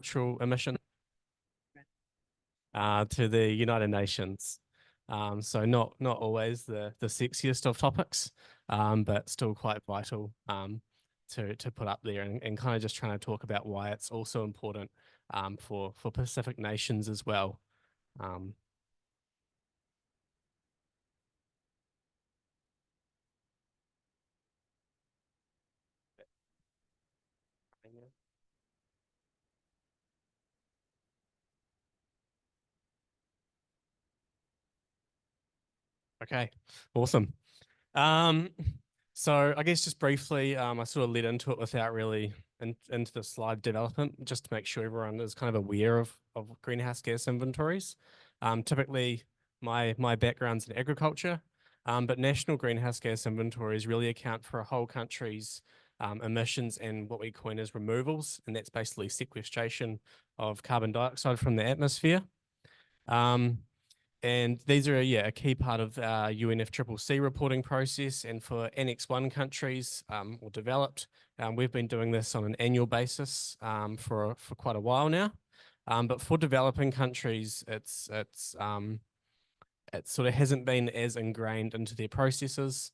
agricultural emission to the United Nations. So not always the sexiest of topics, but still quite vital to put up there and kind of just trying to talk about why it's also important for Pacific nations as well. Um, okay, awesome. Um, so I guess just briefly, I sort of led into it without really into the slide development, just to make sure everyone is kind of aware of greenhouse gas inventories. Typically, my background's in agriculture, but national greenhouse gas inventories really account for a whole country's emissions and what we coin as removals, and that's basically sequestration of carbon dioxide from the atmosphere. Um, and these are, yeah, a key part of our UNFCCC reporting process. And for Annex 1 countries or developed, we've been doing this on an annual basis for quite a while now. But for developing countries, it sort of hasn't been as ingrained into their processes.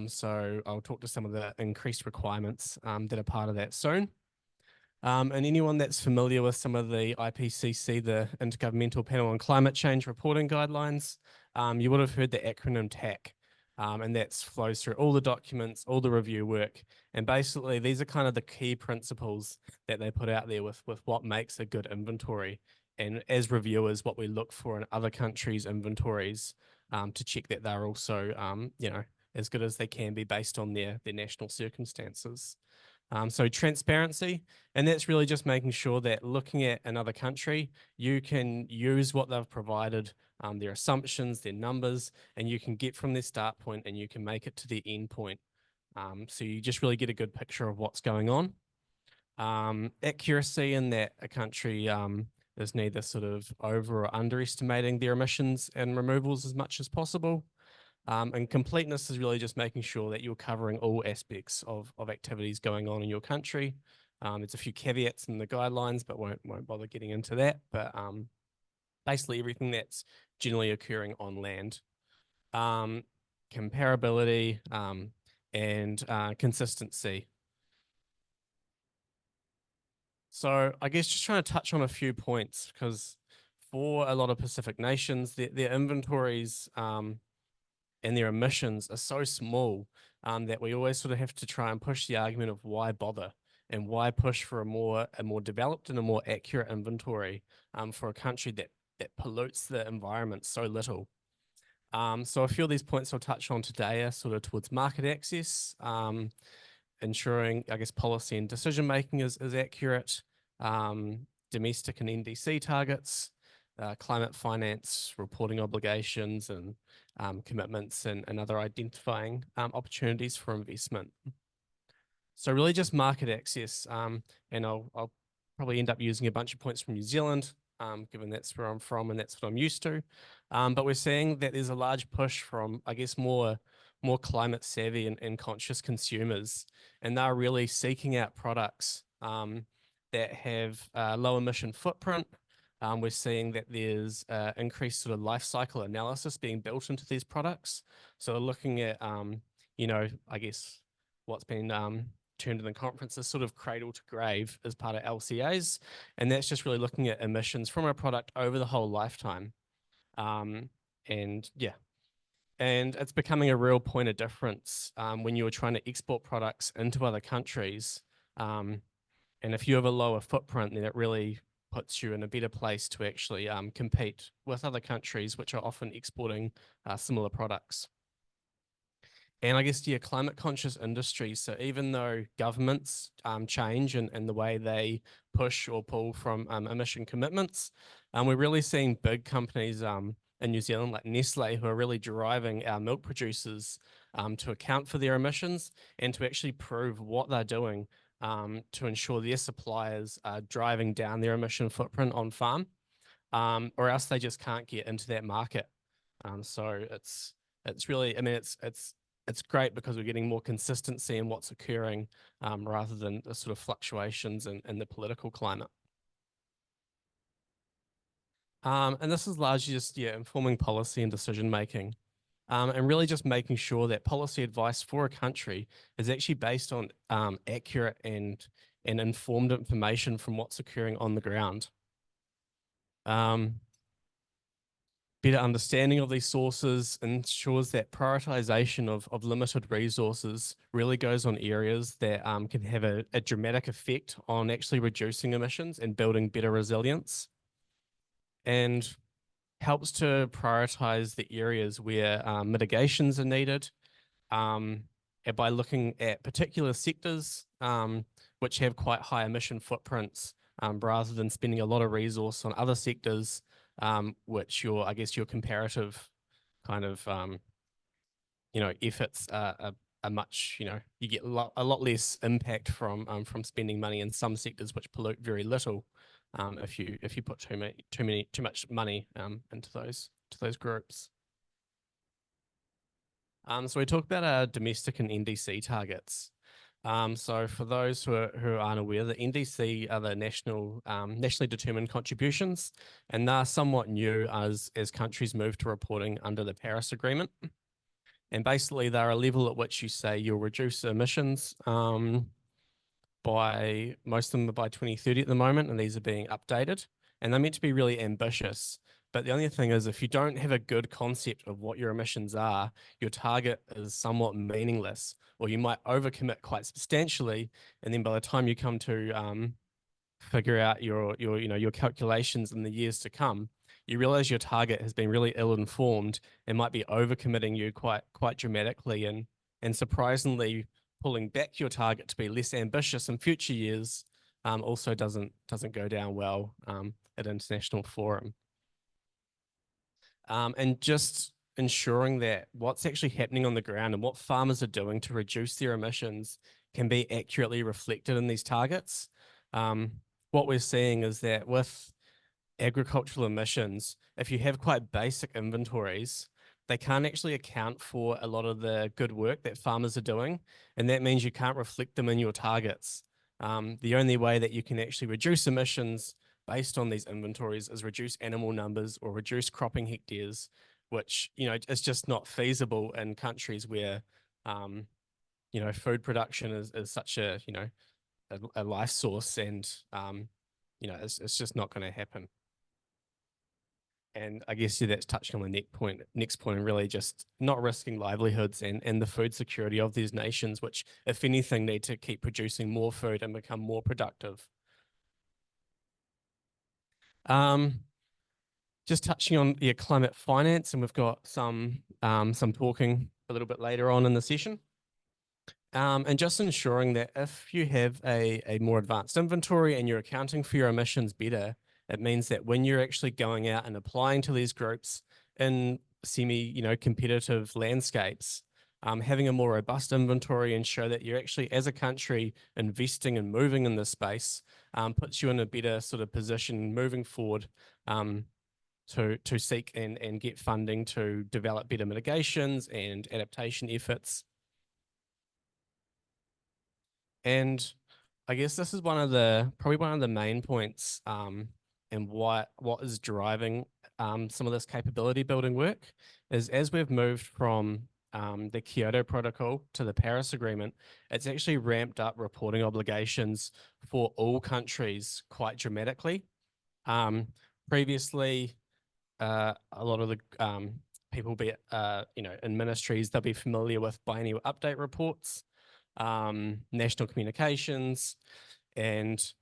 So I'll talk to some of the increased requirements that are part of that soon. And anyone that's familiar with some of the IPCC, the Intergovernmental Panel on Climate Change reporting guidelines, you would have heard the acronym TAC. And that flows through all the documents, all the review work. And basically, these are kind of the key principles that they put out there with what makes a good inventory. And as reviewers, what we look for in other countries' inventories to check that they're also, as good as they can be based on their national circumstances. So transparency, and that's really just making sure that looking at another country, you can use what they've provided, their assumptions, their numbers, and you can get from their start point and you can make it to the end point. So you just really get a good picture of what's going on. Accuracy in that a country is neither sort of over or underestimating their emissions and removals as much as possible. And completeness is really just making sure that you're covering all aspects of activities going on in your country. There's a few caveats in the guidelines, but won't bother getting into that. But basically everything that's generally occurring on land. Comparability and consistency. So I guess just trying to touch on a few points because for a lot of Pacific nations, their inventories and their emissions are so small that we always sort of have to try and push the argument of why bother and why push for a more developed and a more accurate inventory for a country that pollutes the environment so little. So a few of these points I'll touch on today are sort of towards market access, ensuring, I guess, policy and decision making is accurate, domestic and NDC targets, climate finance reporting obligations and commitments and other identifying opportunities for investment. So really just market access, and I'll probably end up using a bunch of points from New Zealand, given that's where I'm from and that's what I'm used to. But we're seeing that there's a large push from, I guess, more climate savvy and conscious consumers, and they're really seeking out products that have a low emission footprint. We're seeing that there's increased sort of life cycle analysis being built into these products. So looking at, I guess what's been termed in the conference as sort of cradle to grave as part of LCAs. And that's just really looking at emissions from a product over the whole lifetime. And yeah, and it's becoming a real point of difference when you're trying to export products into other countries. And if you have a lower footprint, then it really puts you in a better place to actually compete with other countries which are often exporting similar products. And I guess, yeah, climate conscious industries. So even though governments change in the way they push or pull from emission commitments, we're really seeing big companies in New Zealand like Nestle who are really driving our milk producers to account for their emissions and to actually prove what they're doing to ensure their suppliers are driving down their emission footprint on farm, or else they just can't get into that market. So it's really, I mean, it's great because we're getting more consistency in what's occurring rather than the sort of fluctuations in the political climate. And this is largely just, yeah, informing policy and decision making. And really just making sure that policy advice for a country is actually based on accurate and informed information from what's occurring on the ground. Better understanding of these sources ensures that prioritization of limited resources really goes on areas that can have a dramatic effect on actually reducing emissions and building better resilience, and helps to prioritize the areas where mitigations are needed, and by looking at particular sectors which have quite high emission footprints, rather than spending a lot of resource on other sectors, which I guess your comparative kind of efforts are much, you get a lot less impact from spending money in some sectors which pollute very little, if you put too much money into those groups. So we talk about our domestic and NDC targets. So for those who aren't aware, the NDC are the nationally determined contributions, and they're somewhat new as countries move to reporting under the Paris Agreement. And basically, they're a level at which you say you'll reduce emissions by most of them are by 2030 at the moment, and these are being updated. And they're meant to be really ambitious. But the only thing is, if you don't have a good concept of what your emissions are, your target is somewhat meaningless, or you might overcommit quite substantially. And then by the time you come to figure out your calculations in the years to come, you realize your target has been really ill-informed and might be overcommitting you quite dramatically, and surprisingly pulling back your target to be less ambitious in future years also doesn't go down well at international forum. And just ensuring that what's actually happening on the ground and what farmers are doing to reduce their emissions can be accurately reflected in these targets. What we're seeing is that with agricultural emissions, if you have quite basic inventories, they can't actually account for a lot of the good work that farmers are doing, and that means you can't reflect them in your targets. The only way that you can actually reduce emissions based on these inventories is reduce animal numbers or reduce cropping hectares, which is just not feasible in countries where food production is such a life source, and it's just not going to happen. And I guess, yeah, that's touching on the next point, and really just not risking livelihoods and the food security of these nations, which, if anything, need to keep producing more food and become more productive. Just touching on climate finance, and we've got some talking a little bit later on in the session. And just ensuring that if you have a more advanced inventory and you're accounting for your emissions better, it means that when you're actually going out and applying to these groups in competitive landscapes, having a more robust inventory and show that you're actually, as a country, investing and moving in this space, puts you in a better sort of position moving forward, to seek and get funding to develop better mitigations and adaptation efforts. And I guess this is probably one of the main points, and what is driving some of this capability building work is, as we've moved from the Kyoto Protocol to the Paris Agreement, it's actually ramped up reporting obligations for all countries quite dramatically. Previously, a lot of the people, be it in ministries, they'll be familiar with biennial update reports, national communications, and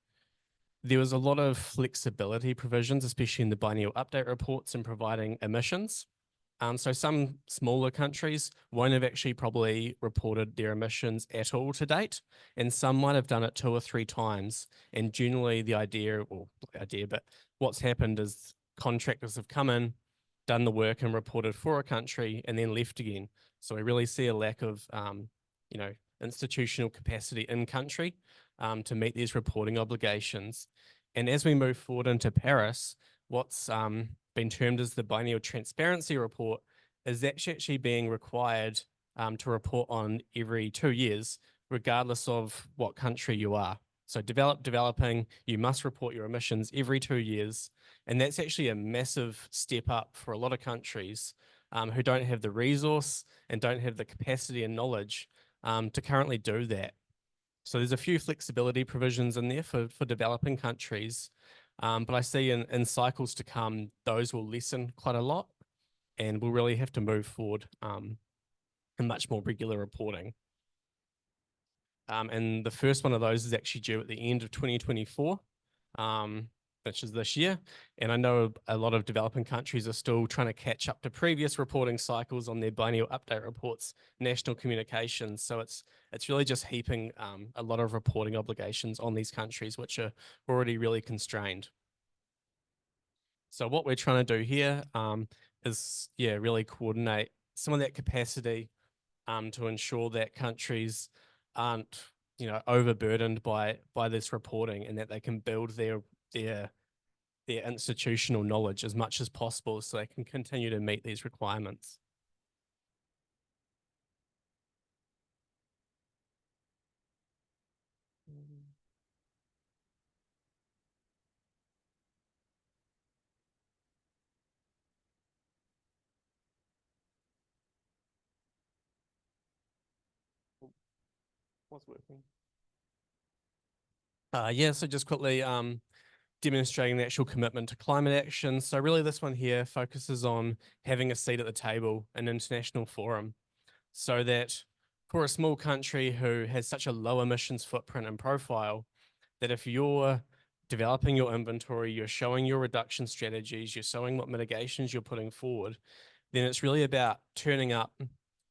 there was a lot of flexibility provisions, especially in the biennial update reports, in providing emissions. So some smaller countries won't have actually probably reported their emissions at all to date, and some might have done it 2 or 3 times. And generally but what's happened is contractors have come in, done the work and reported for a country and then left again. So we really see a lack of, institutional capacity in country to meet these reporting obligations. And as we move forward into Paris, what's been termed as the biennial transparency report is actually being required to report on every 2 years, regardless of what country you are. So developing, you must report your emissions every 2 years. And that's actually a massive step up for a lot of countries who don't have the resource and don't have the capacity and knowledge to currently do that. So there's a few flexibility provisions in there for developing countries. But I see in cycles to come, those will lessen quite a lot and we'll really have to move forward in much more regular reporting. And the first one of those is actually due at the end of 2024, which is this year. And I know a lot of developing countries are still trying to catch up to previous reporting cycles on their biennial update reports, national communications. So it's really just heaping a lot of reporting obligations on these countries, which are already really constrained. So what we're trying to do here is, really coordinate some of that capacity to ensure that countries aren't, overburdened by this reporting and that they can build their institutional knowledge as much as possible so they can continue to meet these requirements. What's working? So just quickly demonstrating the actual commitment to climate action. So really this one here focuses on having a seat at the table in an international forum so that for a small country who has such a low emissions footprint and profile, that if you're developing your inventory, you're showing your reduction strategies, you're showing what mitigations you're putting forward, then it's really about turning up,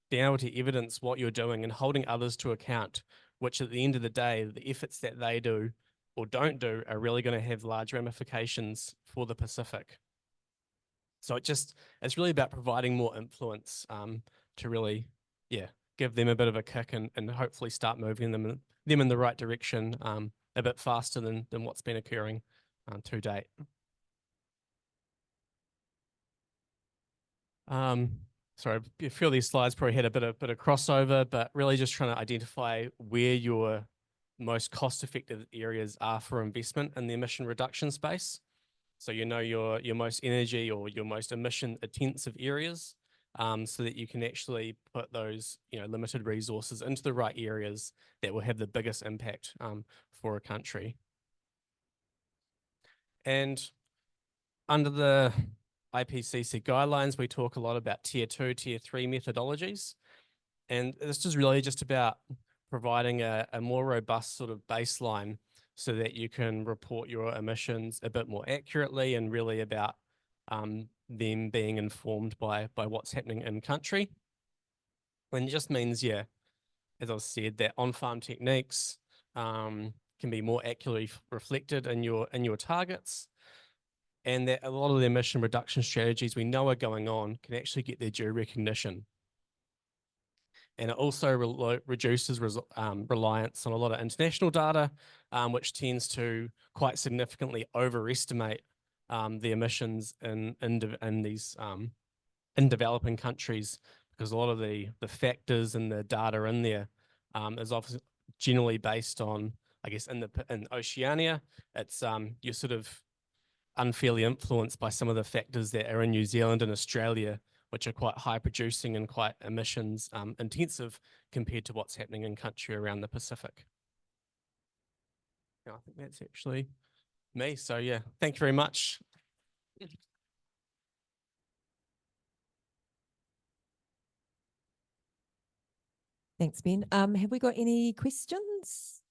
being able to evidence what you're doing and holding others to account, which at the end of the day, the efforts that they do or don't do are really going to have large ramifications for the Pacific. So it's really about providing more influence to really, give them a bit of a kick and hopefully start moving them in the right direction a bit faster than what's been occurring to date. Sorry, a few of these slides probably had a bit of crossover, but really just trying to identify where your most cost-effective areas are for investment in the emission reduction space. So your most energy or your most emission intensive areas, so that you can actually put those limited resources into the right areas that will have the biggest impact for a country. And under the IPCC guidelines, we talk a lot about tier 2, tier 3 methodologies. And this is really just about providing a more robust sort of baseline so that you can report your emissions a bit more accurately and really about them being informed by what's happening in country. And it just means, as I've said, that on-farm techniques can be more accurately reflected in your targets, and that a lot of the emission reduction strategies we know are going on can actually get their due recognition. And it also reduces reliance on a lot of international data, which tends to quite significantly overestimate the emissions in these in developing countries, because a lot of the factors and the data in there is obviously generally based on, I guess, in Oceania, it's you're sort of unfairly influenced by some of the factors that are in New Zealand and Australia, which are quite high producing and quite emissions intensive compared to what's happening in country around the Pacific. I think that's actually me. So thank you very much. Thanks, Ben. Have we got any questions?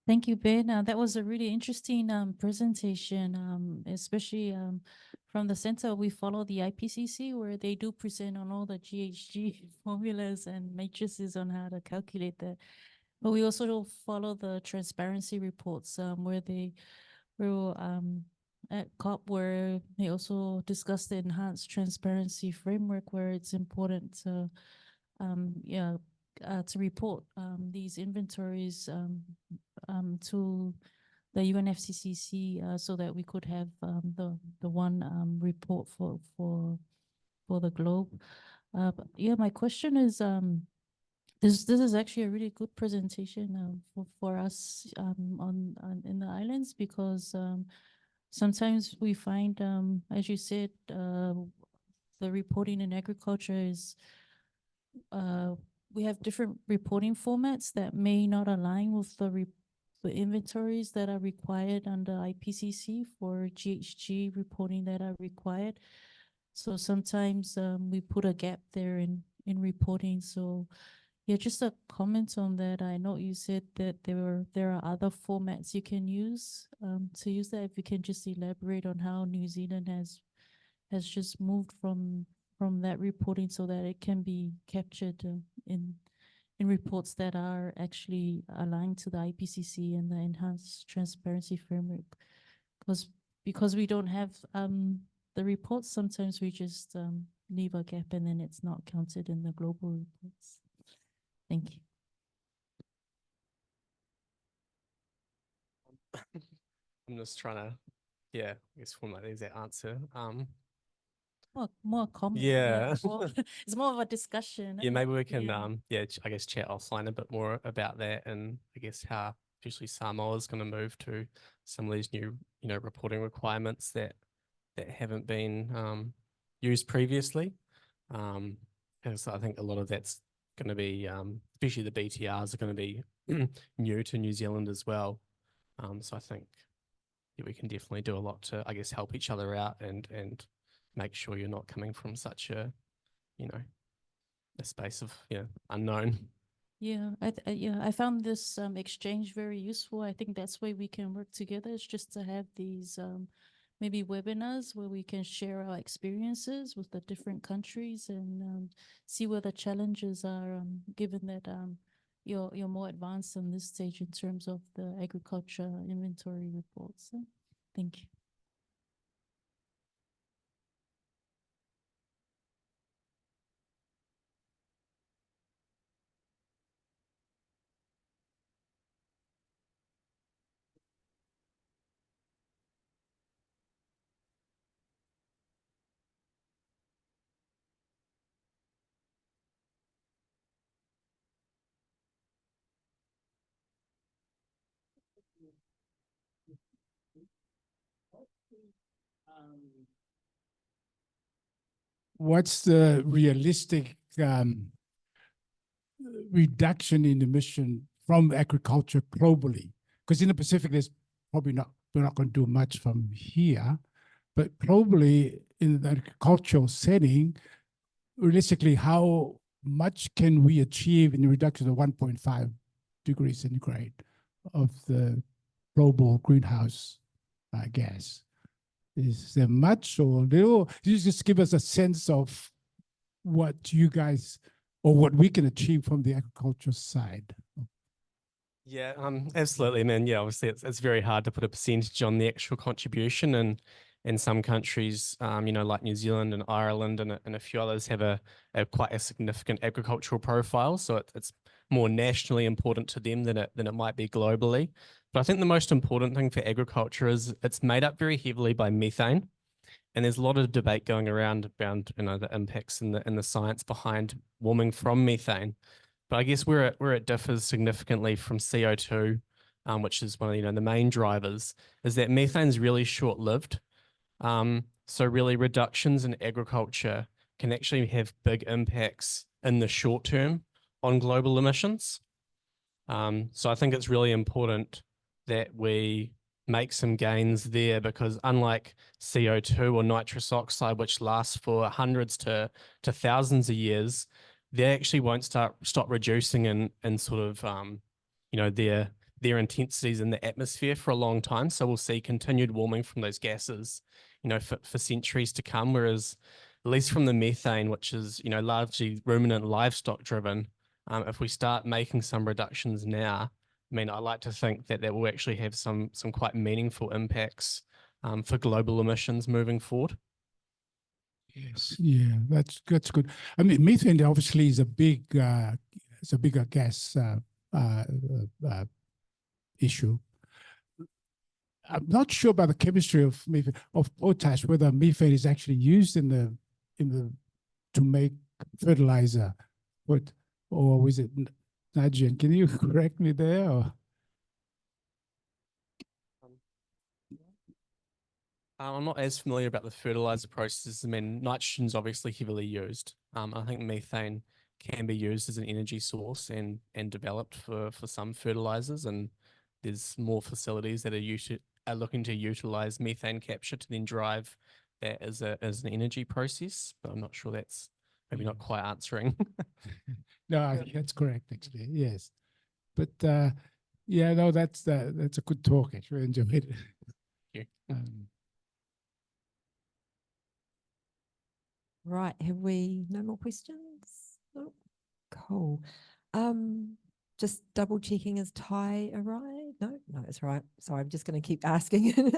Thank you, Ben. That was a really interesting presentation, especially from the center. We follow the IPCC, where they do present on all the GHG formulas and matrices on how to calculate that. But we also follow the transparency reports, where they will at COP, where they also discuss the enhanced transparency framework, where it's important to report these inventories to the UNFCCC, so that we could have the one report for the globe. But yeah, my question is, this is actually a really good presentation for us on in the islands, because sometimes we find, as you said, the reporting in agriculture is we have different reporting formats that may not align with the inventories that are required under IPCC for GHG reporting that are required. So sometimes we put a gap there in reporting. So yeah, just a comment on that. I know you said that there are other formats you can use to use that. If you can just elaborate on how New Zealand has just moved from that reporting so that it can be captured in reports that are actually aligned to the IPCC and the enhanced transparency framework. Because we don't have the reports, sometimes we just leave a gap and then it's not counted in the global reports. Thank you. I'm just trying to, yeah, I guess formulate that answer. More comment. Yeah. It's more of a discussion. Yeah, maybe we can, Yeah. I guess chat offline a bit more about that, and I guess how especially Samoa is going to move to some of these new, reporting requirements that haven't been used previously. And so I think a lot of that's going to be, especially the BTRs are going to be new to New Zealand as well. So I think we can definitely do a lot to, I guess, help each other out and make sure you're not coming from such a, a space of unknown. Yeah, I found this exchange very useful. I think that's why we can work together. It's just to have these maybe webinars where we can share our experiences with the different countries and see where the challenges are, given that you're more advanced in this stage in terms of the agriculture inventory reports. So, thank you. What's the realistic reduction in emission from agriculture globally? Because in the Pacific, there's probably we're not going to do much from here, but globally in the agricultural setting, realistically, how much can we achieve in the reduction of 1.5 degrees centigrade of the global greenhouse gas? Is there much or little? You just give us a sense of what you guys or what we can achieve from the agriculture side. Yeah, absolutely, man. Yeah, obviously it's very hard to put a percentage on the actual contribution, and in some countries, like New Zealand and Ireland and a few others have a quite a significant agricultural profile. So it's more nationally important to them than it might be globally. But I think the most important thing for agriculture is it's made up very heavily by methane. And there's a lot of debate going around the impacts and the science behind warming from methane. But I guess where it differs significantly from CO2, which is one of the main drivers, is that methane's really short-lived. So really reductions in agriculture can actually have big impacts in the short term on global emissions. So I think it's really important that we make some gains there, because unlike CO2 or nitrous oxide, which lasts for hundreds to thousands of years, they actually won't stop reducing in sort of their intensities in the atmosphere for a long time. So we'll see continued warming from those gases, for centuries to come. Whereas at least from the methane, which is largely ruminant livestock driven, if we start making some reductions now, I mean, I like to think that will actually have some quite meaningful impacts for global emissions moving forward. Yes, yeah, that's good. I mean, methane obviously is a bigger gas issue. I'm not sure about the chemistry of methane, of potash, whether methane is actually used in the to make fertilizer, or was it nitrogen? Can you correct me there? Or? I'm not as familiar about the fertilizer processes. I mean, nitrogen's obviously heavily used. I think methane can be used as an energy source and developed for some fertilizers, and there's more facilities that are looking to utilize methane capture to then drive that as an energy process. But I'm not sure that's maybe not quite answering. No, I think that's correct, actually. Yes, but yeah, no, that's a good talk. Actually, I enjoyed it. you. Right, have we no more questions? No? Cool. Just double checking, is Ty arrived? No, it's right. Sorry, I'm just going to keep asking.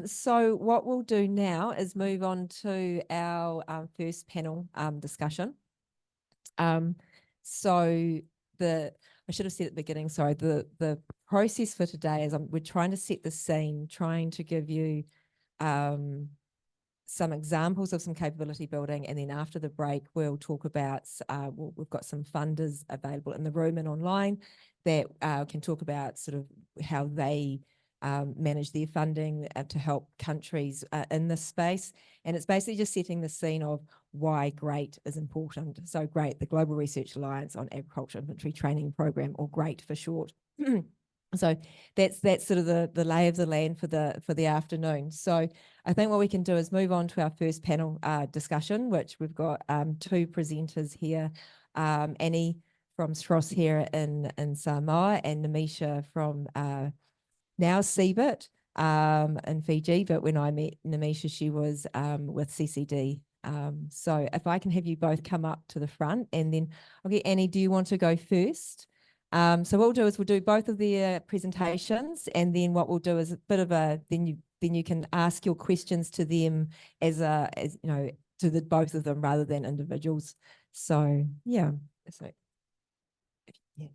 So what we'll do now is move on to our first panel discussion. So I should have said at the beginning, sorry, the process for today is we're trying to set the scene, trying to give you some examples of some capability building, and then after the break we'll talk about we've got some funders available in the room and online that can talk about sort of how they manage their funding to help countries in this space. And it's basically just setting the scene of why GRAIT is important. So GRAIT, the Global Research Alliance on Agriculture Inventory Training Program, or GRAIT for short. So that's sort of the lay of the land for the afternoon. So I think what we can do is move on to our first panel discussion, which we've got two presenters here, Annie from SROS here in Samoa, and Namisha from now CBIT in Fiji. But when I met Namisha, she was with CCD. So if I can have you both come up to the front, and then okay, Annie, do you want to go first? So what we'll do is we'll do both of their presentations, and then what we'll do is a bit of then you can ask your questions to them as you know, to the both of them rather than individuals. So yeah, so yeah.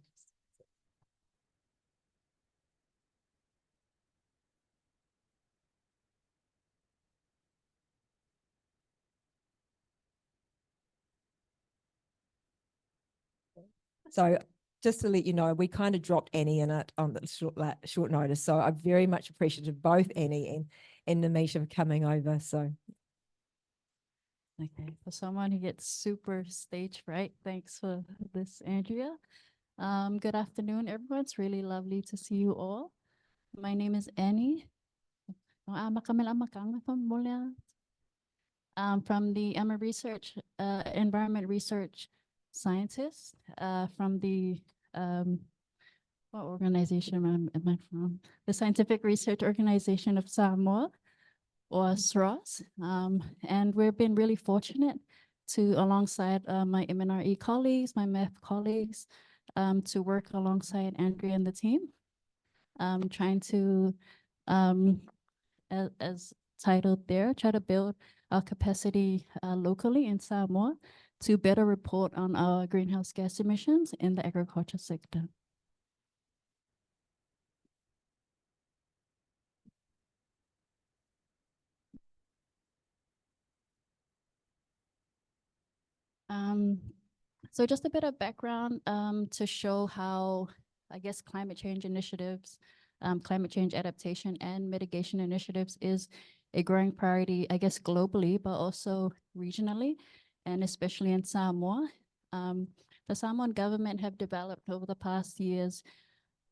So just to let you know, we kind of dropped Annie in it on the short notice. So I'm very much appreciative of both Annie and Namisha for coming over. So Okay, for someone who gets super stage fright, thanks for this, Andrea. Good afternoon, everyone. It's really lovely to see you all. My name is Annie. I'm a research, environment research scientist from the, what organization am I from? The Scientific Research Organization of Samoa, or SROS. And we've been really fortunate to, alongside my MNRE colleagues, my math colleagues, to work alongside Andrea and the team, trying to, as titled there, try to build our capacity locally in Samoa to better report on our greenhouse gas emissions in the agriculture sector. So just a bit of background to show how, I guess, climate change initiatives, climate change adaptation and mitigation initiatives is a growing priority, I guess, globally, but also regionally, and especially in Samoa. The Samoan government have developed over the past years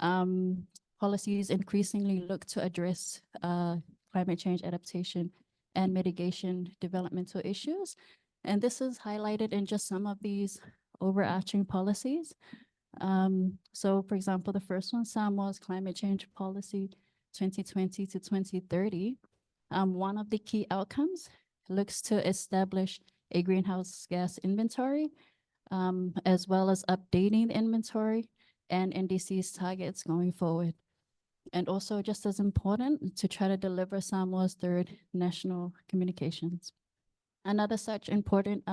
policies increasingly look to address climate change adaptation and mitigation developmental issues. And this is highlighted in just some of these overarching policies. So for example, the first one, Samoa's Climate Change Policy 2020 to 2030. One of the key outcomes looks to establish a greenhouse gas inventory, as well as updating the inventory and NDC's targets going forward. And also just as important, to try to deliver Samoa's third national communications. Another such important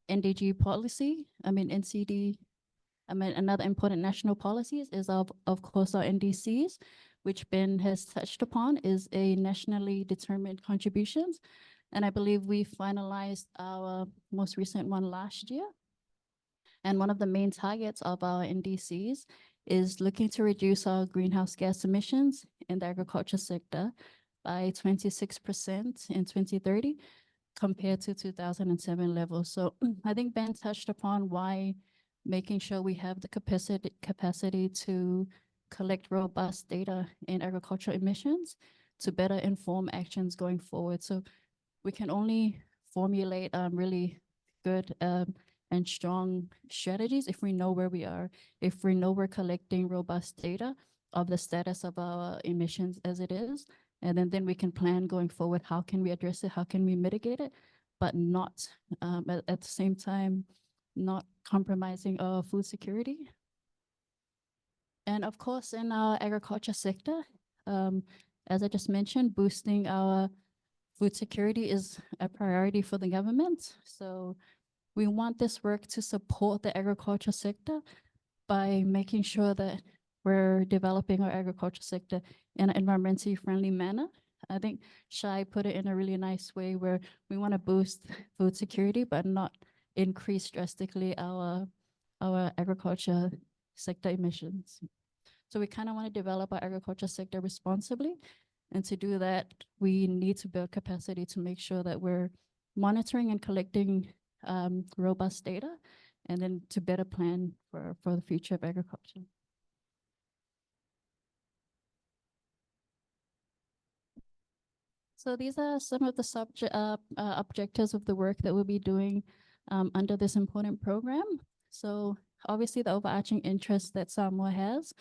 NDG policy, another important national policies is of course our NDCs, which Ben has touched upon, is a nationally determined contributions. And I believe we finalized our most recent one last year. And one of the main targets of our NDCs is looking to reduce our greenhouse gas emissions in the agriculture sector by 26% in 2030 compared to 2007 levels. So I think Ben touched upon why making sure we have the capacity to collect robust data in agricultural emissions to better inform actions going forward. So we can only formulate really good and strong strategies if we know where we are, if we know we're collecting robust data of the status of our emissions as it is, and then we can plan going forward, how can we address it, how can we mitigate it, but not at the same time, not compromising our food security. And of course, in our agriculture sector, as I just mentioned, boosting our food security is a priority for the government. So we want this work to support the agriculture sector by making sure that we're developing our agriculture sector in an environmentally friendly manner. I think Shai put it in a really nice way where we want to boost food security, but not increase drastically our agriculture sector emissions. So we kind of want to develop our agriculture sector responsibly. And to do that, we need to build capacity to make sure that we're monitoring and collecting robust data, and then to better plan for the future of agriculture. So these are some of the objectives of the work that we'll be doing under this important program. So obviously the overarching interest that Samoa has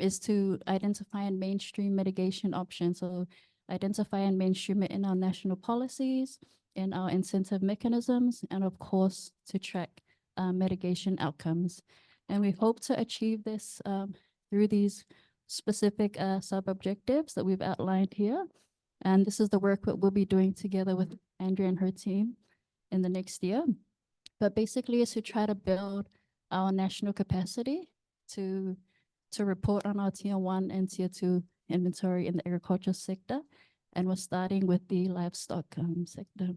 is to identify and mainstream mitigation options. So identify and mainstream it in our national policies, in our incentive mechanisms, and of course, to track mitigation outcomes. And we hope to achieve this through these specific sub-objectives that we've outlined here. And this is the work that we'll be doing together with Andrea and her team in the next year. But basically it's to try to build our national capacity to report on our tier 1 and tier 2 inventory in the agriculture sector. And we're starting with the livestock sector.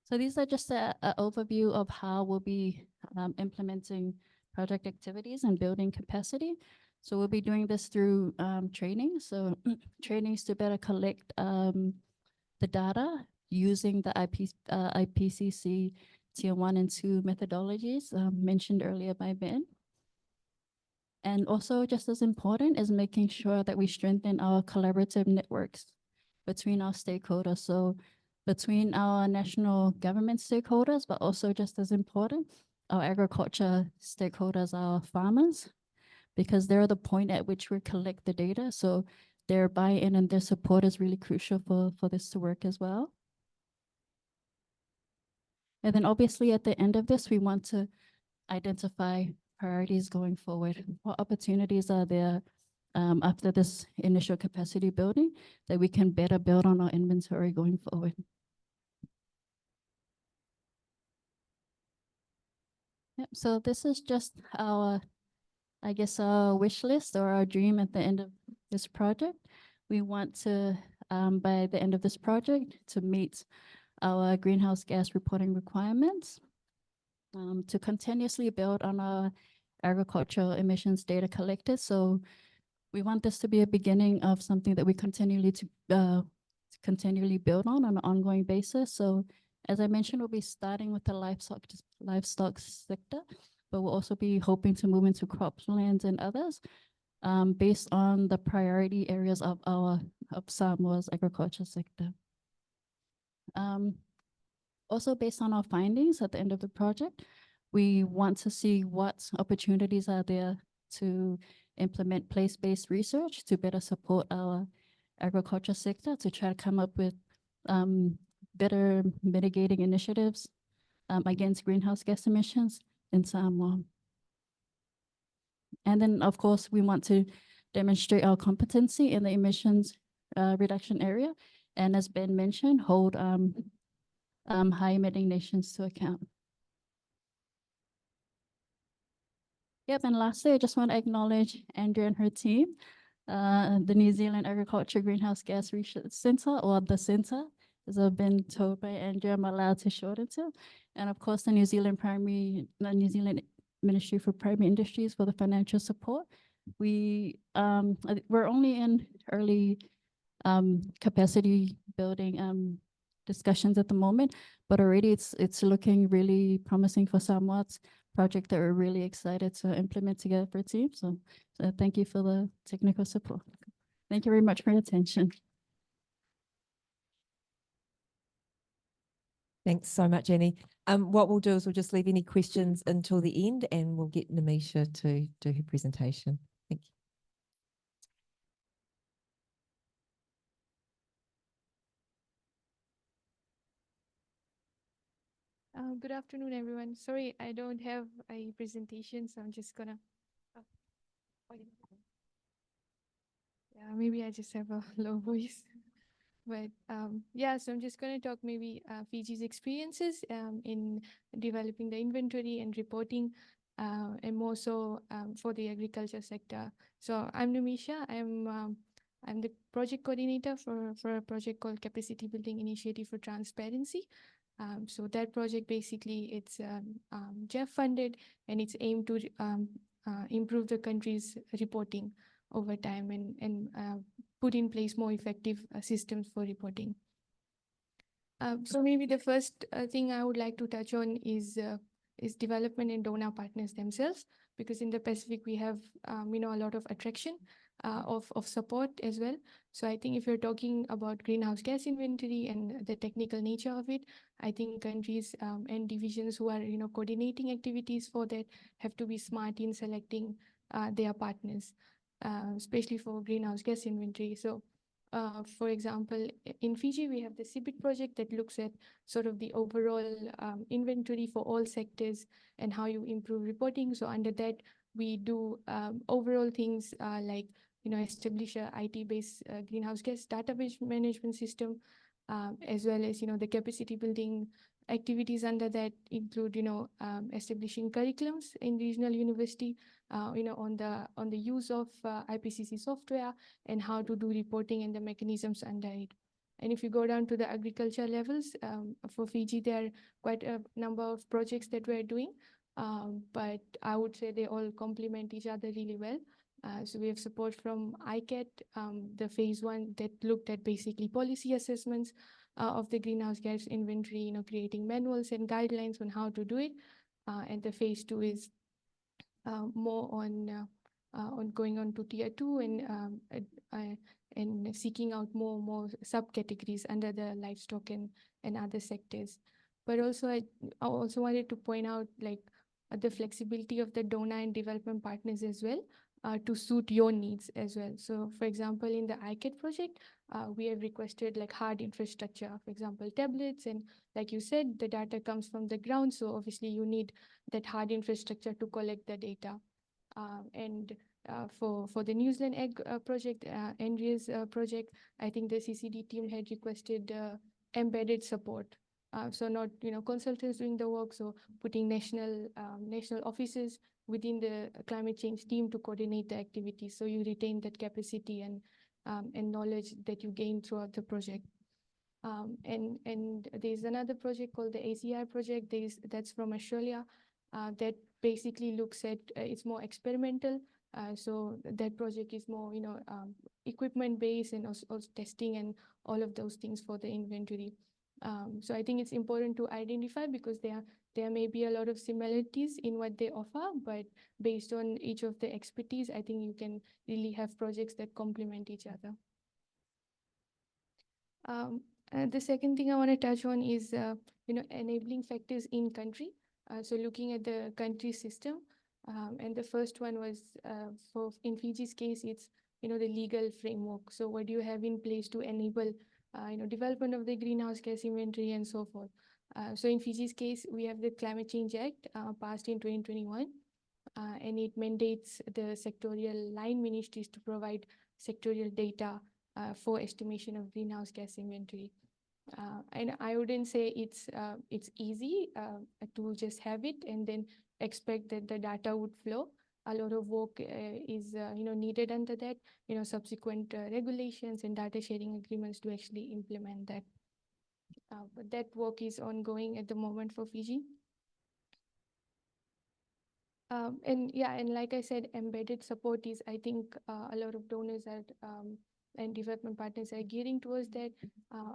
So these are just an overview of how we'll be implementing project activities and building capacity. So we'll be doing this through training. So trainings to better collect the data using the IPCC tier 1 and 2 methodologies mentioned earlier by Ben. And also just as important is making sure that we strengthen our collaborative networks between our stakeholders. So between our national government stakeholders, but also just as important, our agriculture stakeholders, our farmers, because they're the point at which we collect the data. So their buy-in and their support is really crucial for this to work as well. And then obviously at the end of this, we want to identify priorities going forward. What opportunities are there after this initial capacity building that we can better build on our inventory going forward? Yep, so this is just our, I guess, our wish list or our dream at the end of this project. We want to, by the end of this project, to meet our greenhouse gas reporting requirements, to continuously build on our agricultural emissions data collected. So we want this to be a beginning of something that we continually build on an ongoing basis. So as I mentioned, we'll be starting with the livestock sector, but we'll also be hoping to move into croplands and others based on the priority areas of Samoa's agriculture sector. Also based on our findings at the end of the project, we want to see what opportunities are there to implement place-based research to better support our agriculture sector, to try to come up with better mitigating initiatives against greenhouse gas emissions in Samoa. And then of course, we want to demonstrate our competency in the emissions reduction area. And as Ben mentioned, hold high emitting nations to account. Yep, and lastly, I just want to acknowledge Andrea and her team, the New Zealand Agriculture Greenhouse Gas Research Centre, or the Centre, as I've been told by Andrea, I'm allowed to shorten to, and of course the New Zealand Ministry for Primary Industries for the financial support. We're only in early capacity building discussions at the moment, but already it's looking really promising for Samoa's project that we're really excited to implement together for a team. So thank you for the technical support. Thank you very much for your attention. Thanks so much, Annie. What we'll do is we'll just leave any questions until the end and we'll get Namisha to do her presentation. Thank you. Good afternoon, everyone. Sorry, I don't have a presentation, so I'm just gonna. Yeah, maybe I just have a low voice. But yeah, so I'm just going to talk maybe Fiji's experiences in developing the inventory and reporting, and more so for the agriculture sector. So I'm Numisha. I'm the project coordinator for a project called Capacity Building Initiative for Transparency. So that project basically it's Jeff funded, and it's aimed to improve the country's reporting over time and put in place more effective systems for reporting. So maybe the first thing I would like to touch on is development and donor partners themselves, because in the Pacific we have a lot of attraction of support as well. So I think if you're talking about greenhouse gas inventory and the technical nature of it, I think countries and divisions who are coordinating activities for that have to be smart in selecting their partners, especially for greenhouse gas inventory. So for example, in Fiji, we have the CBIT project that looks at sort of the overall inventory for all sectors and how you improve reporting. So under that, we do overall things like, establish a IT-based greenhouse gas database management system, as well as, the capacity building activities under that include, establishing curriculums in regional university, on the use of IPCC software and how to do reporting and the mechanisms under it. And if you go down to the agriculture levels, for Fiji, there are quite a number of projects that we're doing, but I would say they all complement each other really well. So we have support from ICAT, the phase 1 that looked at basically policy assessments of the greenhouse gas inventory, creating manuals and guidelines on how to do it. And the phase 2 is more on going on to tier 2 and seeking out more subcategories under the livestock and other sectors. But also I also wanted to point out the flexibility of the donor and development partners as well, to suit your needs as well. So for example, in the ICAT project, we have requested hard infrastructure, for example, tablets, and like you said, the data comes from the ground. So obviously you need that hard infrastructure to collect the data. And for the New Zealand Egg project, Andrea's project, I think the CCD team had requested embedded support. So not consultants doing the work, so putting national offices within the climate change team to coordinate the activities, so you retain that capacity and knowledge that you gain throughout the project. And there's another project called the ACI project. That's from Australia, that basically looks at it's more experimental. So that project is more equipment based and also testing and all of those things for the inventory. So I think it's important to identify, because there may be a lot of similarities in what they offer, but based on each of the expertise, I think you can really have projects that complement each other. The second thing I want to touch on is enabling factors in country. So looking at the country system, and the first one was in Fiji's case, it's the legal framework. So what do you have in place to enable development of the greenhouse gas inventory and so forth. So in Fiji's case, we have the Climate Change Act passed in 2021, and it mandates the sectorial line ministries to provide sectorial data for estimation of greenhouse gas inventory. And I wouldn't say it's easy to just have it and then expect that the data would flow. a lot of work is needed under that, subsequent regulations and data sharing agreements to actually implement that. But that work is ongoing at the moment for Fiji. And like I said, embedded support is, I think, a lot of donors are and development partners are gearing towards that.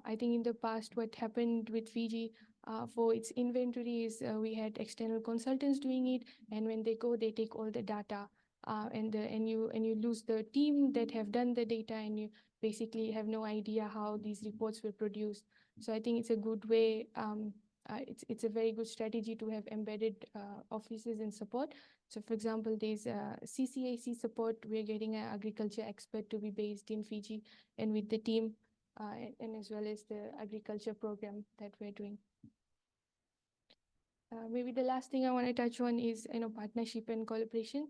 I think in the past, what happened with Fiji for its inventory is we had external consultants doing it, and when they go, they take all the data, and you lose the team that have done the data, and you basically have no idea how these reports were produced. So I think it's a good way. It's a very good strategy to have embedded offices and support. So for example, there's CCAC support. We're getting an agriculture expert to be based in Fiji and with the team, and as well as the agriculture program that we're doing. Maybe the last thing I want to touch on is partnership and collaboration.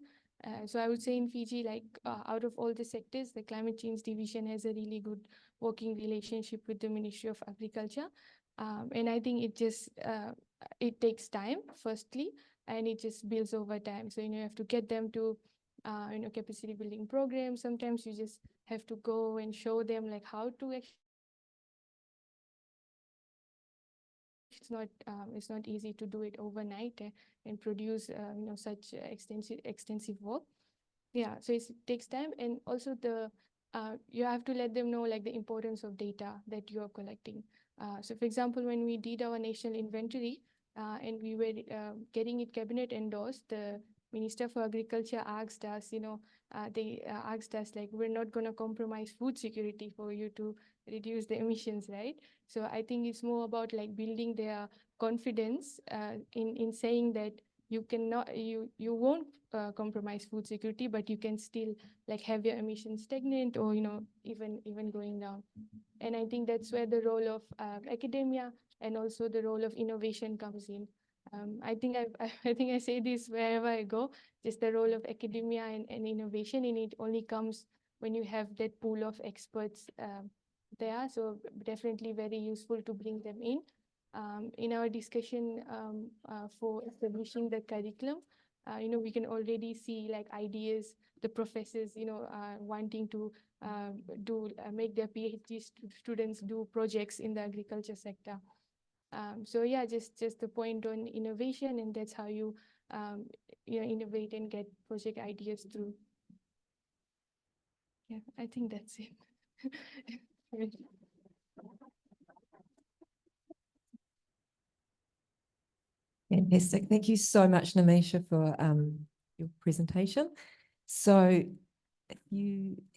So I would say in Fiji, like out of all the sectors, the climate change division has a really good working relationship with the Ministry of Agriculture. And I think it takes time, firstly, and it just builds over time. So, you have to get them to, capacity building programs. Sometimes you just have to go and show them like how to actually. It's not easy to do it overnight and produce, such extensive work. Yeah, so it takes time, and also you have to let them know like the importance of data that you are collecting. So for example, when we did our national inventory and we were getting it cabinet endorsed, the Minister for Agriculture asked us, they asked us like, we're not going to compromise food security for you to reduce the emissions, right? So I think it's more about like building their confidence in saying that you won't compromise food security, but you can still like have your emissions stagnant or even going down. And I think that's where the role of academia and also the role of innovation comes in. I think I say this wherever I go, just the role of academia and innovation, and it only comes when you have that pool of experts there. So definitely very useful to bring them in. In our discussion for establishing the curriculum, we can already see like ideas, the professors, wanting to make their PhD students do projects in the agriculture sector. So yeah, just the point on innovation, and that's how you innovate and get project ideas through. Yeah, I think that's it. Fantastic. Thank you so much, Namisha, for your presentation. So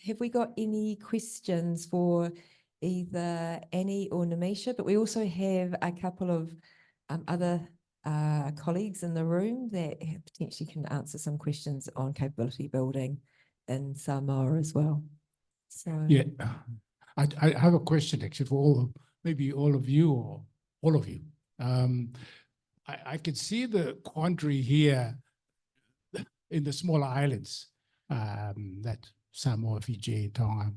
have we got any questions for either Annie or Namisha? But we also have a couple of other colleagues in the room that potentially can answer some questions on capability building in Samoa as well. So Yeah, I have a question actually for maybe all of you or all of you. I can see the quandary here in the smaller islands, that Samoa, Fiji, Tonga.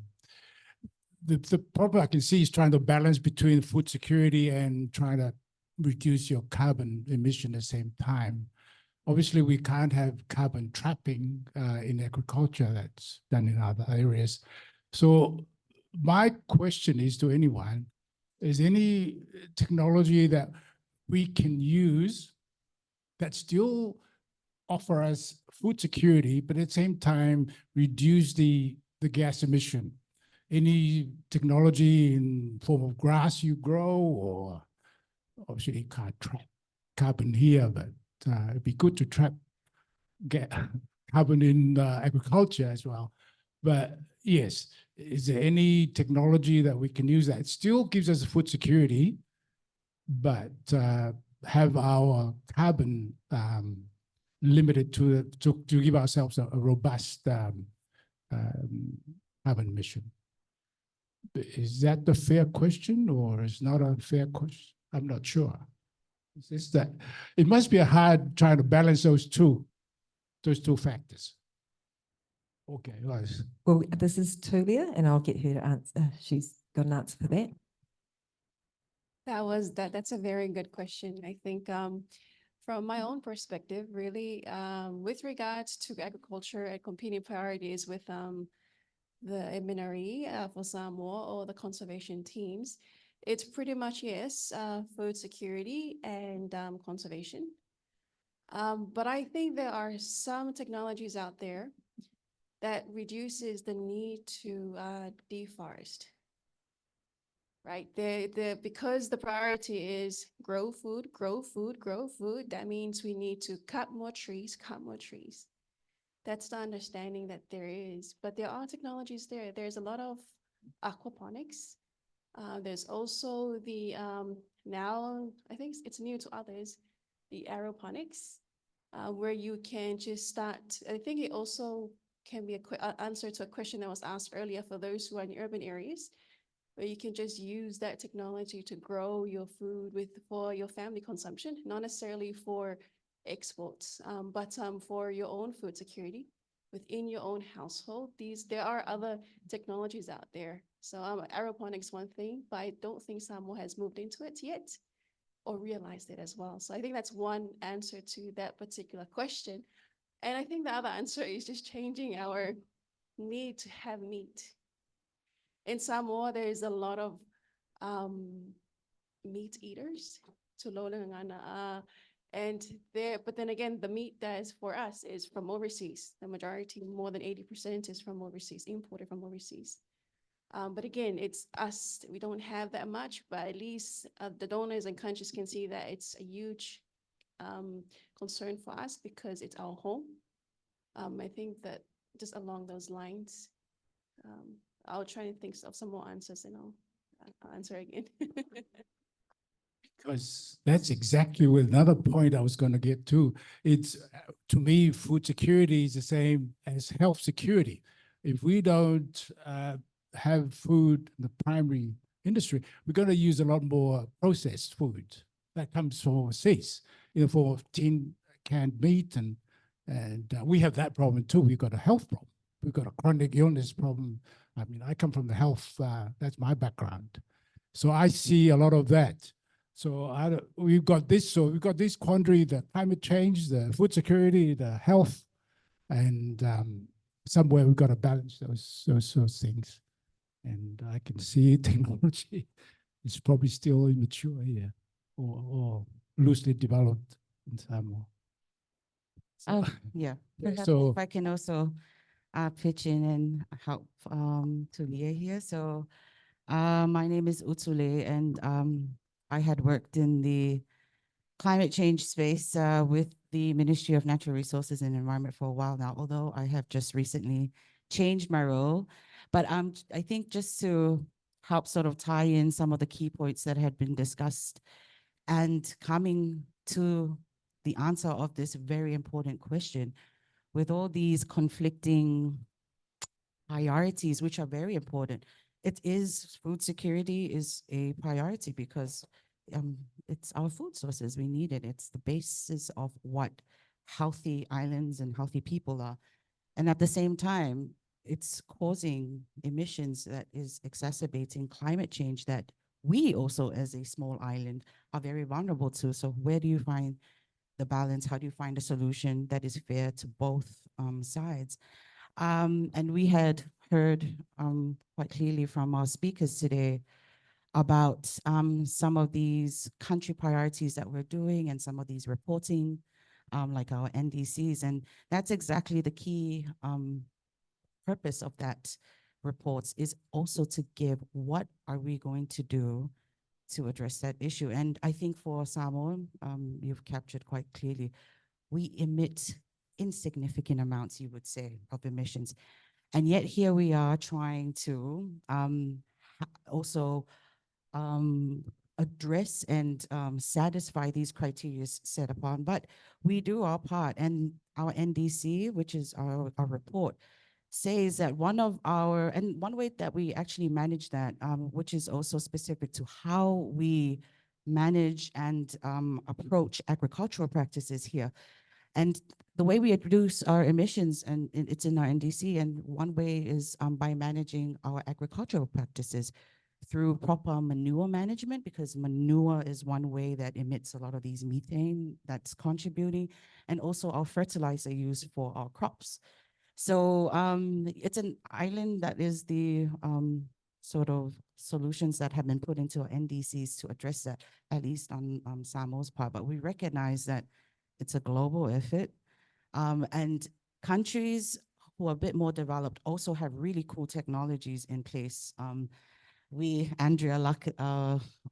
The problem I can see is trying to balance between food security and trying to reduce your carbon emission at the same time. Obviously, we can't have carbon trapping in agriculture that's done in other areas. So my question is to anyone, is any technology that we can use that still offer us food security, but at the same time reduce the gas emission? Any technology in form of grass you grow, or obviously you can't trap carbon here, but it'd be good to trap carbon in agriculture as well. But yes, is there any technology that we can use that still gives us food security, but have our carbon limited to give ourselves a robust carbon emission? Is that the fair question, or is not a fair question? I'm not sure. It's just that it must be hard trying to balance those two factors. Okay, guys. well, this is Tulia, and I'll get her to answer. She's got an answer for that. That's a very good question. I think From my own perspective, really, with regards to agriculture and competing priorities with the MNRE for Samoa or the conservation teams, it's pretty much, yes, food security and conservation. But I think there are some technologies out there that reduces the need to deforest. Right, because the priority is grow food, grow food, grow food, that means we need to cut more trees, cut more trees. That's the understanding that there is, but there are technologies there. There's a lot of aquaponics. There's also the, now, I think it's new to others, the aeroponics, where you can just start, I think it also can be a answer to a question that was asked earlier for those who are in urban areas, where you can just use that technology to grow your food for your family consumption, not necessarily for exports, but for your own food security within your own household. There are other technologies out there. So aeroponics one thing, but I don't think Samoa has moved into it yet or realized it as well. So I think that's one answer to that particular question. And I think the other answer is just changing our need to have meat. In Samoa, there is a lot of meat eaters, but then again, the meat that is for us is from overseas. The majority, more than 80%, is from overseas, imported from overseas. But again, it's us. We don't have that much, but at least the donors and countries can see that it's a huge concern for us because it's our home. I think that just along those lines, I'll try and think of some more answers and I'll answer again. Because that's exactly what another point I was going to get to. It's, to me, food security is the same as health security. If we don't have food in the primary industry, we're going to use a lot more processed food that comes from overseas, for tin canned meat, and we have that problem too. We've got a health problem. We've got a chronic illness problem. I mean, I come from the health, that's my background. So I see a lot of that. So we've got this quandary, the climate change, the food security, the health, and somewhere we've got to balance those things. And I can see technology is probably still immature here, or loosely developed in Samoa. So, Yeah, perhaps so if I can also pitch in and help Tulia here. So my name is Utule, and I had worked in the climate change space with the Ministry of Natural Resources and Environment for a while now, although I have just recently changed my role. But I think just to help sort of tie in some of the key points that had been discussed and coming to the answer of this very important question, with all these conflicting priorities, which are very important. Food security is a priority because it's our food sources. We need it. It's the basis of what healthy islands and healthy people are. And at the same time, it's causing emissions that is exacerbating climate change that we also, as a small island, are very vulnerable to. So where do you find the balance? How do you find a solution that is fair to both sides? And we had heard quite clearly from our speakers today about some of these country priorities that we're doing and some of these reporting, like our NDCs. And that's exactly the key purpose of that reports, is also to give what are we going to do to address that issue. And I think for Samoa, you've captured quite clearly, we emit insignificant amounts, you would say, of emissions. And yet here we are trying to also address and satisfy these criteria set upon, but we do our part. And our NDC, which is our report, says that one way that we actually manage that, which is also specific to how we manage and approach agricultural practices here. And the way we reduce our emissions, and it's in our NDC, and one way is by managing our agricultural practices through proper manure management, because manure is one way that emits a lot of these methane that's contributing, and also our fertilizer used for our crops. So it's an island that is the sort of solutions that have been put into our NDCs to address that, at least on Samoa's part. But we recognize that it's a global effort. And countries who are a bit more developed also have really cool technologies in place. Andrea Luck,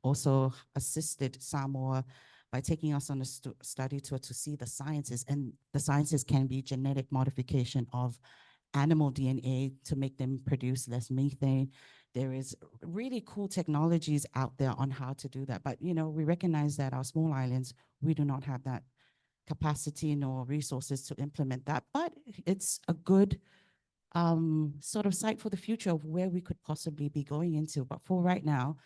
also assisted Samoa by taking us on a study tour to see the sciences, and the sciences can be genetic modification of animal DNA to make them produce less methane. There is really cool technologies out there on how to do that. But, you know, we recognize that our small islands, we do not have that capacity nor resources to implement that, but it's a good sort of site for the future of where we could possibly be going into. But for right now,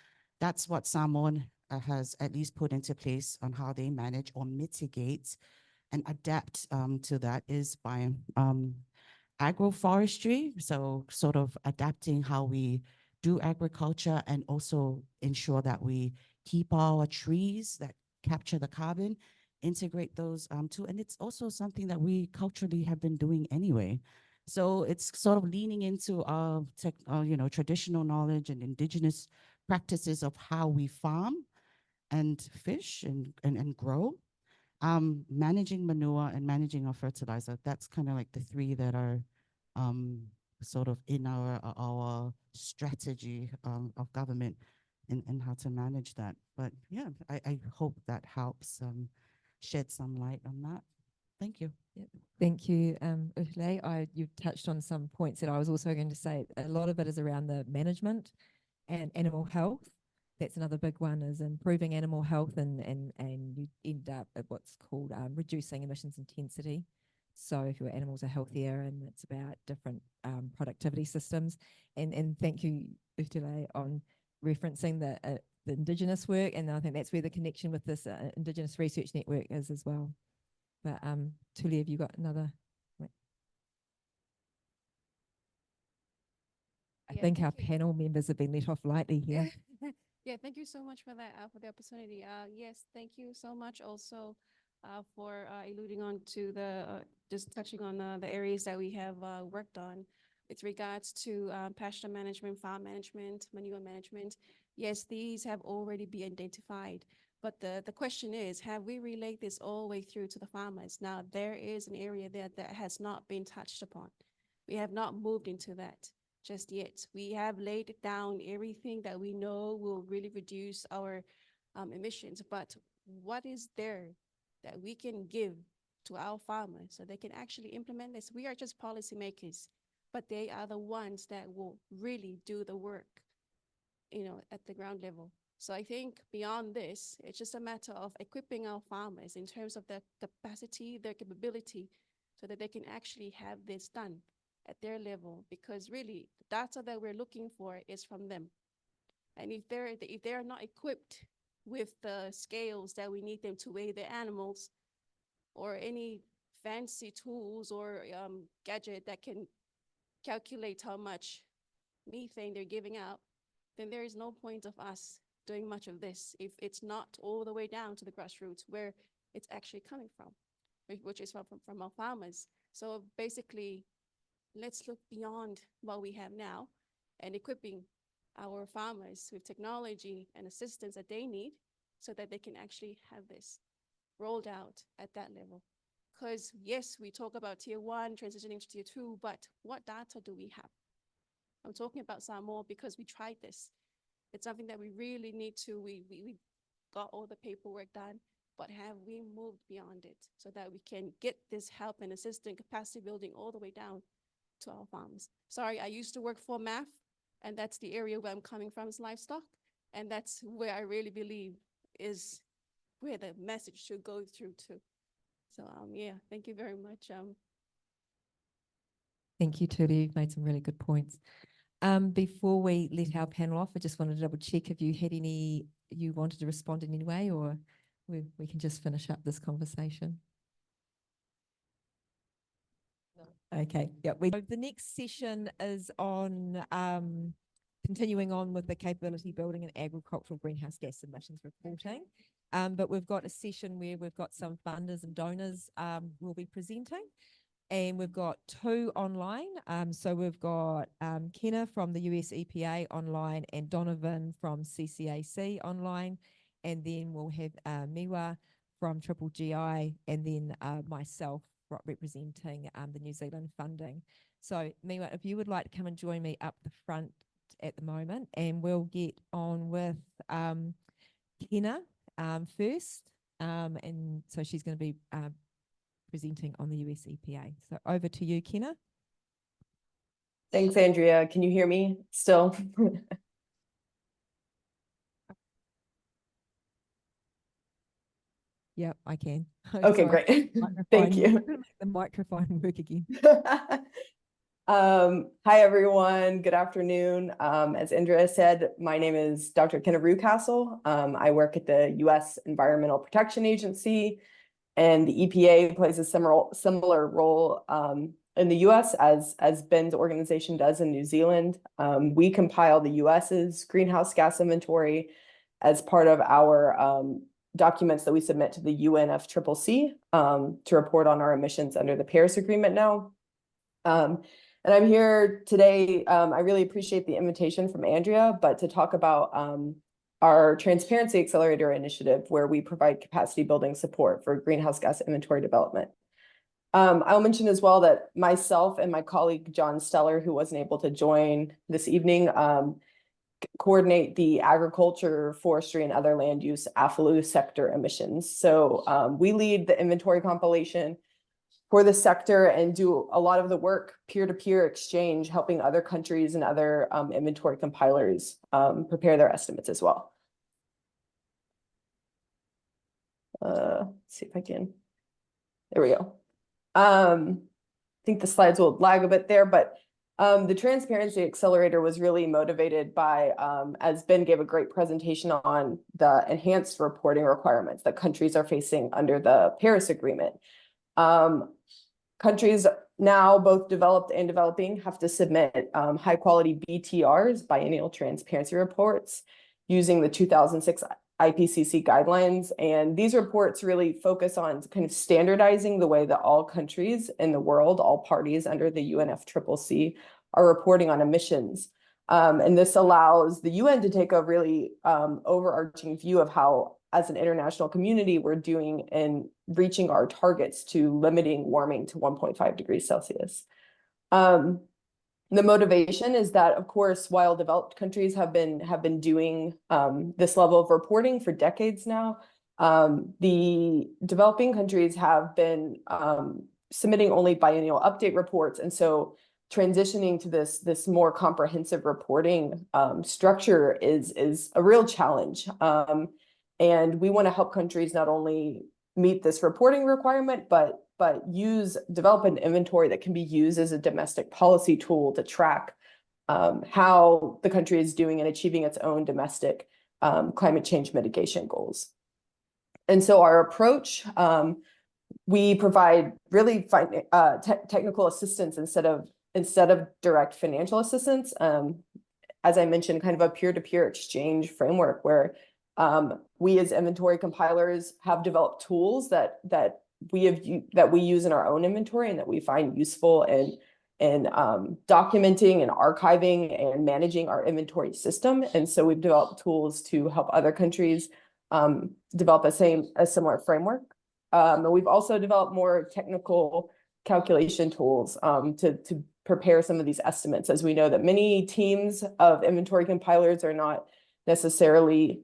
that's what Samoa has at least put into place on how they manage or mitigate and adapt to that, is by agroforestry. So sort of adapting how we do agriculture, and also ensure that we keep our trees that capture the carbon, integrate those too. And it's also something that we culturally have been doing anyway. So it's sort of leaning into our traditional knowledge and indigenous practices of how we farm and fish and grow. Managing manure and managing our fertilizer. That's kind of like the three that are sort of in our strategy of government and how to manage that. But yeah, I hope that helps shed some light on that. Thank you. Yep. Thank you, Uhle. You touched on some points that I was also going to say. A lot of it is around the management and animal health. That's another big one, is improving animal health, and you end up at what's called reducing emissions intensity. So if your animals are healthier, and it's about different productivity systems. And thank you, Uhle, on referencing the Indigenous work, and I think that's where the connection with this Indigenous Research Network is as well. But Tuli, have you got another? I Yeah, think thank our you. panel members have been let off lightly here. Yeah, thank you so much for that, for the opportunity. Yes, thank you so much also for alluding on to just touching on the areas that we have worked on with regards to pasture management, farm management, manure management. Yes, these have already been identified. But the question is, have we relayed this all the way through to the farmers? Now, there is an area there that has not been touched upon. We have not moved into that just yet. We have laid down everything that we know will really reduce our emissions, but what is there that we can give to our farmers so they can actually implement this? We are just policymakers, but they are the ones that will really do the work, at the ground level. So I think beyond this, it's just a matter of equipping our farmers in terms of their capacity, their capability, so that they can actually have this done at their level, because really the data that we're looking for is from them. And if they're not equipped with the scales that we need them to weigh their animals, or any fancy tools or gadget that can calculate how much methane they're giving out, then there is no point of us doing much of this if it's not all the way down to the grassroots where it's actually coming from, which is from our farmers. So basically, let's look beyond what we have now and equipping our farmers with technology and assistance that they need so that they can actually have this rolled out at that level. Because yes, we talk about tier 1 transitioning to tier 2, but what data do we have? I'm talking about Samoa because we tried this. It's something that we really need to, we got all the paperwork done, but have we moved beyond it so that we can get this help and assistance, capacity building all the way down to our farmers? Sorry, I used to work for MAF, and that's the area where I'm coming from, is livestock. And that's where I really believe is where the message should go through to. So yeah, thank you very much. Thank you, Tuli. You've made some really good points. Before we let our panel off, I just wanted to double check if you had you wanted to respond in any way, or we can just finish up this conversation. No. Okay, yeah. The next session is on continuing on with the capability building and agricultural greenhouse gas emissions reporting. But we've got a session where we've got some funders and donors will be presenting. And we've got two online. So we've got Kenna from the US EPA online and Donovan from CCAC online. And then we'll have Miwa from Triple GI and then myself representing the New Zealand funding. So Miwa, if you would like to come and join me up the front at the moment, and we'll get on with Kenna first. And so she's going to be presenting on the US EPA. So over to you, Kenna. Thanks, Andrea. Can you hear me still? Yeah, I can. Okay, Sorry, great. Thank you. Make the microphone work again. Hi, everyone. Good afternoon. As Andrea said, my name is Dr. Kenna Rucastle. I work at the U.S. Environmental Protection Agency, and the EPA plays a similar role in the U.S. as Ben's organization does in New Zealand. We compile the U.S.'s greenhouse gas inventory as part of our documents that we submit to the UNFCCC to report on our emissions under the Paris Agreement now. And I'm here today, I really appreciate the invitation from Andrea, but to talk about our Transparency Accelerator initiative, where we provide capacity building support for greenhouse gas inventory development. I'll mention as well that myself and my colleague, John Steller, who wasn't able to join this evening, coordinate the agriculture, forestry, and other land use AFLU sector emissions. So we lead the inventory compilation for the sector and do a lot of the work, peer-to-peer exchange, helping other countries and other inventory compilers prepare their estimates as well. Let's see if I can, there we go. I think the slides will lag a bit there, but the Transparency Accelerator was really motivated by, as Ben gave a great presentation on, the enhanced reporting requirements that countries are facing under the Paris Agreement. Countries now, both developed and developing, have to submit high quality BTRs, biennial transparency reports, using the 2006 IPCC guidelines. And these reports really focus on kind of standardizing the way that all countries in the world, all parties under the UNFCCC, are reporting on emissions. And this allows the UN to take a really overarching view of how, as an international community, we're doing in reaching our targets to limiting warming to 1.5 degrees Celsius. The motivation is that, of course, while developed countries have been doing this level of reporting for decades now, the developing countries have been submitting only biennial update reports, and so transitioning to this more comprehensive reporting structure is a real challenge. And we want to help countries not only meet this reporting requirement, but develop an inventory that can be used as a domestic policy tool to track how the country is doing in achieving its own domestic climate change mitigation goals. And so our approach, we provide really technical assistance instead of direct financial assistance. As I mentioned, kind of a peer-to-peer exchange framework where we as inventory compilers have developed tools that we use in our own inventory and that we find useful in documenting and archiving and managing our inventory system. And so we've developed tools to help other countries develop a similar framework. And we've also developed more technical calculation tools to prepare some of these estimates, as we know that many teams of inventory compilers are not necessarily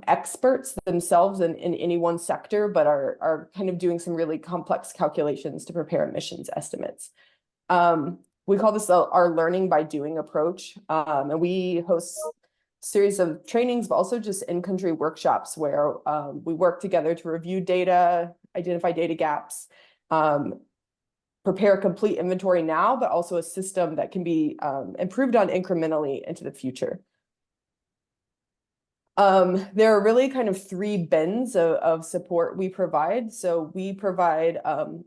experts themselves in any one sector, but are kind of doing some really complex calculations to prepare emissions estimates. We call this our learning by doing approach, and we host a series of trainings, but also just in-country workshops where we work together to review data, identify data gaps, prepare a complete inventory now, but also a system that can be improved on incrementally into the future. There are really kind of three bins of support we provide. So we provide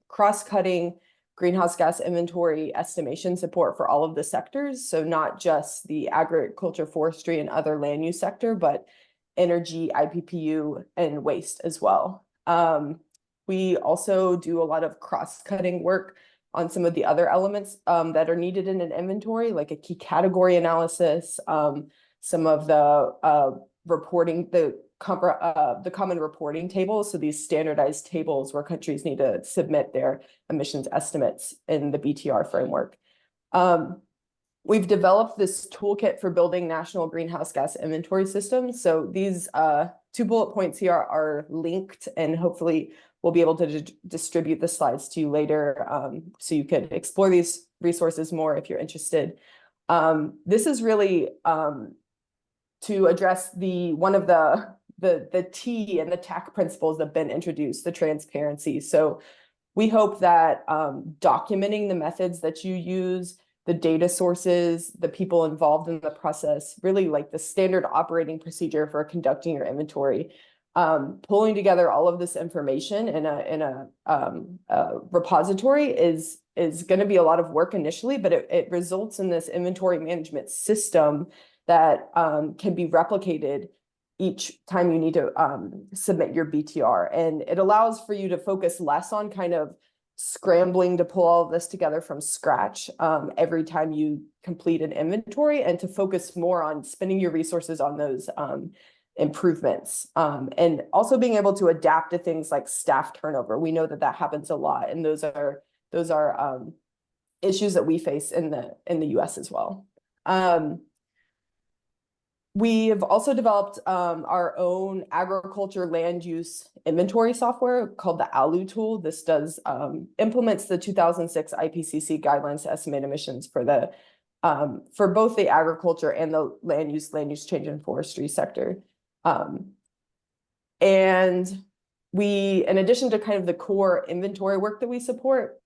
cross-cutting greenhouse gas inventory estimation support for all of the sectors. So not just the agriculture, forestry, and other land use sector, but energy, IPPU, and waste as well. We also do a lot of cross-cutting work on some of the other elements that are needed in an inventory, like a key category analysis, some of the reporting, the common reporting tables. So these standardized tables where countries need to submit their emissions estimates in the BTR framework. We've developed this toolkit for building national greenhouse gas inventory systems. So these 2 bullet points here are linked, and hopefully we'll be able to distribute the slides to you later, so you can explore these resources more if you're interested. This is really to address one of the T and the TAC principles that have been introduced, the transparency. So we hope that documenting the methods that you use, the data sources, the people involved in the process, really like the standard operating procedure for conducting your inventory, pulling together all of this information in a repository is going to be a lot of work initially, but it results in this inventory management system that can be replicated each time you need to submit your BTR. And it allows for you to focus less on kind of scrambling to pull all of this together from scratch every time you complete an inventory, and to focus more on spending your resources on those improvements, and also being able to adapt to things like staff turnover. We know that happens a lot, and those are issues that we face in the US as well. We have also developed our own agriculture land use inventory software called the ALU tool. This does implements the 2006 IPCC guidelines to estimate emissions for both the agriculture and the land use change and forestry sector. And we, in addition to kind of the core inventory work that we support,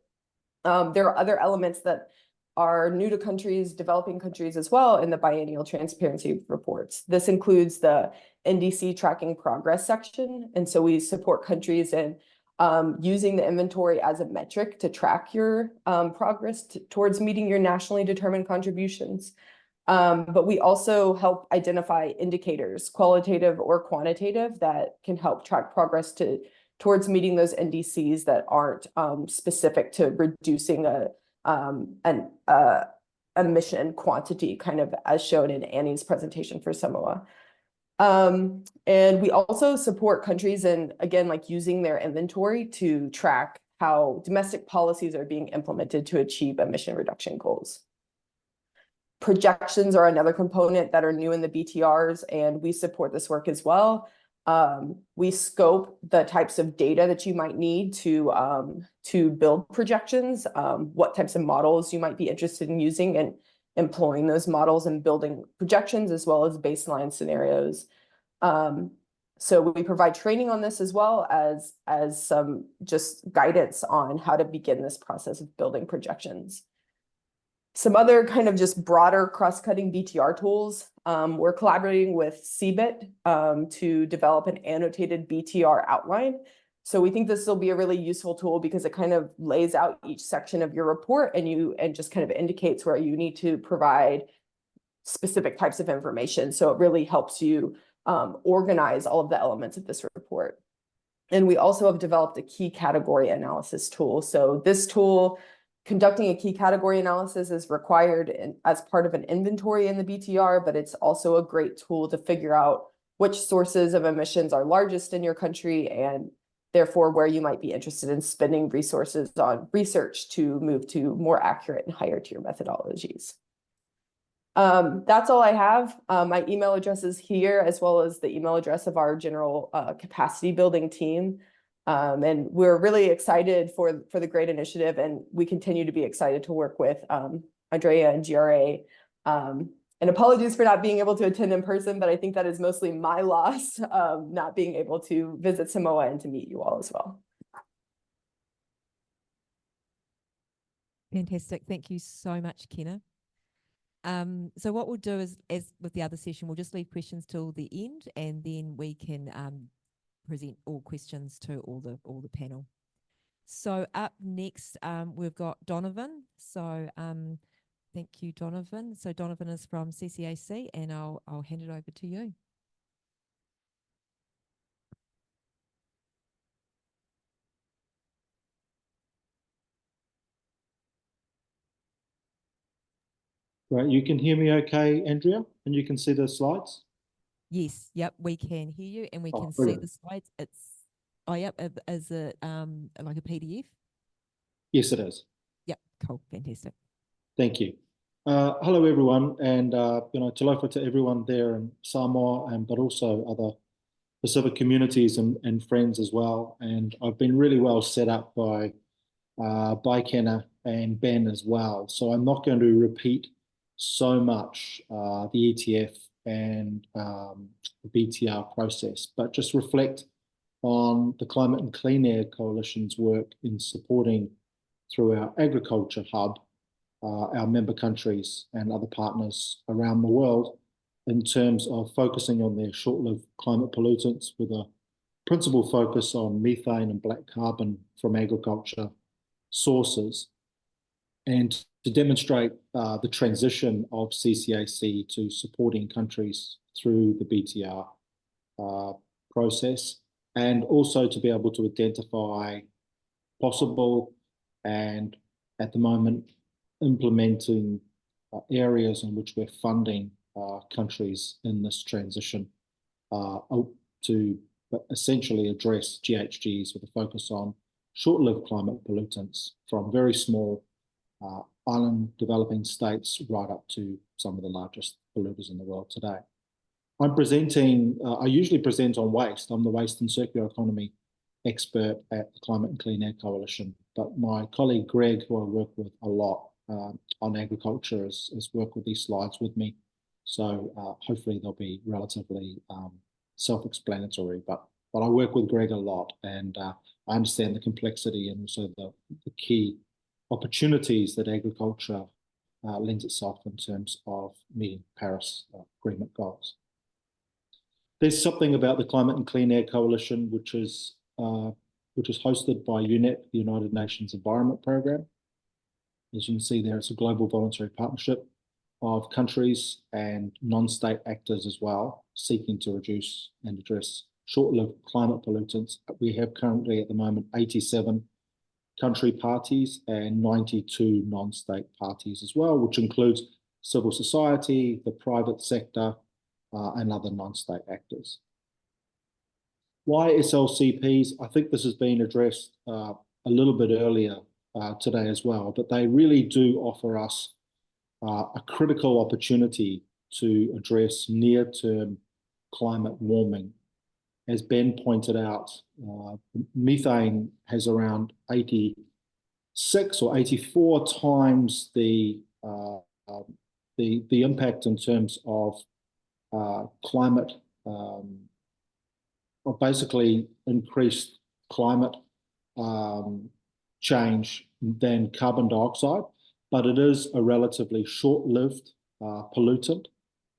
there are other elements that are new to countries, developing countries as well, in the biennial transparency reports. This includes the NDC tracking progress section. And so we support countries in using the inventory as a metric to track your progress towards meeting your nationally determined contributions. But we also help identify indicators, qualitative or quantitative, that can help track progress towards meeting those NDCs that aren't specific to reducing an emission quantity, kind of as shown in Annie's presentation for Samoa. And we also support countries in, again, like using their inventory to track how domestic policies are being implemented to achieve emission reduction goals. Projections are another component that are new in the BTRs, and we support this work as well. We scope the types of data that you might need to build projections, what types of models you might be interested in using, and employing those models and building projections as well as baseline scenarios. So we provide training on this as well as some just guidance on how to begin this process of building projections. Some other kind of just broader cross-cutting BTR tools. We're collaborating with CBIT to develop an annotated BTR outline. So we think this will be a really useful tool because it kind of lays out each section of your report, and just kind of indicates where you need to provide specific types of information. So it really helps you organize all of the elements of this report. And we also have developed a key category analysis tool. So this tool, conducting a key category analysis, is required as part of an inventory in the BTR, but it's also a great tool to figure out which sources of emissions are largest in your country, and therefore where you might be interested in spending resources on research to move to more accurate and higher tier methodologies. That's all I have. My email address is here, as well as the email address of our general capacity building team. And we're really excited for the GRAIT initiative, and we continue to be excited to work with Andrea and GRA. And apologies for not being able to attend in person, but I think that is mostly my loss, not being able to visit Samoa and to meet you all as well. Fantastic. Thank you so much, Kenna. So what we'll do is, as with the other session, we'll just leave questions till the end, and then we can present all questions to all the panel. So up next, we've got Donovan. So thank you, Donovan. So Donovan is from CCAC, and I'll hand it over to you. Right, you can hear me okay, Andrea, and you can see the slides? Yes, yep, we can hear you, and we Oh, can see brilliant. the slides. Yep, is it like a PDF? Yes, it is. Yep, cool, fantastic. Thank you. Hello, everyone, and talofa to everyone there in Samoa, but also other Pacific communities and friends as well. And I've been really well set up by Kenna and Ben as well. So I'm not going to repeat so much the ETF and the BTR process, but just reflect on the Climate and Clean Air Coalition's work in supporting through our agriculture hub, our member countries and other partners around the world in terms of focusing on their short-lived climate pollutants with a principal focus on methane and black carbon from agriculture sources, and to demonstrate the transition of CCAC to supporting countries through the BTR process, and also to be able to identify possible and at the moment implementing areas in which we're funding countries in this transition to essentially address GHGs with a focus on short-lived climate pollutants from very small island developing states right up to some of the largest polluters in the world today. I'm presenting, I usually present on waste. I'm the waste and circular economy expert at the Climate and Clean Air Coalition, but my colleague Greg, who I work with a lot on agriculture, has worked with these slides with me. So hopefully they'll be relatively self-explanatory, but I work with Greg a lot, and I understand the complexity and also the key opportunities that agriculture lends itself in terms of meeting Paris Agreement goals. There's something about the Climate and Clean Air Coalition, which is hosted by UNEP, the United Nations Environment Programme. As you can see there, it's a global voluntary partnership of countries and non-state actors as well, seeking to reduce and address short-lived climate pollutants. We have currently at the moment 87 country parties and 92 non-state parties as well, which includes civil society, the private sector, and other non-state actors. Why SLCPs? I think this has been addressed a little bit earlier today as well, but they really do offer us a critical opportunity to address near-term climate warming. As Ben pointed out, methane has around 86 or 84 times the impact in terms of climate, or basically increased climate change than carbon dioxide, but it is a relatively short-lived pollutant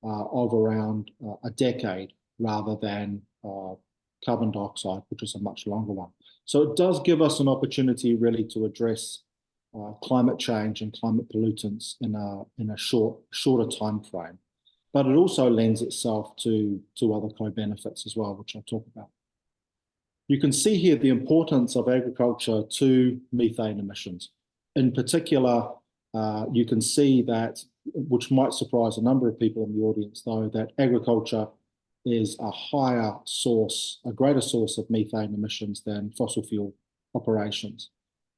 of around a decade rather than carbon dioxide, which is a much longer one. So it does give us an opportunity really to address climate change and climate pollutants in a shorter time frame. But it also lends itself to other co-benefits as well, which I'll talk about. You can see here the importance of agriculture to methane emissions. In particular, you can see that, which might surprise a number of people in the audience though, that agriculture is a greater source of methane emissions than fossil fuel operations,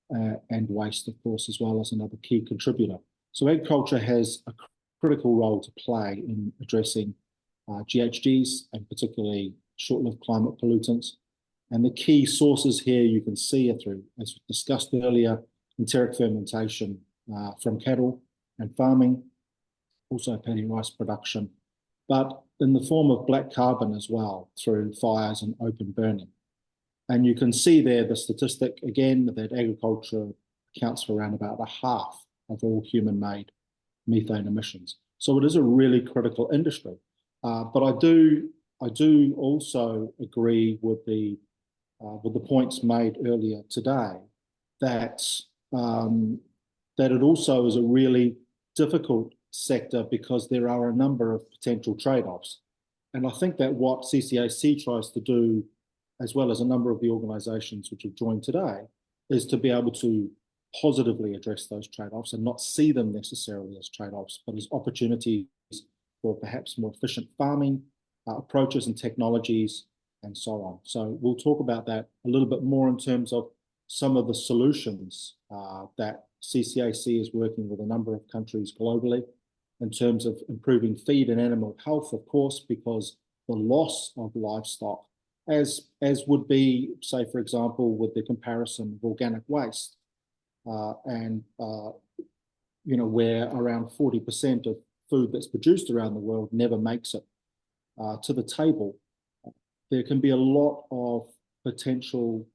and waste, of course, as well as another key contributor. So agriculture has a critical role to play in addressing GHGs and particularly short-lived climate pollutants. And the key sources here you can see are through, as discussed earlier, enteric fermentation from cattle and farming, also paddy rice production, but in the form of black carbon as well through fires and open burning. And you can see there the statistic again that agriculture accounts for around about a half of all human-made methane emissions. So it is a really critical industry. But I do also agree with the points made earlier today that that it also is a really difficult sector because there are a number of potential trade-offs. And I think that what CCAC tries to do, as well as a number of the organisations which have joined today, is to be able to positively address those trade-offs and not see them necessarily as trade-offs, but as opportunities for perhaps more efficient farming approaches and technologies and so on. So we'll talk about that a little bit more in terms of some of the solutions that CCAC is working with a number of countries globally in terms of improving feed and animal health, of course, because the loss of livestock, as would be, say, for example, with the comparison of organic waste, you know, where around 40% of food that's produced around the world never makes it to the table. There can be a lot of potential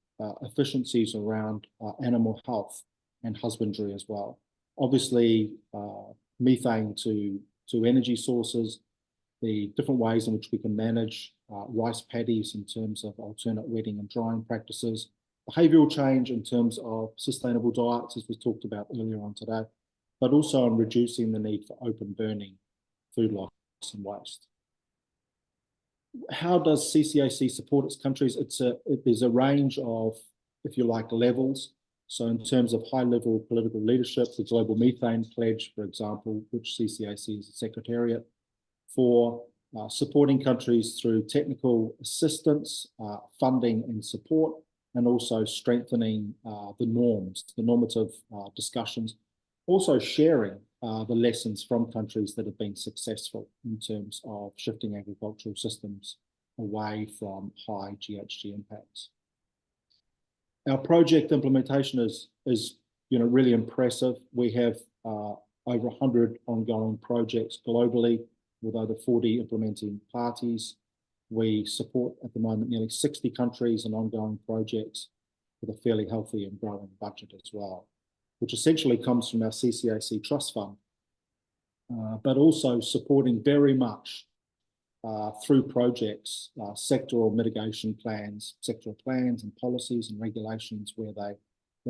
efficiencies around animal health and husbandry as well. Obviously, methane to energy sources, the different ways in which we can manage rice paddies in terms of alternate wetting and drying practices, behavioural change in terms of sustainable diets, as we talked about earlier on today, but also on reducing the need for open burning, food loss and waste. How does CCAC support its countries? There's a range of, if you like, levels. So in terms of high-level political leadership, the Global Methane Pledge, for example, which CCAC is the secretariat for, supporting countries through technical assistance, funding and support, and also strengthening the norms, the normative discussions, also sharing the lessons from countries that have been successful in terms of shifting agricultural systems away from high GHG impacts. Our project implementation is you know, really impressive. We have over 100 ongoing projects globally with over 40 implementing parties. We support at the moment nearly 60 countries and ongoing projects with a fairly healthy and growing budget as well, which essentially comes from our CCAC Trust Fund, but also supporting very much through projects, sectoral mitigation plans, sectoral plans and policies and regulations where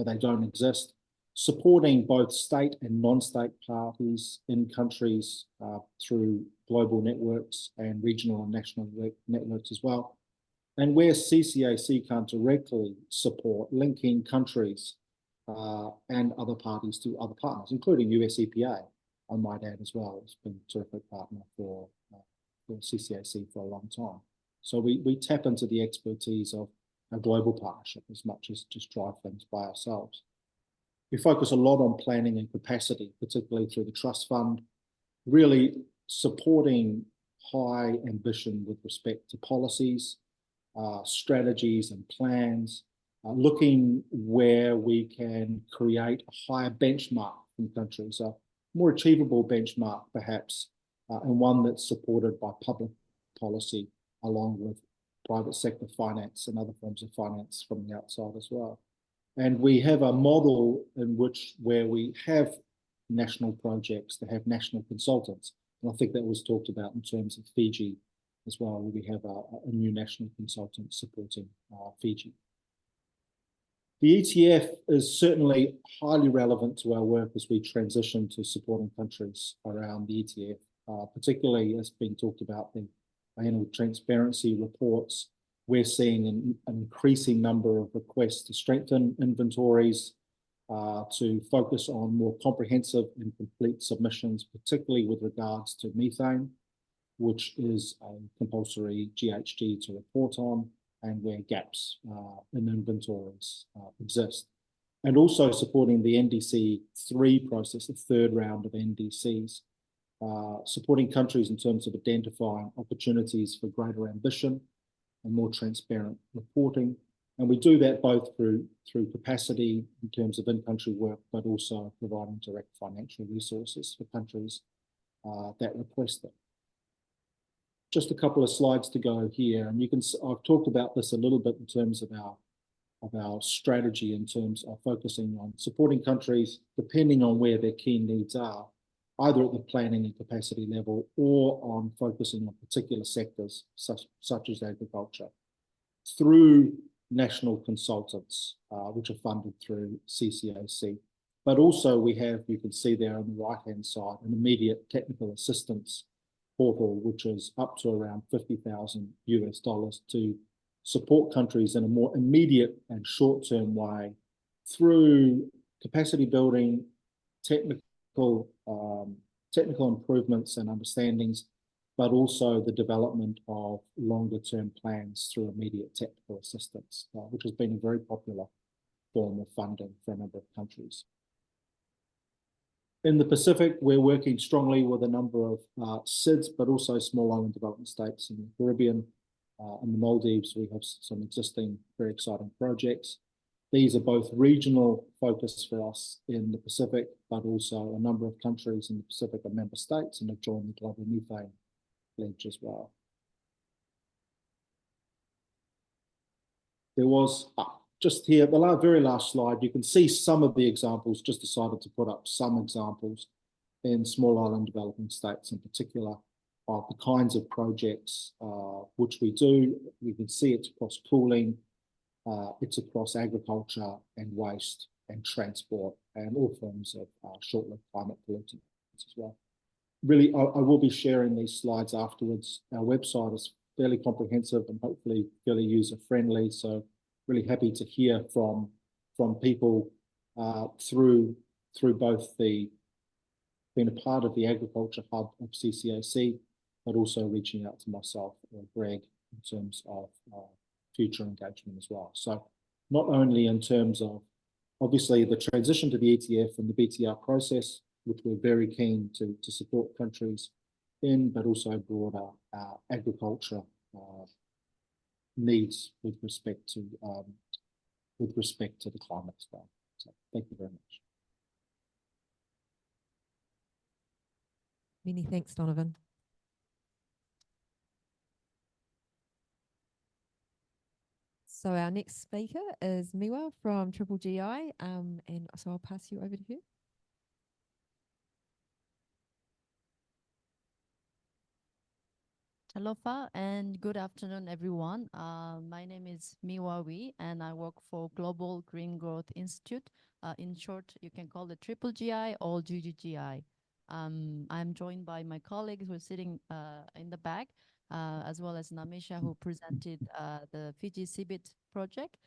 they don't exist, supporting both state and non-state parties in countries through global networks and regional and national networks as well. And where CCAC can't directly support, linking countries and other parties to other partners, including US EPA, I might add as well. It's been a terrific partner for CCAC for a long time. So we tap into the expertise of a global partnership as much as just drive things by ourselves. We focus a lot on planning and capacity, particularly through the Trust Fund, really supporting high ambition with respect to policies, strategies and plans, looking where we can create a higher benchmark in countries, a more achievable benchmark perhaps, and one that's supported by public policy along with private sector finance and other forms of finance from the outside as well. And we have a model in which where we have national projects that have national consultants. And I think that was talked about in terms of Fiji as well, where we have a new national consultant supporting Fiji. The ETF is certainly highly relevant to our work as we transition to supporting countries around the ETF, particularly as being talked about the annual transparency reports. We're seeing an increasing number of requests to strengthen inventories, to focus on more comprehensive and complete submissions, particularly with regards to methane, which is a compulsory GHG to report on, and where gaps in inventories exist. And also supporting the NDC 3 process, the third round of NDCs, supporting countries in terms of identifying opportunities for greater ambition and more transparent reporting. And we do that both through capacity in terms of in-country work, but also providing direct financial resources for countries that request it. Just a couple of slides to go here, and you can. I've talked about this a little bit in terms of our strategy in terms of focusing on supporting countries depending on where their key needs are, either at the planning and capacity level or on focusing on particular sectors such as agriculture. Through national consultants, which are funded through CCAC. But also we have, you can see there on the right-hand side, an immediate technical assistance portal, which is up to around $50,000 to support countries in a more immediate and short-term way through capacity building, technical improvements and understandings, but also the development of longer-term plans through immediate technical assistance, which has been a very popular form of funding for a number of countries. In the Pacific, we're working strongly with a number of SIDS, but also small island development states in the Caribbean. In the Maldives, we have some existing very exciting projects. These are both regional focus for us in the Pacific, but also a number of countries in the Pacific are member states and have joined the Global Methane Pledge as well. There was, just here, the very last slide, you can see some of the examples, just decided to put up some examples in small island developing states in particular of the kinds of projects which we do. You can see it's across cooling, it's across agriculture and waste and transport and all forms of short-lived climate pollutants as well. Really, I will be sharing these slides afterwards. Our website is fairly comprehensive and hopefully fairly user-friendly, so really happy to hear from people through both being a part of the agriculture hub of CCAC, but also reaching out to myself or Greg in terms of future engagement as well. So not only in terms of obviously the transition to the ETF and the BTR process, which we're very keen to support countries in, but also broader agriculture needs with respect to the climate as well. So thank you very much. Many thanks, Donovan. So our next speaker is Miwa from Triple GI, and so I'll pass you over to her. Aloha and good afternoon, everyone. My name is Miwa Wee, and I work for Global Green Growth Institute. In short, you can call it Triple GI or GGGI. I'm joined by my colleagues who are sitting in the back, as well as Namisha, who presented the Fiji Seabed project.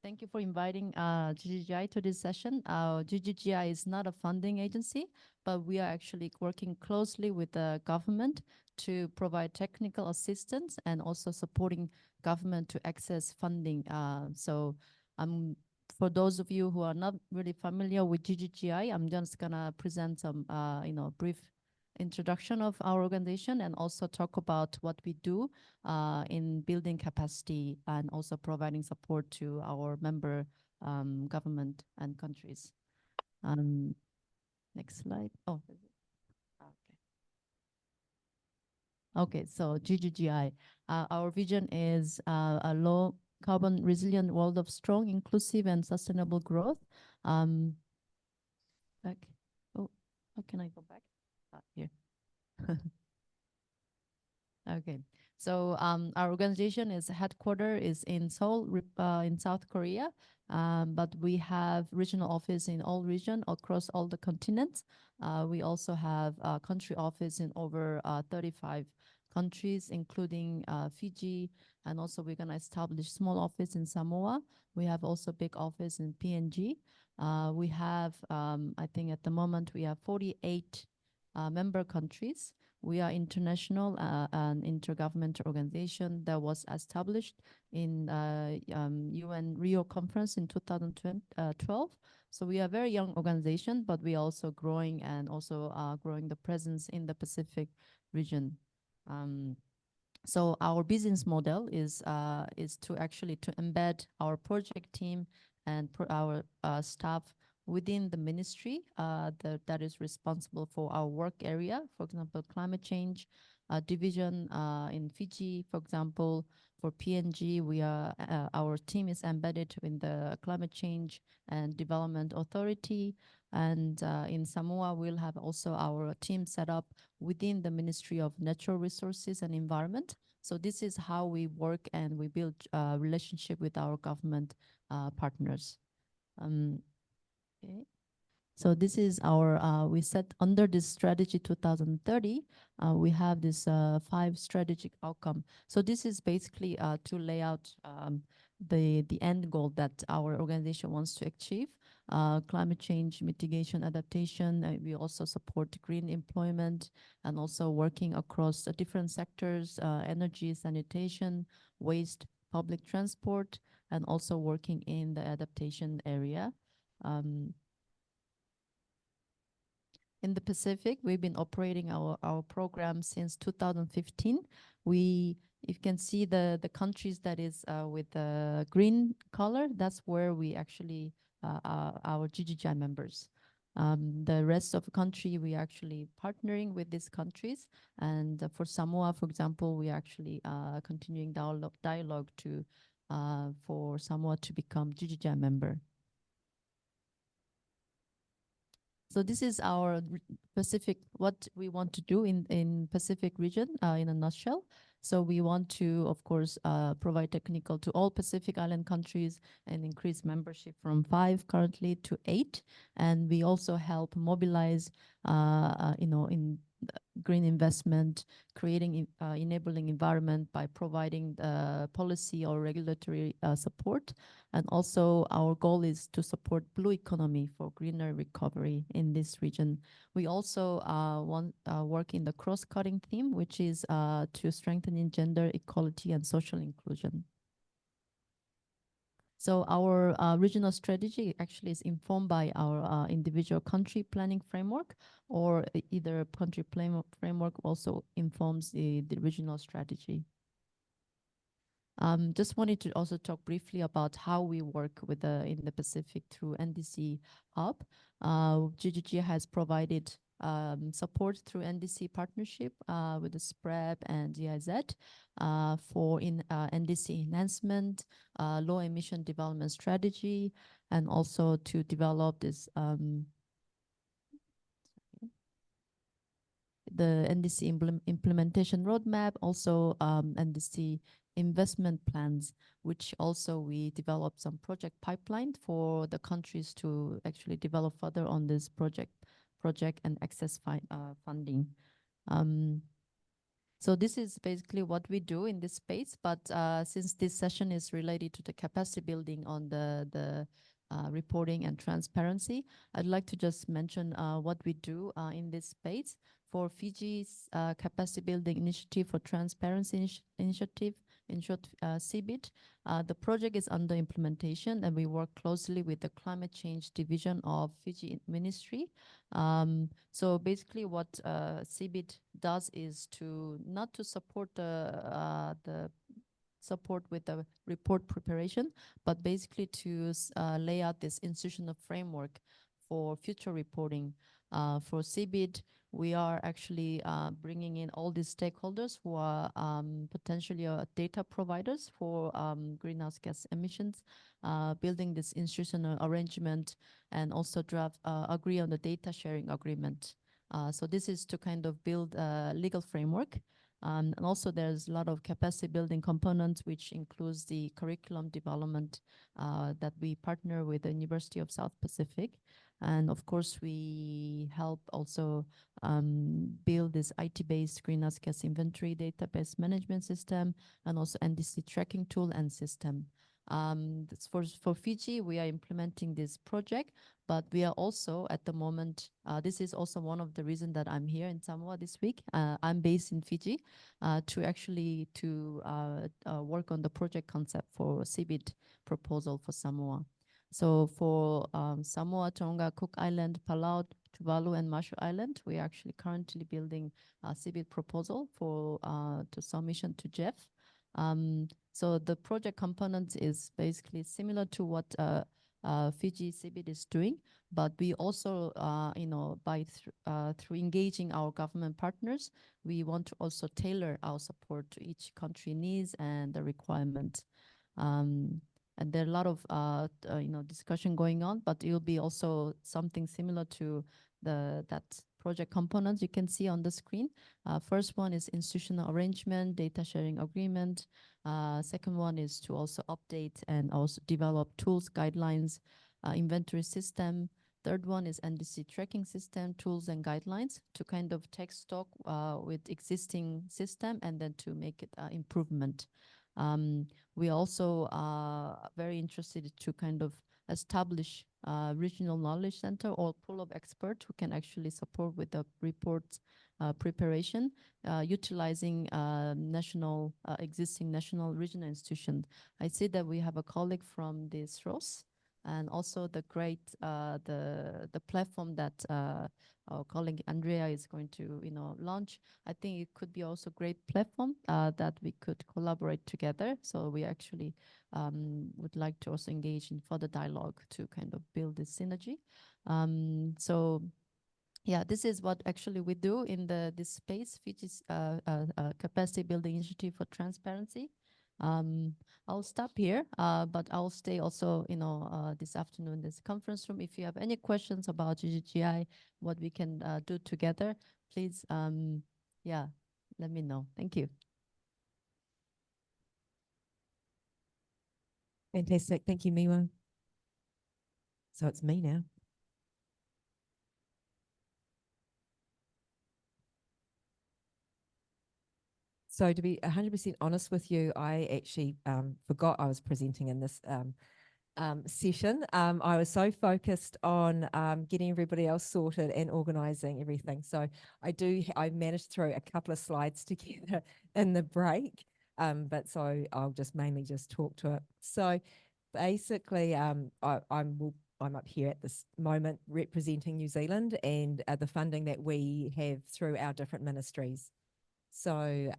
Thank you for inviting GGGI to this session. GGGI is not a funding agency, but we are actually working closely with the government to provide technical assistance and also supporting government to access funding. So for those of you who are not really familiar with GGGI, I'm just gonna present some brief introduction of our organization and also talk about what we do in building capacity and also providing support to our member government and countries. Next slide. Oh, okay, so GGGI. Our vision is a low carbon resilient world of strong, inclusive and sustainable growth. Oh, how can I go back? Here. Okay, so our organization is headquartered is in Seoul, in South Korea, but we have regional office in all regions across all the continents. We also have a country office in over 35 countries, including Fiji, and also we're going to establish small office in Samoa. We have also big office in PNG. We have, I think at the moment, we have 48 member countries. We are international an intergovernmental organization that was established in UN Rio conference in 2012. So we are a very young organization, but we are also growing and also growing the presence in the Pacific region. So our business model is to actually to embed our project team and our staff within the ministry that is responsible for our work area. For example, climate change division in Fiji, for example, for PNG, we are our team is embedded in the Climate Change and Development Authority. And in Samoa, we'll have also our team set up within the Ministry of Natural Resources and Environment. So this is how we work and we build relationship with our government partners. Okay. So this is our, we set under this strategy 2030, we have this 5 strategic outcome. So this is basically to lay out the end goal that our organization wants to achieve. Climate change mitigation adaptation. We also support green employment and also working across different sectors, energy, sanitation, waste, public transport, and also working in the adaptation area. In the Pacific, we've been operating our program since 2015. You can see the countries that is with the green color, that's where we actually our GGGI members. The rest of the country, we actually partnering with these countries. And for Samoa, for example, we actually continuing dialogue to for Samoa to become GGGI member. So this is our Pacific, what we want to do in Pacific region in a nutshell. So we want to, of course, provide technical to all Pacific Island countries and increase membership from 5 currently to 8. And we also help mobilize, in green investment, creating enabling environment by providing policy or regulatory support. And also our goal is to support blue economy for greener recovery in this region. We also work in the cross-cutting theme, which is to strengthening gender equality and social inclusion. So our regional strategy actually is informed by our individual country planning framework, or either country framework also informs the regional strategy. Just wanted to also talk briefly about how we work with in the Pacific through NDC Hub. GGG has provided support through NDC partnership with the SPREP and GIZ for NDC enhancement, low emission development strategy, and also to develop this the NDC implementation roadmap, also NDC investment plans, which also we developed some project pipeline for the countries to actually develop further on this project and access funding. So this is basically what we do in this space, but since this session is related to the capacity building on the reporting and transparency, I'd like to just mention what we do in this space. For Fiji's capacity building initiative for transparency initiative, in short, CBIT, the project is under implementation, and we work closely with the climate change division of Fiji Ministry. So basically what CBIT does is not to support the support with the report preparation, but basically to lay out this institutional framework for future reporting. For CBIT, we are actually bringing in all these stakeholders who are potentially data providers for greenhouse gas emissions, building this institutional arrangement, and also agree on the data sharing agreement. So this is to kind of build a legal framework. And also there's a lot of capacity building components, which includes the curriculum development that we partner with the University of South Pacific. And of course, we help also build this IT-based greenhouse gas inventory database management system, and also NDC tracking tool and system. For Fiji, we are implementing this project, but we are also at the moment, this is also one of the reasons that I'm here in Samoa this week. I'm based in Fiji to actually work on the project concept for CBIT proposal for Samoa. So for Samoa, Tonga, Cook Island, Palau, Tuvalu, and Marshall Island, we are actually currently building a CBIT proposal for to submission to Jeff. So the project component is basically similar to what Fiji CBIT is doing, but we also, through engaging our government partners, we want to also tailor our support to each country needs and the requirement. And there are a lot of discussion going on, but it will be also something similar to that project components you can see on the screen. First one is institutional arrangement, data sharing agreement. Second one is to also update and also develop tools, guidelines, inventory system. Third one is NDC tracking system, tools and guidelines to kind of take stock with existing system and then to make it improvement. We also are very interested to kind of establish regional knowledge center or pool of experts who can actually support with the report preparation, utilizing national existing national regional institution. I see that we have a colleague from the SROS and also the GRAIT, the platform that our colleague Andrea is going to launch. I think it could be also a great platform that we could collaborate together. So we actually would like to also engage in further dialogue to kind of build this synergy. So yeah, this is what actually we do in this space, which is capacity building initiative for transparency. I'll stop here, but I'll stay also, this afternoon, this conference room. If you have any questions about GGGI, what we can do together, please, yeah, let me know. Thank you. Fantastic. Thank you, Miwa. So it's me now. So to be 100% honest with you, I actually forgot I was presenting in this session. I was so focused on getting everybody else sorted and organising everything. So I managed to throw a couple of slides together in the break, but so I'll just mainly just talk to it. So basically, I'm up here at this moment representing New Zealand and the funding that we have through our different ministries. So,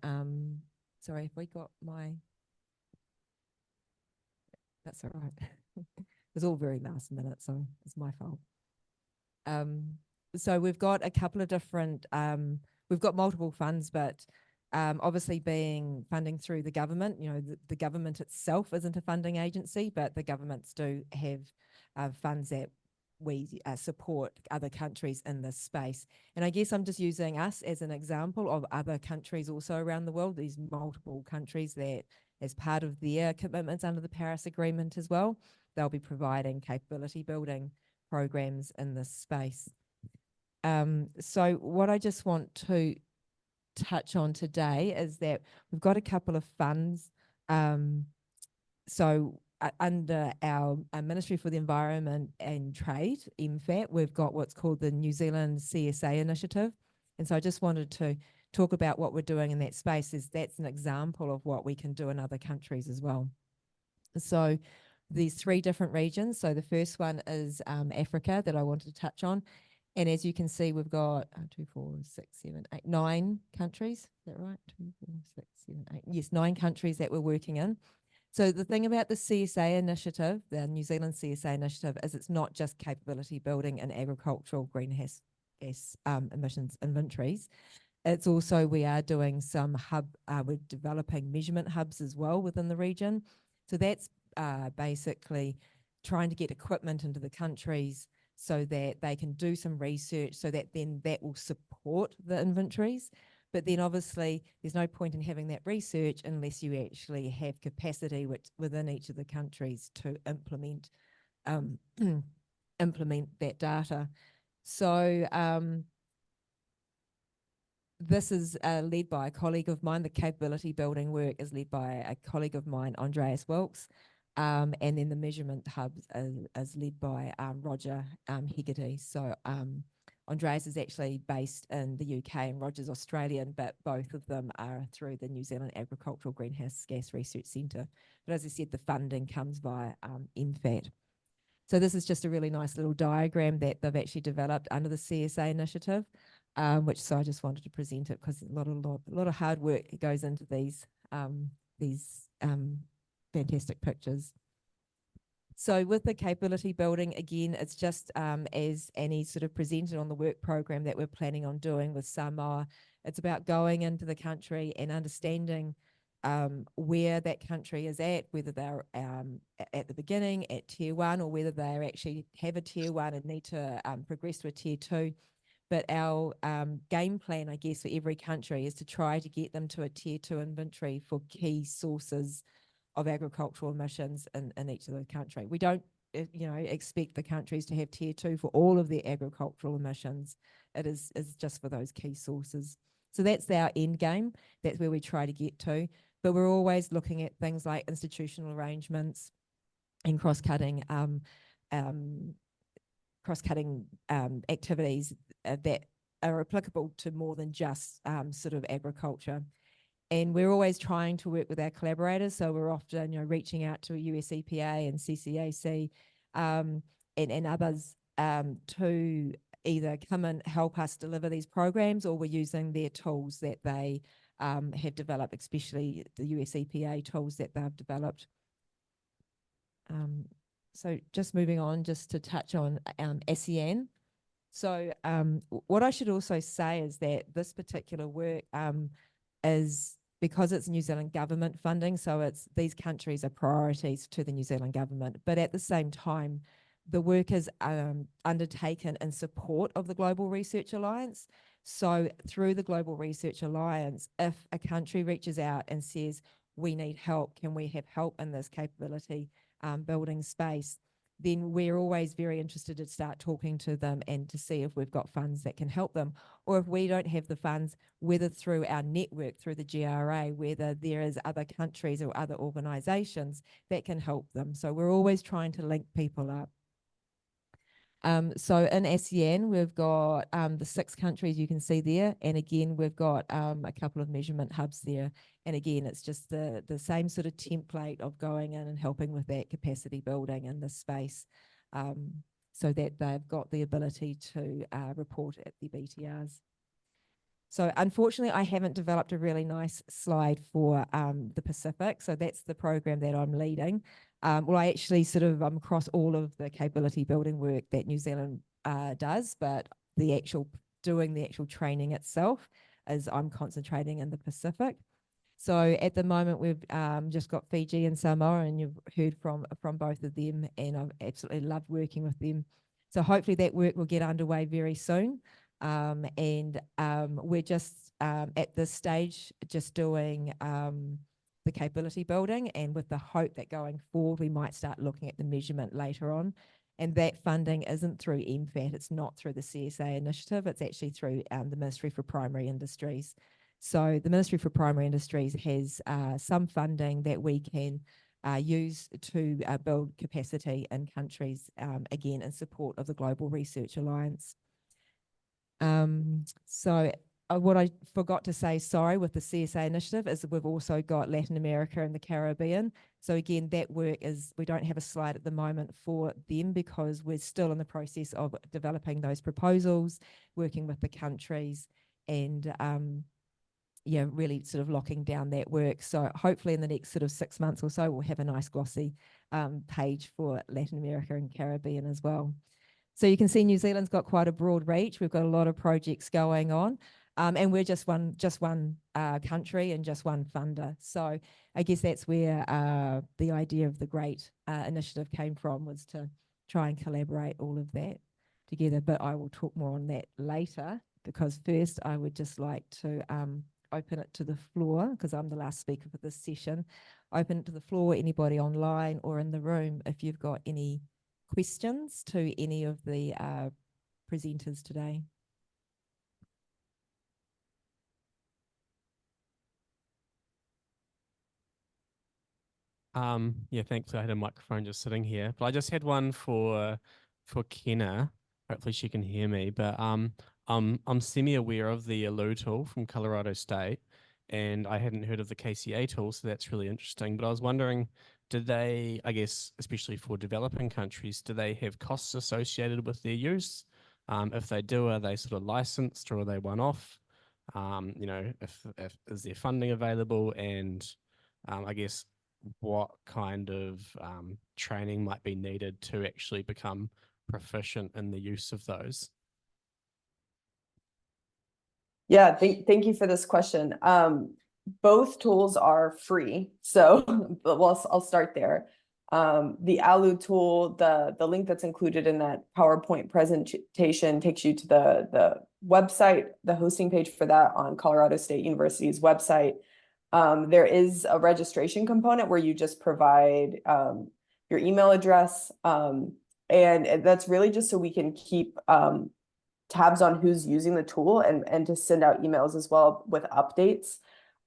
sorry, have we got that's all right. It was all very last minute, so it's my fault. So we've got a couple of different, we've got multiple funds, but obviously being funding through the government, the government itself isn't a funding agency, but the governments do have funds that we support other countries in this space. And I guess I'm just using us as an example of other countries also around the world, these multiple countries that as part of their commitments under the Paris Agreement as well, they'll be providing capability building programs in this space. So what I just want to touch on today is that we've got a couple of funds. Under our Ministry for the Environment and Trade, MFAT, we've got what's called the New Zealand CSA initiative. And so I just wanted to talk about what we're doing in that space. That's an example of what we can do in other countries as well. So these 3 different regions. So the first one is Africa that I wanted to touch on. And as you can see, we've got 2, 4, 6, 7, 8, 9 countries. Is that right? 2, 4, 6, 7, 8. Yes, 9 countries that we're working in. So the thing about the CSA initiative, the New Zealand CSA initiative, is it's not just capability building in agricultural greenhouse gas emissions inventories. It's also, we are doing some we're developing measurement hubs as well within the region. So that's basically trying to get equipment into the countries so that they can do some research so that then that will support the inventories. But then obviously there's no point in having that research unless you actually have capacity within each of the countries to implement that data. So this is led by a colleague of mine. The capability building work is led by a colleague of mine, Andreas Wilkes. And then the measurement hubs is led by Roger Hegarty. So Andreas is actually based in the UK and Roger's Australian, but both of them are through the New Zealand Agricultural Greenhouse Gas Research Centre. But as I said, the funding comes via MFAT. So this is just a really nice little diagram that they've actually developed under the CSA initiative, so I just wanted to present it because a lot of hard work goes into these fantastic pictures. So with the capability building, again, it's just as Annie sort of presented on the work program that we're planning on doing with Samoa, it's about going into the country and understanding where that country is at, whether they're at the beginning, at tier 1, or whether they actually have a tier 1 and need to progress to a tier 2. But our game plan, I guess, for every country is to try to get them to a tier 2 inventory for key sources of agricultural emissions in each of the country. We don't, expect the countries to have tier 2 for all of their agricultural emissions. It is just for those key sources. So that's our end game. That's where we try to get to. But we're always looking at things like institutional arrangements and cross-cutting activities that are applicable to more than just sort of agriculture. And we're always trying to work with our collaborators. So we're often, reaching out to US EPA and CCAC and others to either come and help us deliver these programs, or we're using their tools that they have developed, especially the US EPA tools that they've developed. So just moving on, just to touch on ASEAN. So what I should also say is that this particular work is, because it's New Zealand government funding, so these countries are priorities to the New Zealand government, but at the same time, the work is undertaken in support of the Global Research Alliance. So through the Global Research Alliance, if a country reaches out and says, we need help, can we have help in this capability building space, then we're always very interested to start talking to them and to see if we've got funds that can help them. Or if we don't have the funds, whether through our network, through the GRA, whether there is other countries or other organisations that can help them. So we're always trying to link people up. So in ASEAN, we've got the 6 countries you can see there. And again, we've got a couple of measurement hubs there. And again, it's just the same sort of template of going in and helping with that capacity building in this space, so that they've got the ability to report at the BTRs. So unfortunately, I haven't developed a really nice slide for the Pacific. So that's the program that I'm leading. Well, I actually sort of across all of the capability building work that New Zealand does, but doing the actual training itself is I'm concentrating in the Pacific. So at the moment, we've just got Fiji and Samoa, and you've heard from both of them, and I've absolutely loved working with them. So hopefully that work will get underway very soon. And we're just at this stage just doing the capability building, and with the hope that going forward we might start looking at the measurement later on. And that funding isn't through MFAT, it's not through the CSA initiative, it's actually through the Ministry for Primary Industries. So the Ministry for Primary Industries has some funding that we can use to build capacity in countries, again in support of the Global Research Alliance. So what I forgot to say, sorry, with the CSA initiative is that we've also got Latin America and the Caribbean. So again, that work is, we don't have a slide at the moment for them because we're still in the process of developing those proposals, working with the countries, and yeah, really sort of locking down that work. So hopefully in the next sort of 6 months or so, we'll have a nice glossy page for Latin America and Caribbean as well. So you can see New Zealand's got quite a broad reach. We've got a lot of projects going on, and we're just one country and just one funder. So I guess that's where the idea of the GRAIT initiative came from, was to try and collaborate all of that together. But I will talk more on that later, because first I would just like to open it to the floor, because I'm the last speaker for this session. Open it to the floor, anybody online or in the room, if you've got any questions to any of the presenters today. Yeah, thanks. I had a microphone just sitting here, but I just had one for Kenna. Hopefully she can hear me. But I'm semi-aware of the ALU tool from Colorado State, and I hadn't heard of the KCA tool, so that's really interesting. But I was wondering, did they, I guess, especially for developing countries, do they have costs associated with their use? If they do, are they sort of licensed, or are they one-off? You know, if is there funding available, and I guess what kind of training might be needed to actually become proficient in the use of those? Yeah, thank you for this question. Both tools are free, so but I'll start there. The ALU tool, the link that's included in that PowerPoint presentation takes you to the website, the hosting page for that on Colorado State University's website. There is a registration component where you just provide your email address. And that's really just so we can keep tabs on who's using the tool and to send out emails as well with updates.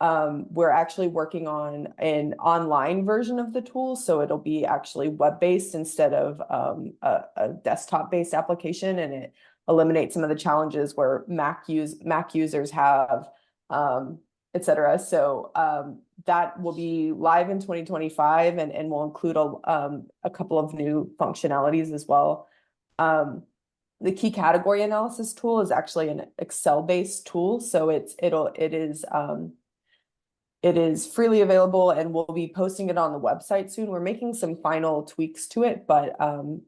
We're actually working on an online version of the tool, so it'll be actually web-based instead of a desktop-based application, and it eliminates some of the challenges where Mac users have, et cetera. So that will be live in 2025 and will include a couple of new functionalities as well. The key category analysis tool is actually an Excel-based tool, so it is freely available, and we'll be posting it on the website soon. We're making some final tweaks to it, but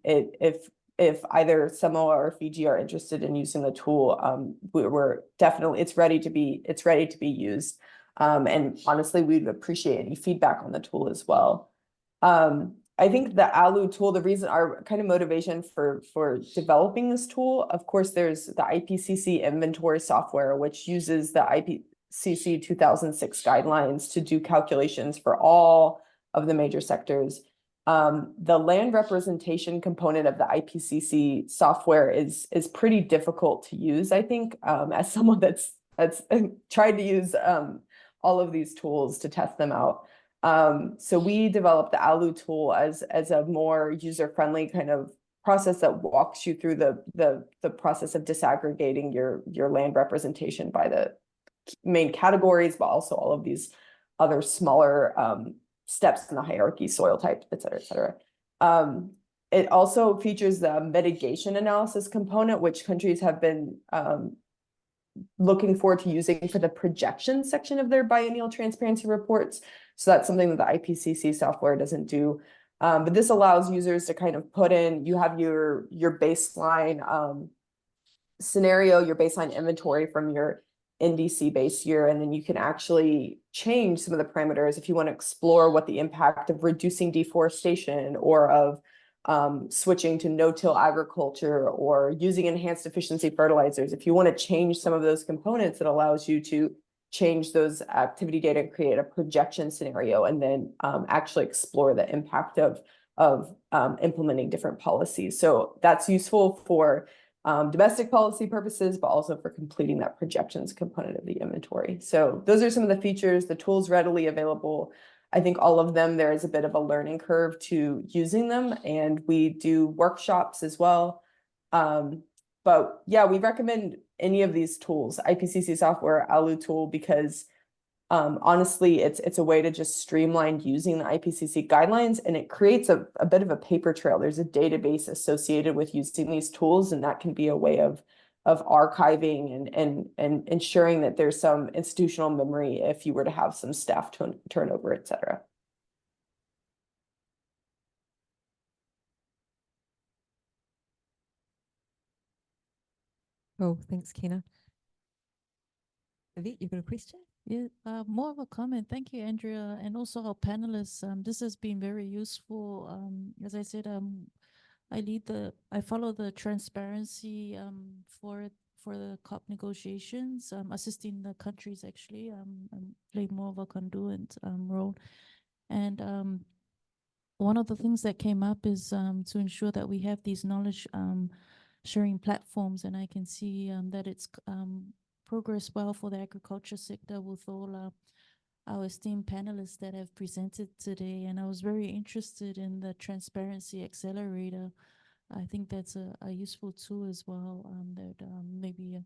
if either Samoa or Fiji are interested in using the tool, we're definitely it's ready to be used. And honestly, we'd appreciate any feedback on the tool as well. I think the ALU tool, the reason our kind of motivation for developing this tool, of course, there's the IPCC inventory software, which uses the IPCC 2006 guidelines to do calculations for all of the major sectors. The land representation component of the IPCC software is pretty difficult to use, I think, as someone that's tried to use all of these tools to test them out. So we developed the ALU tool as a more user-friendly kind of process that walks you through the process of disaggregating your land representation by the main categories, but also all of these other smaller steps in the hierarchy, soil type, et cetera, et cetera. It also features the mitigation analysis component, which countries have been looking forward to using for the projection section of their biennial transparency reports. So that's something that the IPCC software doesn't do. But this allows users to kind of put in, you have your baseline scenario, your baseline inventory from your NDC base year, and then you can actually change some of the parameters if you want to explore what the impact of reducing deforestation or of switching to no-till agriculture or using enhanced efficiency fertilizers. If you want to change some of those components, it allows you to change those activity data and create a projection scenario, and then actually explore the impact of implementing different policies. So that's useful for domestic policy purposes, but also for completing that projections component of the inventory. So those are some of the features. The tool's readily available. I think all of them, there is a bit of a learning curve to using them, and we do workshops as well. But yeah, we recommend any of these tools, IPCC software, ALU tool, because honestly, it's a way to just streamline using the IPCC guidelines, and it creates a bit of a paper trail. There's a database associated with using these tools, and that can be a way of archiving and ensuring that there's some institutional memory if you were to have some staff turnover, et cetera. Oh, thanks, Kina. Avi, you've got a question? Yeah, more of a comment. Thank you, Andrea, and also our panelists. This has been very useful. As I said, I follow the transparency for the COP negotiations, assisting the countries actually. I'm playing more of a conduit role, and one of the things that came up is to ensure that we have these knowledge sharing platforms, and I can see that it's progressed well for the agriculture sector with all our esteemed panelists that have presented today. And I was very interested in the Transparency Accelerator. I think that's a useful tool as well, that maybe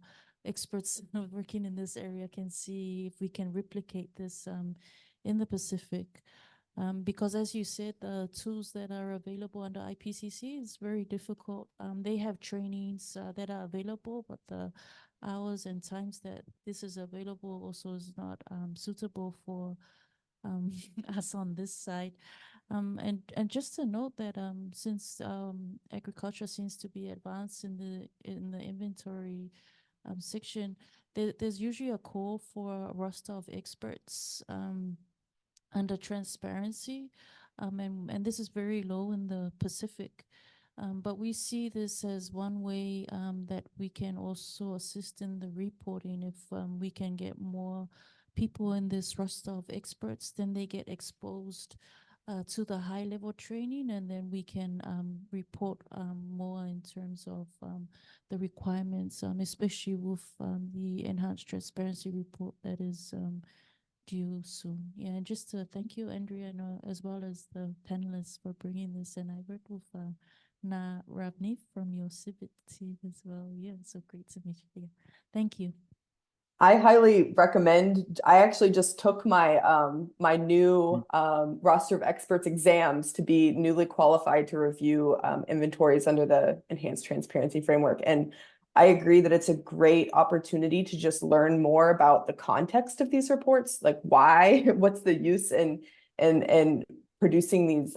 experts working in this area can see if we can replicate this in the Pacific. Because as you said, the tools that are available under IPCC is very difficult. They have trainings that are available, but the hours and times that this is available also is not suitable for us on this side. And just to note that since agriculture seems to be advanced in the inventory section, there's usually a call for a roster of experts under transparency. And this is very low in the Pacific. But we see this as one way that we can also assist in the reporting. If we can get more people in this roster of experts, then they get exposed to the high level training, and then we can report more in terms of the requirements, especially with the enhanced transparency report that is due soon. Yeah, and just to thank you, Andrea, as well as the panelists for bringing this. And I worked with Na Ravneet from your civic team as well. Yeah, so great to meet you. Yeah. Thank you. I highly recommend. I actually just took my my new roster of experts exams to be newly qualified to review inventories under the enhanced transparency framework. And I agree that it's a great opportunity to just learn more about the context of these reports, like why, what's the use in producing these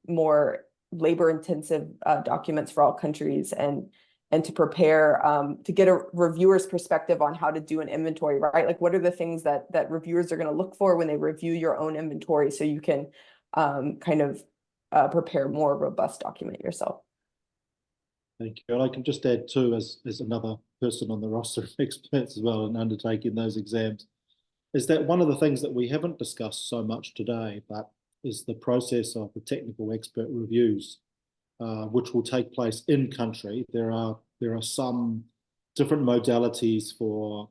more labor-intensive documents for all countries, and to prepare to get a reviewer's perspective on how to do an inventory, right? Like, what are the things that reviewers are going to look for when they review your own inventory, so you can kind of prepare more robust document yourself. Thank you. And I can just add too, as another person on the roster of experts as well and undertaking those exams, is that one of the things that we haven't discussed so much today, but is the process of the technical expert reviews, which will take place in country. There are some different modalities for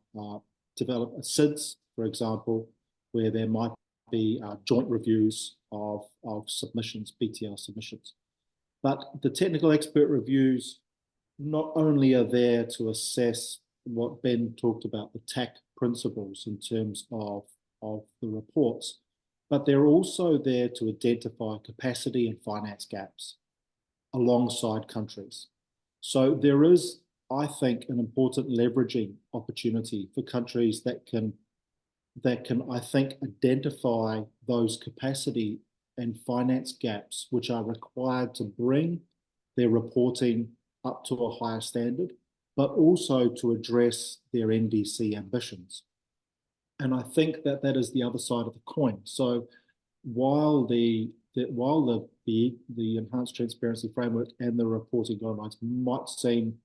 develop SIDS, for example, where there might be joint reviews of submissions, BTR submissions. But the technical expert reviews not only are there to assess what Ben talked about, the TAC principles in terms of the reports, but they're also there to identify capacity and finance gaps alongside countries. So there is, I think, an important leveraging opportunity for countries that can, I think, identify those capacity and finance gaps which are required to bring their reporting up to a higher standard, but also to address their NDC ambitions. And I think that is the other side of the coin. So while the enhanced transparency framework and the reporting guidelines might seem,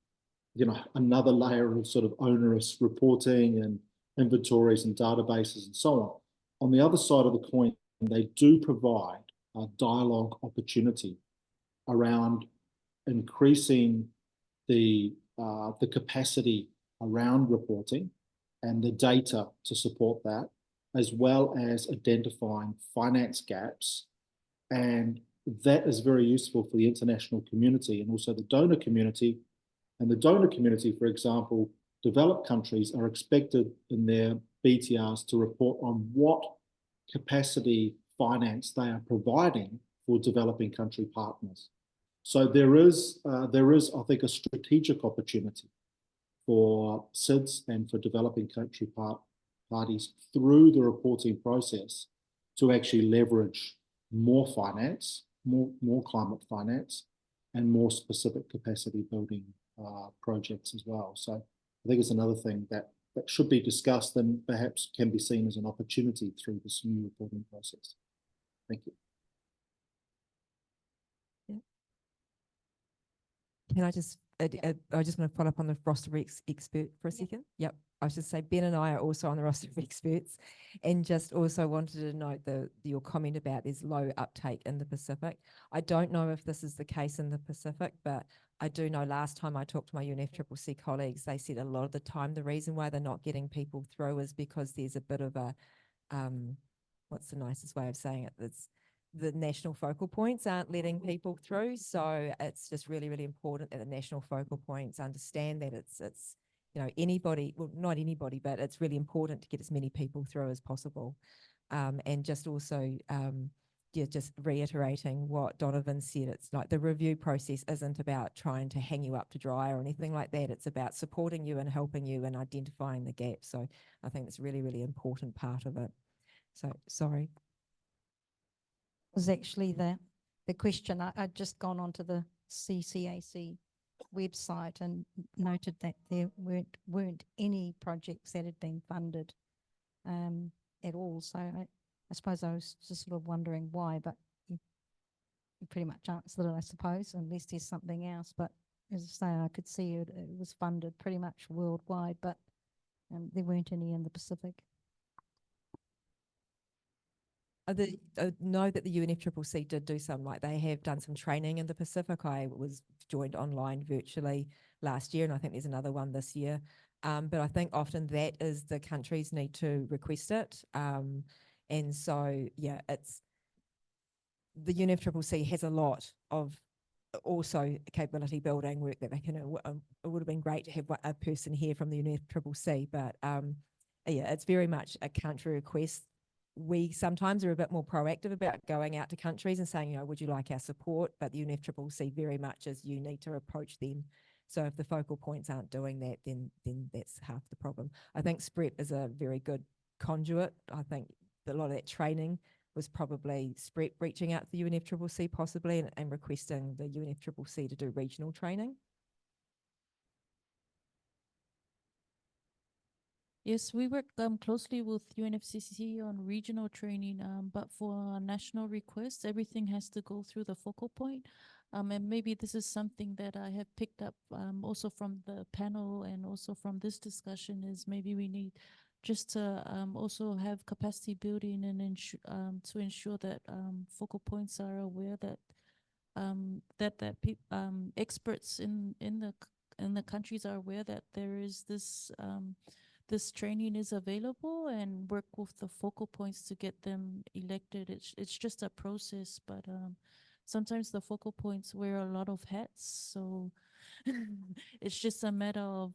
another layer of sort of onerous reporting and inventories and databases and so on the other side of the coin, they do provide a dialogue opportunity around increasing the capacity around reporting and the data to support that, as well as identifying finance gaps. And that is very useful for the international community and also the donor community. And the donor community, for example, developed countries are expected in their BTRs to report on what capacity finance they are providing for developing country partners. So there is, I think, a strategic opportunity for SIDS and for developing country parties through the reporting process to actually leverage more finance, more climate finance, and more specific capacity building projects as well. So I think it's another thing that should be discussed and perhaps can be seen as an opportunity through this new reporting process. Thank you. Can I just, I just want to follow up on the roster of expert for a second. Yep. I should say Ben and I are also on the roster of experts, and just also wanted to note your comment about there's low uptake in the Pacific. I don't know if this is the case in the Pacific, but I do know last time I talked to my UNFCCC colleagues, they said a lot of the time the reason why they're not getting people through is because there's a bit of a, what's the nicest way of saying it? It's the national focal points aren't letting people through. So it's just really, really important that the national focal points understand that it's anybody, well, not anybody, but it's really important to get as many people through as possible. And just also, just reiterating what Donovan said, it's like the review process isn't about trying to hang you up to dry or anything like that. It's about supporting you and helping you and identifying the gaps. So I think it's a really, really important part of it. So, sorry. Was actually the question. I'd just gone onto the CCAC website and noted that there weren't any projects that had been funded at all. So I suppose I was just sort of wondering why, but pretty much answered it, I suppose, unless there's something else. But as I say, I could see it was funded pretty much worldwide, but there weren't any in the Pacific. I know that the UNFCCC did do some, like they have done some training in the Pacific. I was joined online virtually last year, and I think there's another one this year. But I think often that is the countries need to request it. And so, yeah, it's the UNFCCC has a lot of also capability building work that they can, it would have been great to have a person here from the UNFCCC, but yeah, it's very much a country request. We sometimes are a bit more proactive about going out to countries and saying, you know, would you like our support? But the UNFCCC very much is you need to approach them. So if the focal points aren't doing that, then that's half the problem. I think SPREP is a very good conduit. I think that a lot of that training was probably SPREP reaching out to the UNFCCC possibly and requesting the UNFCCC to do regional training. Yes, we work closely with UNFCCC on regional training, but for national requests, everything has to go through the focal point. And maybe this is something that I have picked up also from the panel and also from this discussion is maybe we need just to also have capacity building and to ensure that focal points are aware that experts in the countries are aware that there is this this training is available and work with the focal points to get them elected. It's just a process, but sometimes the focal points wear a lot of hats, so it's just a matter of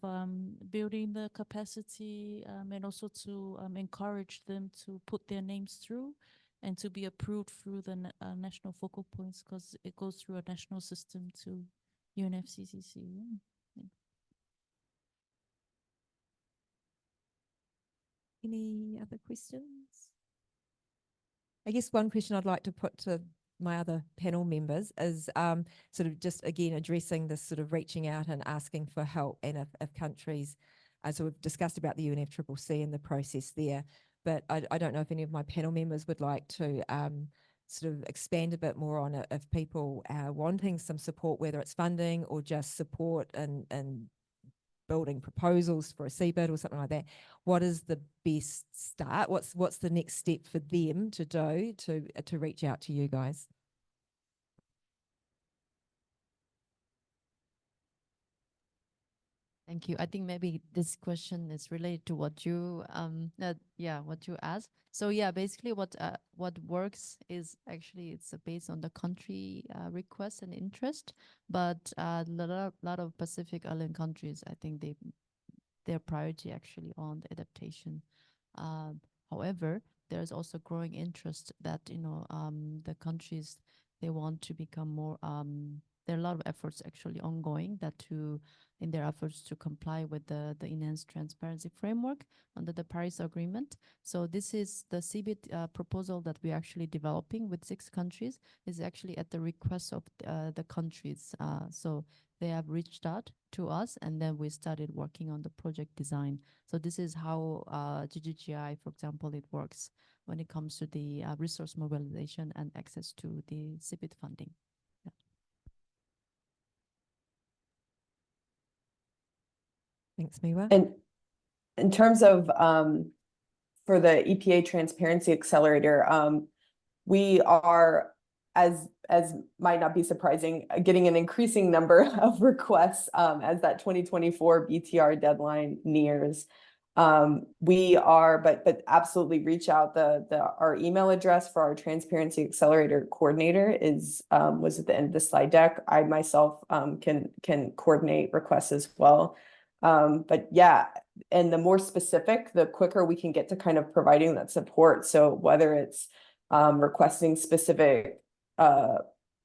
building the capacity and also to encourage them to put their names through and to be approved through the national focal points, because it goes through a national system to UNFCCC. Yeah. Any other questions? I guess one question I'd like to put to my other panel members is sort of just again addressing this sort of reaching out and asking for help, and if countries, so we've discussed about the UNFCCC and the process there, but I don't know if any of my panel members would like to sort of expand a bit more on it if people are wanting some support, whether it's funding or just support and building proposals for a CBID or something like that. What is the best start? What's the next step for them to do to reach out to you guys? Thank you. I think maybe this question is related to what you what you asked. So yeah, basically what works is actually it's based on the country request and interest, but a lot of Pacific Island countries, I think their priority actually on the adaptation. However, there's also growing interest that the countries, they want to become more. There are a lot of efforts actually ongoing in their efforts to comply with the enhanced transparency framework under the Paris Agreement. So this is the CBID proposal that we're actually developing with 6 countries is actually at the request of the countries. So they have reached out to us, and then we started working on the project design. So this is how GGGI, for example, it works when it comes to the resource mobilization and access to the CBID funding. Yeah. Thanks, Miwa. And in terms of for the EPA Transparency Accelerator, we are, as might not be surprising, getting an increasing number of requests as that 2024 BTR deadline nears. We are, but absolutely reach out. Our email address for our Transparency Accelerator coordinator was at the end of the slide deck. I myself can coordinate requests as well. But yeah, and the more specific, the quicker we can get to kind of providing that support. So whether it's requesting specific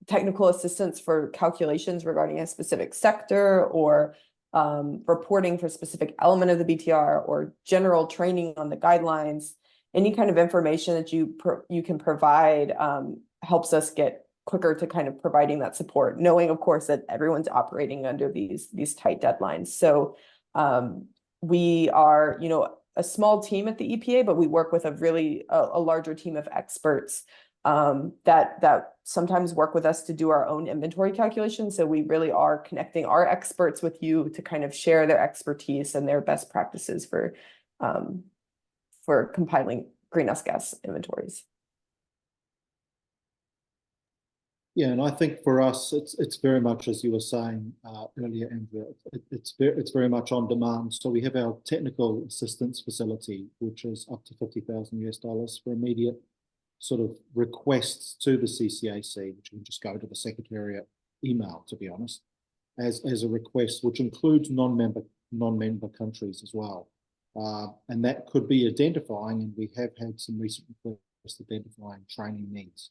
technical assistance for calculations regarding a specific sector, or reporting for a specific element of the BTR, or general training on the guidelines, any kind of information that you can provide helps us get quicker to kind of providing that support, knowing of course that everyone's operating under these tight deadlines. So we are, a small team at the EPA, but we work with a larger team of experts that sometimes work with us to do our own inventory calculation. So we really are connecting our experts with you to kind of share their expertise and their best practices for compiling greenhouse gas inventories. Yeah, and I think for us, it's very much as you were saying earlier, Andrea. It's very much on demand. So we have our technical assistance facility, which is up to $50,000 for immediate sort of requests to the CCAC, which you can just go to the Secretariat email, to be honest, as a request, which includes non-member countries as well. And that could be identifying, and we have had some recent requests identifying training needs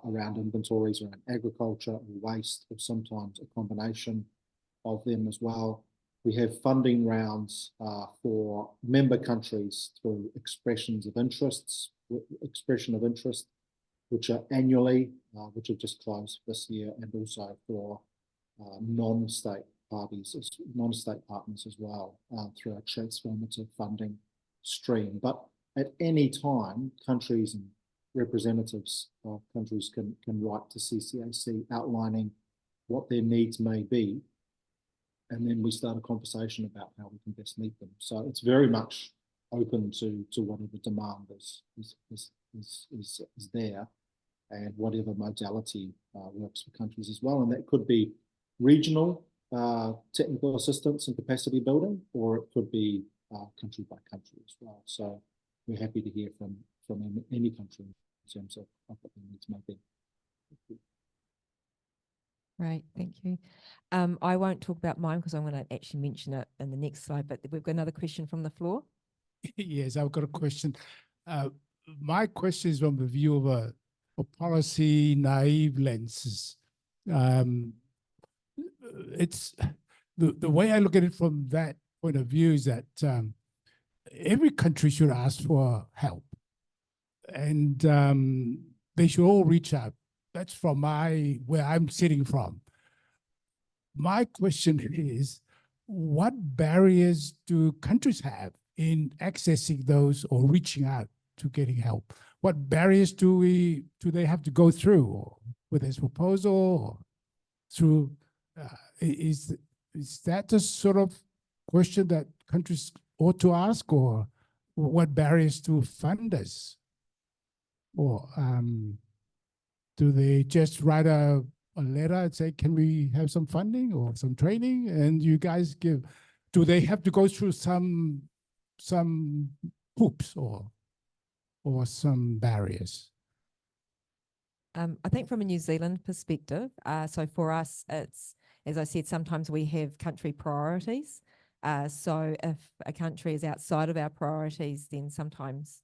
around inventories, around agriculture or waste, or sometimes a combination of them as well. We have funding rounds for member countries through expression of interest, which are annually, which have just closed this year, and also for non-state parties, non-state partners as well, through a transformative funding stream. But at any time, countries and representatives of countries can write to CCAC outlining what their needs may be, and then we start a conversation about how we can best meet them. So it's very much open to whatever demand is there, and whatever modality works for countries as well. And that could be regional technical assistance and capacity building, or it could be country by country as well. So we're happy to hear from any country in terms of what their needs may be. Right, thank you. I won't talk about mine because I'm going to actually mention it in the next slide, but we've got another question from the floor. Yes, I've got a question. My question is from the view of a policy naive lenses. It's the way I look at it from that point of view is that every country should ask for help, and they should all reach out. That's from where I'm sitting from. My question is, what barriers do countries have in accessing those or reaching out to getting help? What barriers do they have to go through, or with this proposal, or through? Is that the sort of question that countries ought to ask, or what barriers to funders? Or do they just write a letter and say, can we have some funding or some training, and you guys give? Do they have to go through some hoops or some barriers? I think from a New Zealand perspective, so for us, it's, as I said, sometimes we have country priorities. So if a country is outside of our priorities, then sometimes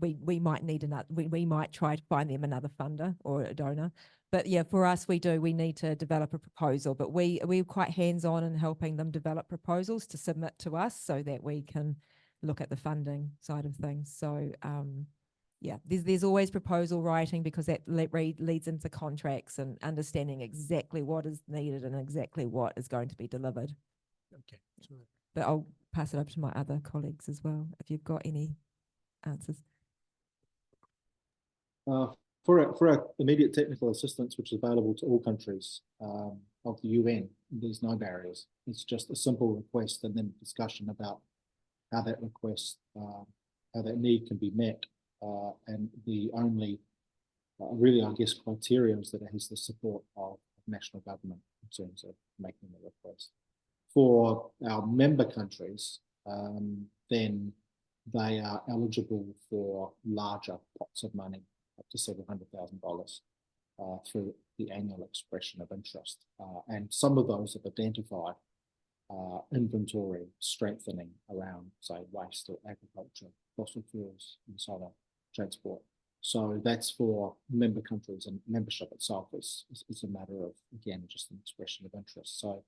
we might need another, we might try to find them another funder or a donor. But yeah, for us, we need to develop a proposal, but we're quite hands-on in helping them develop proposals to submit to us so that we can look at the funding side of things. So yeah, there's always proposal writing, because that leads into contracts and understanding exactly what is needed and exactly what is going to be delivered. Okay. Sure. But I'll pass it up to my other colleagues as well, if you've got any answers. For our immediate technical assistance, which is available to all countries of the UN, there's no barriers. It's just a simple request and then discussion about how that request, how that need can be met. And the only really, I guess, criteria is that it has the support of national government in terms of making the request. For our member countries, then they are eligible for larger pots of money, up to several $100,000 through the annual expression of interest. And some of those have identified inventory strengthening around, say, waste or agriculture, fossil fuels, and so on, transport. So that's for member countries, and membership itself is a matter of, again, just an expression of interest. So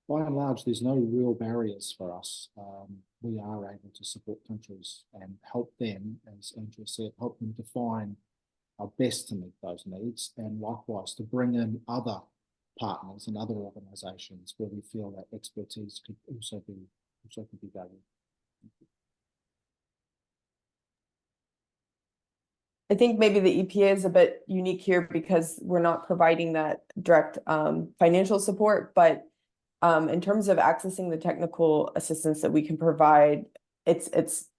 by and large, there's no real barriers for us. We are able to support countries and help them, as Andrea said, help them define our best to meet those needs, and likewise to bring in other partners and other organisations where we feel that expertise could also be valued. I think maybe the EPA is a bit unique here because we're not providing that direct financial support, but in terms of accessing the technical assistance that we can provide, it's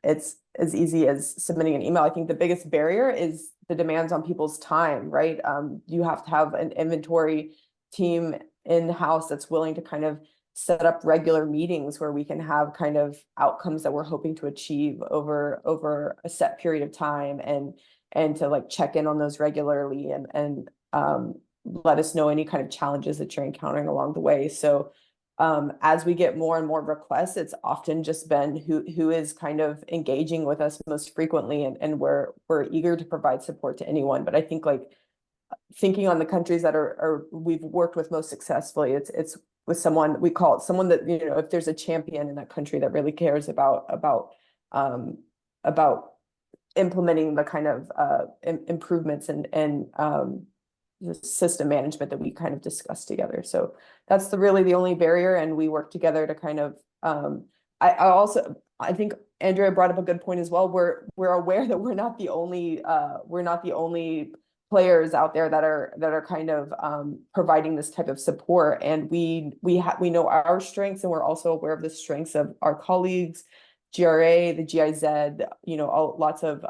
as easy as submitting an email. I think the biggest barrier is the demands on people's time, right? You have to have an inventory team in-house that's willing to kind of set up regular meetings where we can have kind of outcomes that we're hoping to achieve over a set period of time, and to like check in on those regularly and let us know any kind of challenges that you're encountering along the way. So as we get more and more requests, it's often just been who is kind of engaging with us most frequently, and we're eager to provide support to anyone. But I think like thinking on the countries that are we've worked with most successfully, it's with someone, we call it someone that, you know, if there's a champion in that country that really cares about implementing the kind of improvements and the system management that we kind of discussed together. So that's really the only barrier, and we work together to kind of I think Andrea brought up a good point as well. We're aware that we're not the only players out there that are kind of providing this type of support, and we know our strengths, and we're also aware of the strengths of our colleagues, GRA, the GIZ, you know, lots of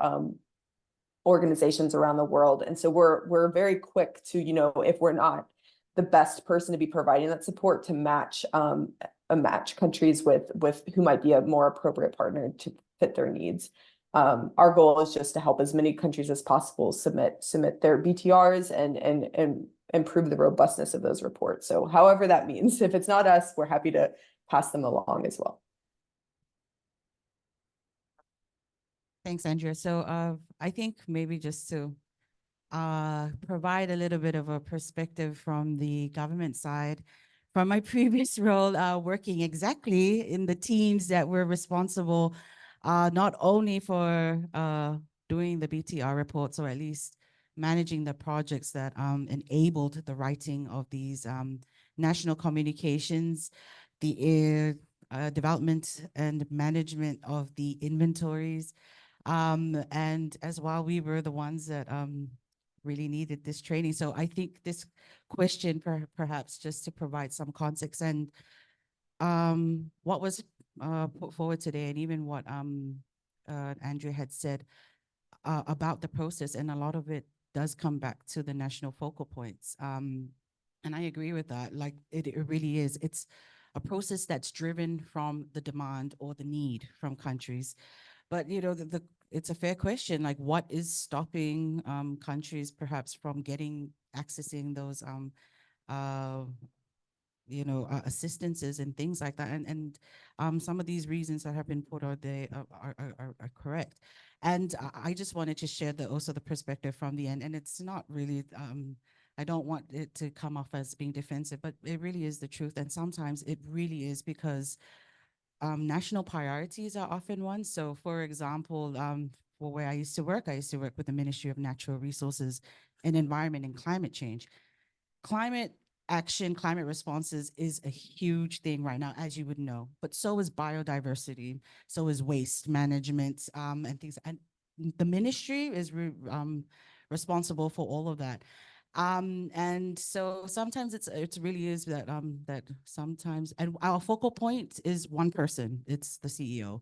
organizations around the world. And so we're very quick to, you know, if we're not the best person to be providing that support, to match countries with who might be a more appropriate partner to fit their needs. Our goal is just to help as many countries as possible submit their BTRs and improve the robustness of those reports. So however that means, if it's not us, we're happy to pass them along as well. Thanks, Andrea. So I think maybe just to provide a little bit of a perspective from the government side, from my previous role working exactly in the teams that were responsible not only for doing the BTR reports, or at least managing the projects that enabled the writing of these national communications, the development and management of the inventories. And as well, we were the ones that really needed this training. So I think this question perhaps just to provide some context, and what was put forward today, and even what Andrea had said about the process, and a lot of it does come back to the national focal points. And I agree with that. Like it really is. It's a process that's driven from the demand or the need from countries. But, you know, it's a fair question, like what is stopping countries perhaps from accessing those, you know, assistances and things like that. And some of these reasons that have been put out there are correct. And I just wanted to share also the perspective from the end. And it's not really, I don't want it to come off as being defensive, but it really is the truth. And sometimes it really is because national priorities are often one. So for example, for where I used to work with the Ministry of Natural Resources and Environment and Climate Change. Climate action, climate responses is a huge thing right now, as you would know, but so is biodiversity, so is waste management and things. And the ministry is responsible for all of that. And so sometimes it really is that that sometimes, and our focal point is one person, it's the CEO,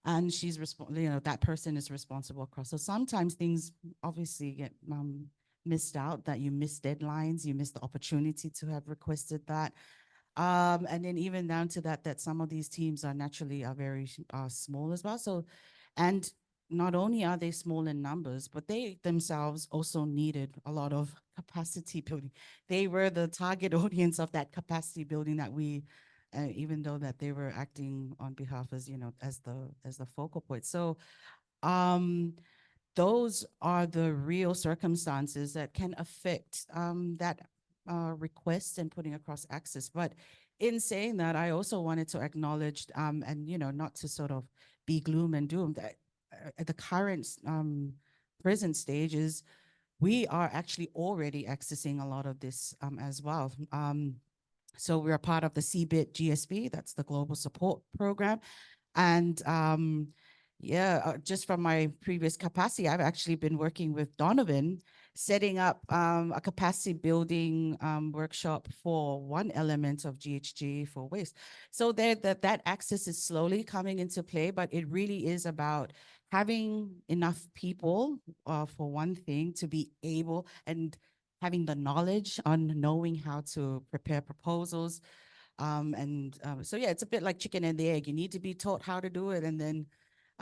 and she's you know, that person is responsible across. So sometimes things obviously get missed out, that you miss deadlines, you miss the opportunity to have requested that. And then even down to that some of these teams are naturally very small as well. So, and not only are they small in numbers, but they themselves also needed a lot of capacity building. They were the target audience of that capacity building that we, even though that they were acting on behalf as, you know, as the focal point. So those are the real circumstances that can affect that request and putting across access. But in saying that, I also wanted to acknowledge, and, you know, not to sort of be gloom and doom, that at the current present stages, we are actually already accessing a lot of this as well. So we're a part of the CBIT GSP, that's the Global Support Program. And Yeah, just from my previous capacity, I've actually been working with Donovan, setting up a capacity building workshop for one element of GHG for waste. So there, that access is slowly coming into play, but it really is about having enough people, for one thing, to be able and having the knowledge on knowing how to prepare proposals. So yeah, it's a bit like chicken and the egg. You need to be taught how to do it, and then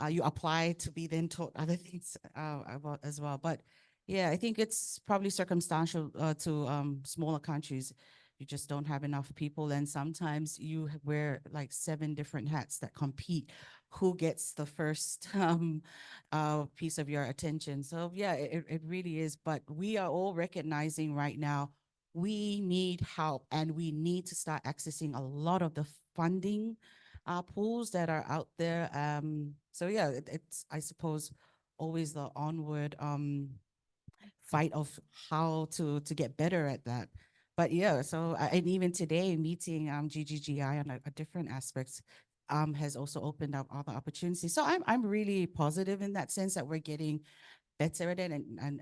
you apply to be then taught other things as well. But yeah, I think it's probably circumstantial to smaller countries. You just don't have enough people, and sometimes you wear like 7 different hats that compete. Who gets the first piece of your attention? So yeah, it really is. But we are all recognizing right now we need help, and we need to start accessing a lot of the funding pools that are out there. So yeah, it's, I suppose, always the onward fight of how to get better at that. But yeah, so and even today meeting GGGI on a different aspects has also opened up other opportunities. So I'm really positive in that sense that we're getting better at it. And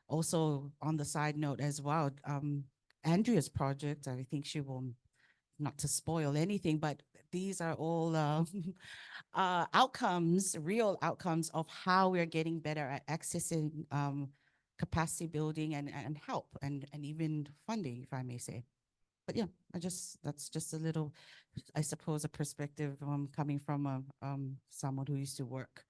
also on the side note as well, Andrea's project, I think she will, not to spoil anything, but these are all outcomes, real outcomes of how we're getting better at accessing capacity building and help and even funding, if I may say. But yeah, that's just a little, I suppose, a perspective coming from someone who used to work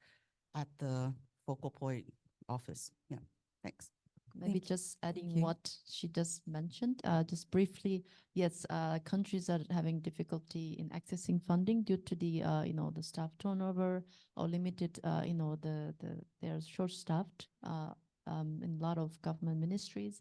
at the focal point office. Yeah, thanks. Maybe Thank just adding you. what she just mentioned, just briefly, yes, countries are having difficulty in accessing funding due to the, the staff turnover or limited, they're short-staffed in a lot of government ministries.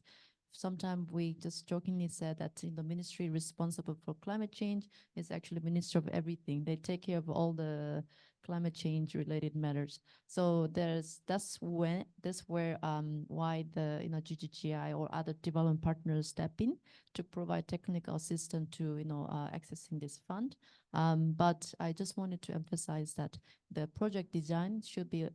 Sometimes we just jokingly said that the ministry responsible for climate change is actually minister of everything. They take care of all the climate change related matters. So that's where why the GGGI or other development partners step in to provide technical assistance to accessing this fund. But I just wanted to emphasize that the project design should be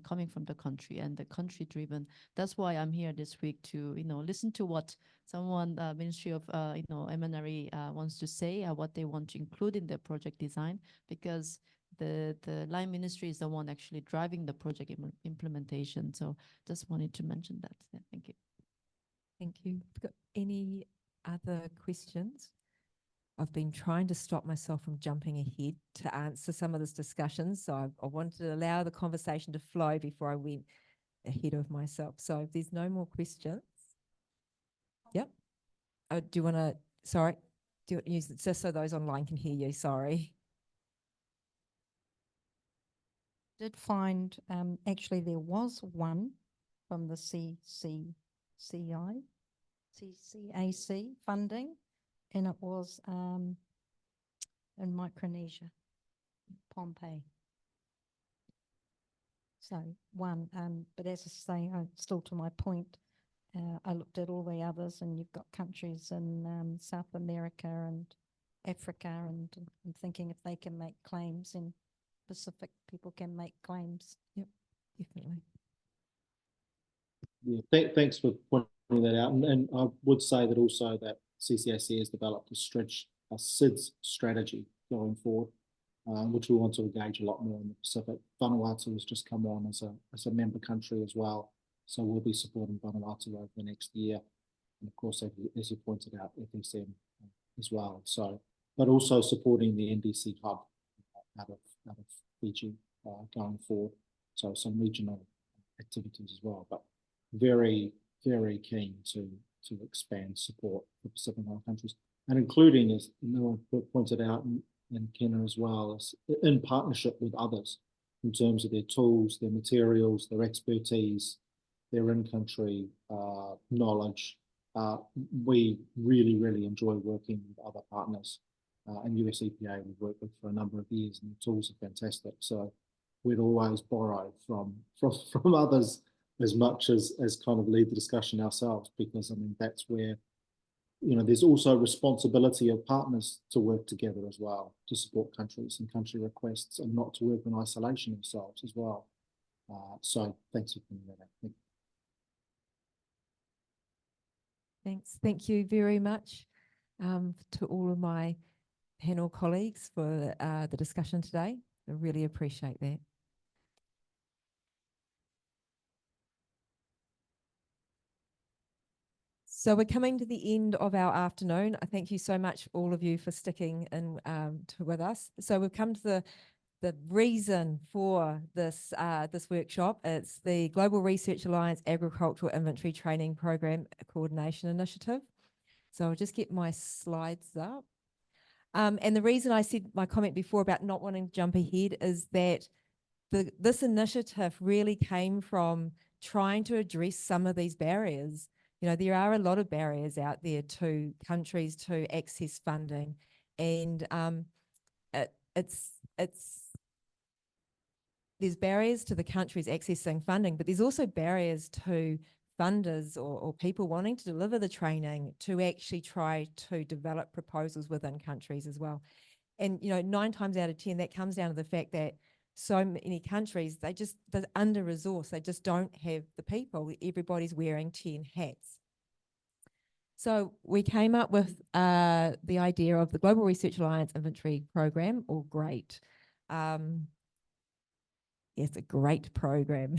coming from the country and the country driven. That's why I'm here this week to listen to what someone Ministry of M&RE wants to say, what they want to include in their project design, because the line ministry is the one actually driving the project implementation. So just wanted to mention that. Yeah, thank you. Thank you. Got any other questions? I've been trying to stop myself from jumping ahead to answer some of this discussion. So I wanted to allow the conversation to flow before I went ahead of myself. So if there's no more questions. Yep. Oh, do you want to, sorry, do you use it just so those online can hear you? Sorry. Did find actually there was one from the CCAC funding, and it was in Micronesia, Pohnpei. So one, but as I say, still to my point, I looked at all the others, and you've got countries in South America and Africa, and I'm thinking if they can make claims, and Pacific people can make claims. Yep, definitely. Yeah, thanks for pointing that out. And I would say that also that CCAC has developed a SIDS strategy going forward, which we want to engage a lot more in the Pacific. Vanuatu has just come on as a member country as well. So we'll be supporting Vanuatu over the next year. And of course, as you pointed out, FSM as well. So, but also supporting the NDC hub out of Fiji going forward. So some regional activities as well, but very, very keen to expand support for Pacific Island countries, and including, as Noah pointed out, and Kenna as well, in partnership with others in terms of their tools, their materials, their expertise, their in-country knowledge. We really, really enjoy working with other partners. And US EPA we've worked with for a number of years, and the tools are fantastic. So we'd always borrow from others as much as kind of lead the discussion ourselves, because I mean that's where there's also responsibility of partners to work together as well, to support countries and country requests, and not to work in isolation themselves as well. So thanks for bringing that up. Thanks. Thank you very much to all of my panel colleagues for the discussion today. I really appreciate that. So we're coming to the end of our afternoon. I thank you so much, all of you, for sticking in with us. So we've come to the reason for this this workshop. It's the Global Research Alliance Agricultural Inventory Training Program Coordination Initiative. So I'll just get my slides up. And the reason I said my comment before about not wanting to jump ahead is that this initiative really came from trying to address some of these barriers. There are a lot of barriers out there to countries to access funding, and there's barriers to the countries accessing funding, but there's also barriers to funders or people wanting to deliver the training to actually try to develop proposals within countries as well. And 9 times out of 10, that comes down to the fact that so many countries, they're under-resourced. They just don't have the people. Everybody's wearing 10 hats. So we came up with the idea of the Global Research Alliance Inventory Program, or GRAIT. It's a great program.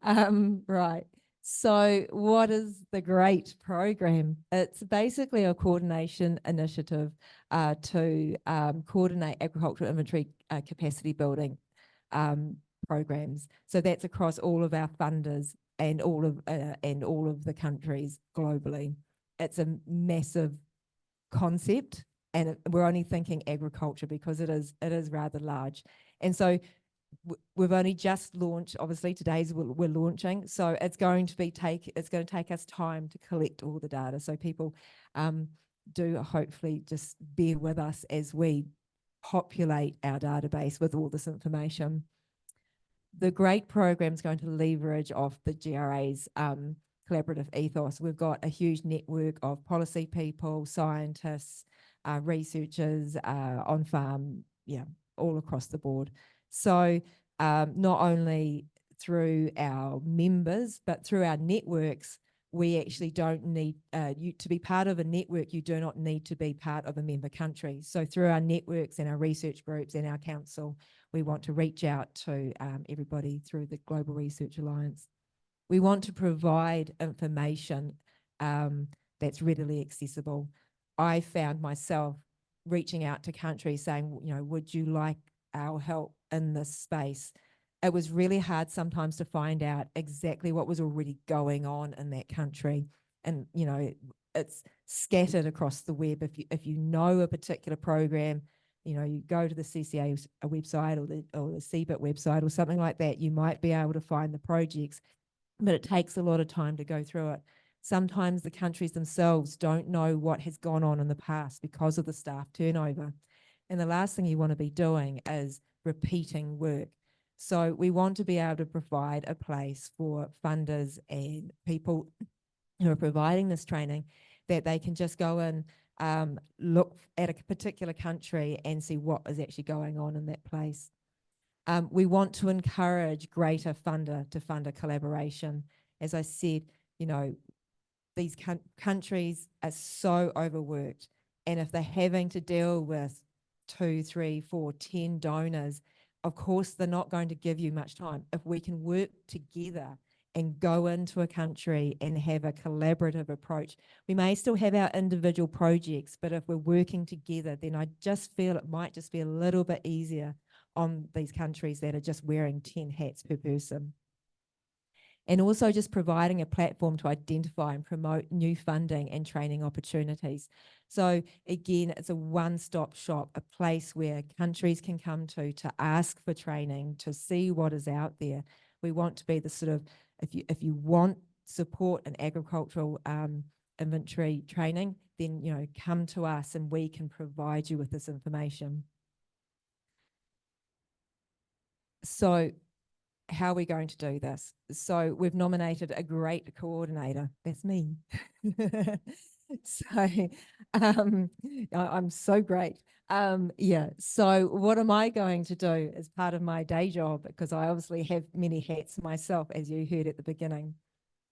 Right. So what is the GRAIT program? It's basically a coordination initiative to coordinate agricultural inventory capacity building programs. So that's across all of our funders and all of the countries globally. It's a massive concept, and we're only thinking agriculture because it is rather large. And so we've only just launched. Obviously, today's we're launching, so it's going to take us time to collect all the data. So people do hopefully just bear with us as we populate our database with all this information. The GRAIT program is going to leverage off the GRA's collaborative ethos. We've got a huge network of policy people, scientists, researchers, on farm, all across the board. So not only through our members, but through our networks, we actually don't need to be part of a network. You do not need to be part of a member country. So through our networks and our research groups and our council, we want to reach out to everybody through the Global Research Alliance. We want to provide information that's readily accessible. I found myself reaching out to countries saying, would you like our help in this space? It was really hard sometimes to find out exactly what was already going on in that country. And, it's scattered across the web. If you know a particular program, you go to the CCA website or the CBIT website or something like that, you might be able to find the projects, but it takes a lot of time to go through it. Sometimes the countries themselves don't know what has gone on in the past because of the staff turnover. And the last thing you want to be doing is repeating work. So we want to be able to provide a place for funders and people who are providing this training that they can just go and look at a particular country and see what is actually going on in that place. We want to encourage greater funder-to-funder collaboration. As I said, these countries are so overworked, and if they're having to deal with 2, 3, 4, 10 donors, of course they're not going to give you much time. If we can work together and go into a country and have a collaborative approach, we may still have our individual projects, but if we're working together, then I just feel it might just be a little bit easier on these countries that are just wearing 10 hats per person. And also just providing a platform to identify and promote new funding and training opportunities. So again, it's a one-stop shop, a place where countries can come to ask for training, to see what is out there. We want to be the sort of, if you want support in agricultural inventory training, then come to us and we can provide you with this information. So how are we going to do this? So we've nominated a GRAIT coordinator. That's me. So I'm so great. Yeah. So what am I going to do as part of my day job? Because I obviously have many hats myself, as you heard at the beginning.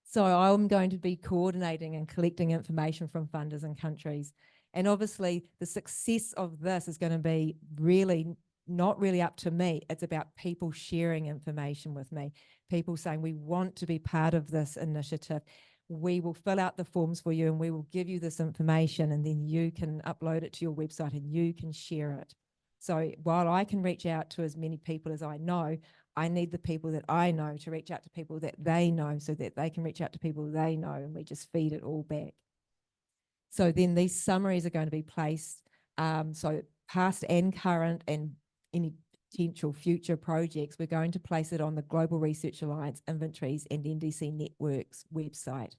So I'm going to be coordinating and collecting information from funders and countries. And obviously the success of this is going to be really not really up to me. It's about people sharing information with me, people saying, we want to be part of this initiative. We will fill out the forms for you and we will give you this information, and then you can upload it to your website and you can share it. So while I can reach out to as many people as I know, I need the people that I know to reach out to people that they know so that they can reach out to people they know, and we just feed it all back. So then these summaries are going to be placed, so past and current and any potential future projects, we're going to place it on the Global Research Alliance Inventories and NDC Networks website.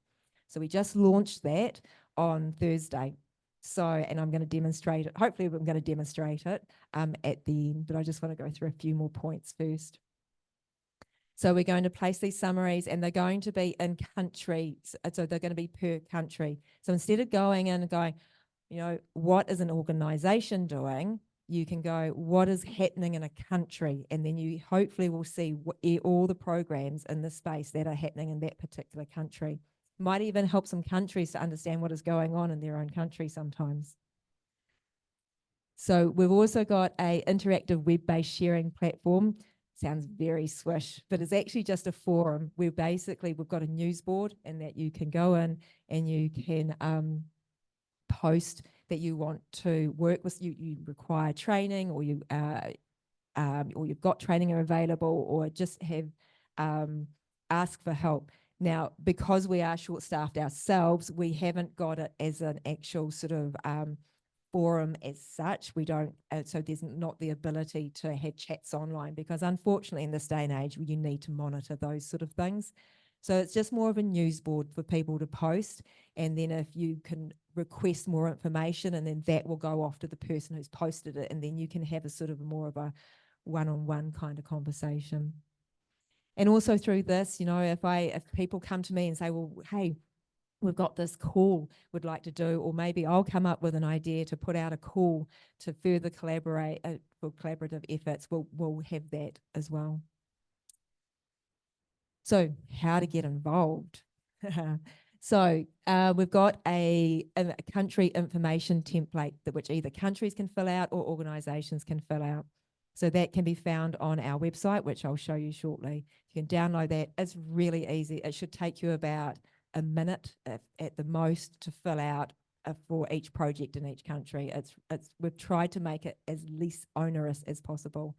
So we just launched that on Thursday. So, and I'm going to demonstrate it. Hopefully I'm going to demonstrate it at the end, but I just want to go through a few more points first. So we're going to place these summaries, and they're going to be in country. So they're going to be per country. So instead of going in and going, you know, what is an organization doing? You can go, what is happening in a country? And then you hopefully will see all the programs in the space that are happening in that particular country. Might even help some countries to understand what is going on in their own country sometimes. So we've also got an interactive web-based sharing platform. Sounds very swish, but it's actually just a forum where basically we've got a news board, and that you can go in and you can post that you want to work with, you require training, or you've got training available, or just have ask for help. Now, because we are short-staffed ourselves, we haven't got it as an actual sort of forum as such. We don't, so there's not the ability to have chats online, because unfortunately in this day and age, you need to monitor those sort of things. So it's just more of a news board for people to post, and then if you can request more information, and then that will go off to the person who's posted it, and then you can have a sort of more of a one-on-one kind of conversation. And also through this, you know, if people come to me and say, well, hey, we've got this call we'd like to do, or maybe I'll come up with an idea to put out a call to further collaborate for collaborative efforts, we'll have that as well. So how to get involved? So we've got a country information template which either countries can fill out or organisations can fill out. So that can be found on our website, which I'll show you shortly. You can download that. It's really easy. It should take you about a minute at the most to fill out for each project in each country. We've tried to make it as least onerous as possible.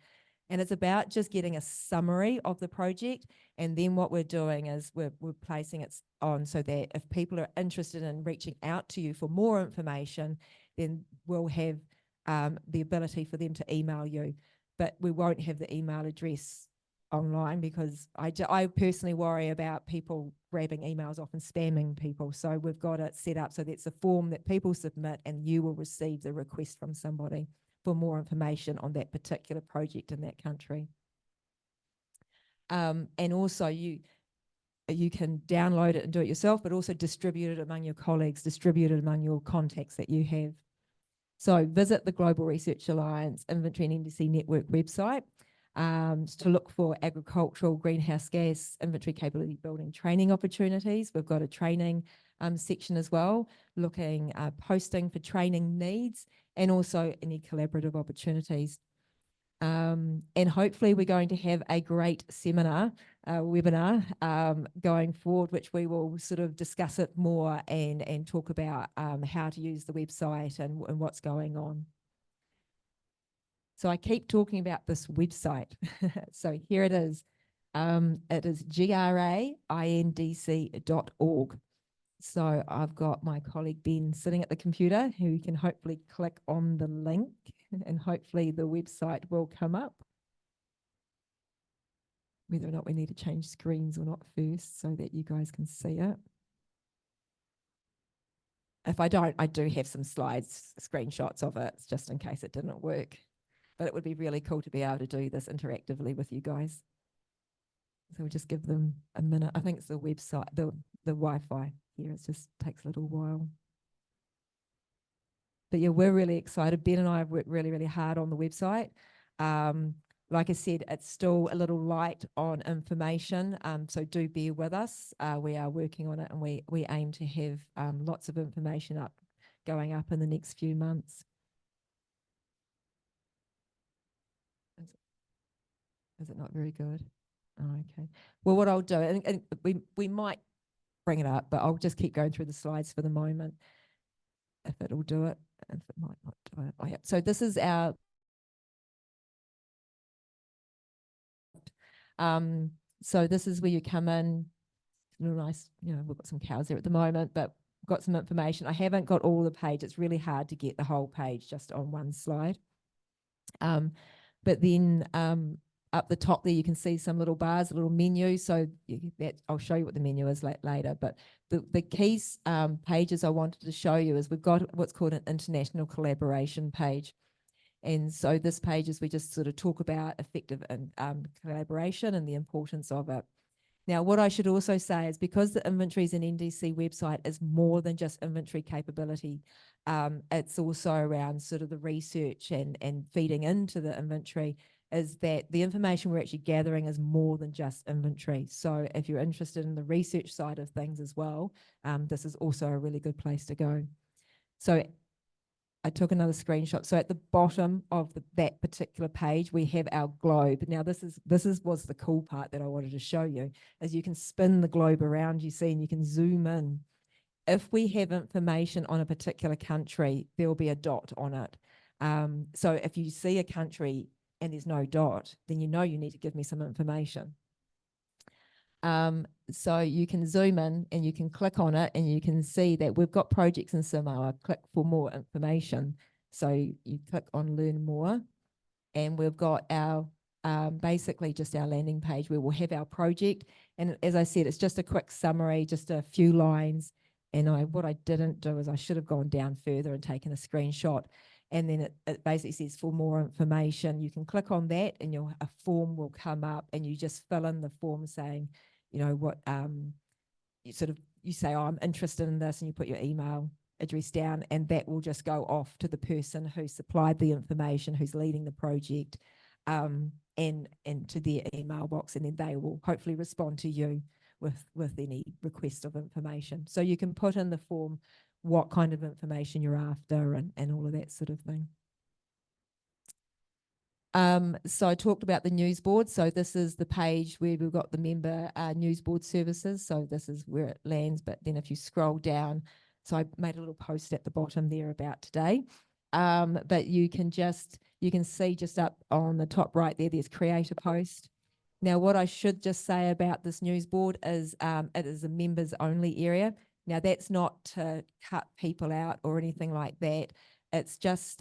And it's about just getting a summary of the project. And then what we're doing is we're placing it on so that if people are interested in reaching out to you for more information, then we'll have the ability for them to email you. But we won't have the email address online, because I personally worry about people grabbing emails off and spamming people. So we've got it set up so that's a form that people submit, and you will receive the request from somebody for more information on that particular project in that country. And also you can download it and do it yourself, but also distribute it among your colleagues, distribute it among your contacts that you have. So visit the Global Research Alliance Inventory and NDC Network website to look for agricultural greenhouse gas inventory capability building training opportunities. We've got a training section as well, looking, posting for training needs, and also any collaborative opportunities. And hopefully we're going to have a great seminar, webinar going forward, which we will sort of discuss it more and talk about how to use the website and what's going on. So I keep talking about this website. So here it is. It is GRAINDC.org. So I've got my colleague Ben sitting at the computer who can hopefully click on the link, and hopefully the website will come up. Whether or not we need to change screens or not first so that you guys can see it. If I don't, I do have some slides, screenshots of it, just in case it didn't work. But it would be really cool to be able to do this interactively with you guys. So we'll just give them a minute. I think it's the website, the Wi-Fi here. It just takes a little while. But yeah, we're really excited. Ben and I have worked really, really hard on the website. Like I said, it's still a little light on information, so do bear with us. We are working on it, and we aim to have lots of information going up in the next few months. Is it not very good? Oh, okay. Well, what I'll do, and we might bring it up, but I'll just keep going through the slides for the moment, if it'll do it. If it might not do it. Oh, yeah. So this is our so this is where you come in. It's a little nice, you know, we've got some cows there at the moment, but got some information. I haven't got all the page. It's really hard to get the whole page just on one slide. But then up the top there, you can see some little bars, a little menu. So I'll show you what the menu is later. But the key pages I wanted to show you is we've got what's called an international collaboration page. And so this page is we just sort of talk about effective collaboration and the importance of it. Now, what I should also say is because the Inventories and NDC website is more than just inventory capability, it's also around sort of the research and feeding into the inventory, is that the information we're actually gathering is more than just inventory. So if you're interested in the research side of things as well, this is also a really good place to go. So I took another screenshot. So at the bottom of that particular page, we have our globe. Now was the cool part that I wanted to show you, is you can spin the globe around, you see, and you can zoom in. If we have information on a particular country, there will be a dot on it. So if you see a country and there's no dot, then you know you need to give me some information. So you can zoom in and you can click on it and you can see that we've got projects in Samoa. Click for more information. So you click on learn more, and we've got our basically just our landing page where we'll have our project. And as I said, it's just a quick summary, just a few lines. And what I didn't do is I should have gone down further and taken a screenshot. And then it basically says for more information. You can click on that and a form will come up, and you just fill in the form saying, you know, what you say, oh, I'm interested in this, and you put your email address down, and that will just go off to the person who supplied the information, who's leading the project, and to their email box, and then they will hopefully respond to you with any request of information. So you can put in the form what kind of information you're after and all of that sort of thing. So I talked about the news board. So this is the page where we've got the member news board services. So this is where it lands. But then if you scroll down, so I made a little post at the bottom there about today. But you can see just up on the top right there, there's create a post. Now, what I should just say about this news board is it is a members only area. Now, that's not to cut people out or anything like that. It's just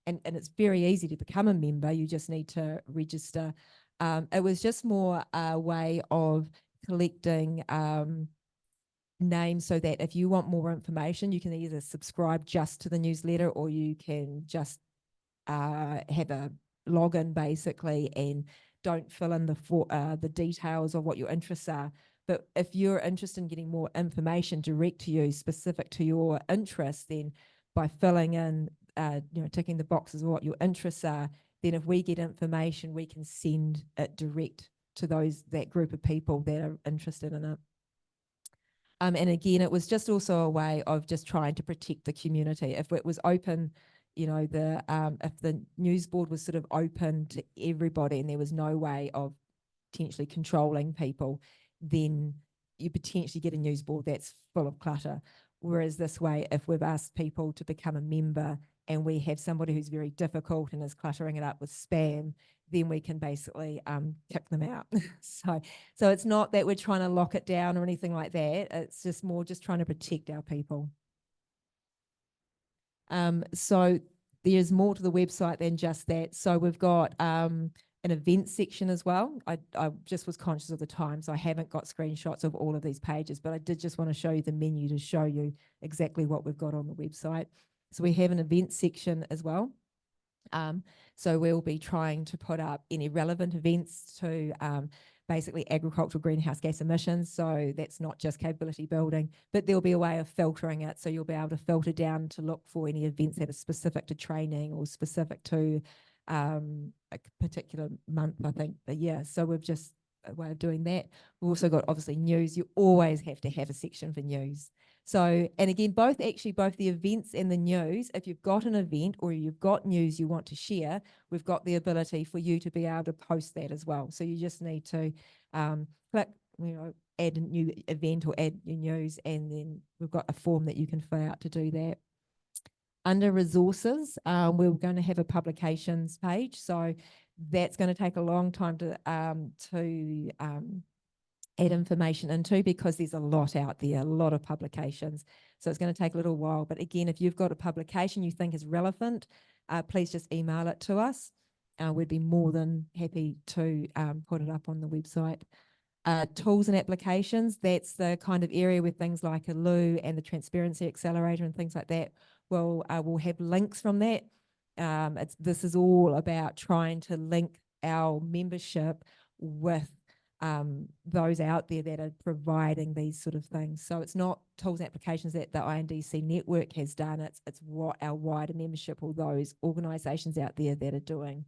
and it's very easy to become a member. You just need to register. It was just more a way of collecting names so that if you want more information, you can either subscribe just to the newsletter, or you can just have a login basically and don't fill in the details of what your interests are. But if you're interested in getting more information direct to you, specific to your interests, then by filling in ticking the boxes of what your interests are, then if we get information, we can send it direct to that group of people that are interested in it. And again, it was just also a way of just trying to protect the community. If it was open, you know, if the news board was sort of open to everybody and there was no way of potentially controlling people, then you potentially get a news board that's full of clutter. Whereas this way, if we've asked people to become a member and we have somebody who's very difficult and is cluttering it up with spam, then we can basically kick them out. So it's not that we're trying to lock it down or anything like that. It's just more just trying to protect our people. So there's more to the website than just that. So we've got an events section as well. I just was conscious of the time, so I haven't got screenshots of all of these pages, but I did just want to show you the menu to show you exactly what we've got on the website. So we have an events section as well. So we'll be trying to put up any relevant events to basically agricultural greenhouse gas emissions. So that's not just capability building, but there'll be a way of filtering it. So you'll be able to filter down to look for any events that are specific to training or specific to a particular month, I think. But yeah, so we've just a way of doing that. We've also got obviously news. You always have to have a section for news. So, and again, both the events and the news, if you've got an event or you've got news you want to share, we've got the ability for you to be able to post that as well. So you just need to click, add a new event or add new news, and then we've got a form that you can fill out to do that. Under resources, we're going to have a publications page. So that's going to take a long time to add information into, because there's a lot out there, a lot of publications. So it's going to take a little while. But again, if you've got a publication you think is relevant, please just email it to us. We'd be more than happy to put it up on the website. Tools and applications, that's the kind of area with things like a Loo and the Transparency Accelerator and things like that. We'll have links from that. This is all about trying to link our membership with those out there that are providing these sort of things. So it's not tools and applications that the INDC network has done, it's what our wider membership or those organisations out there that are doing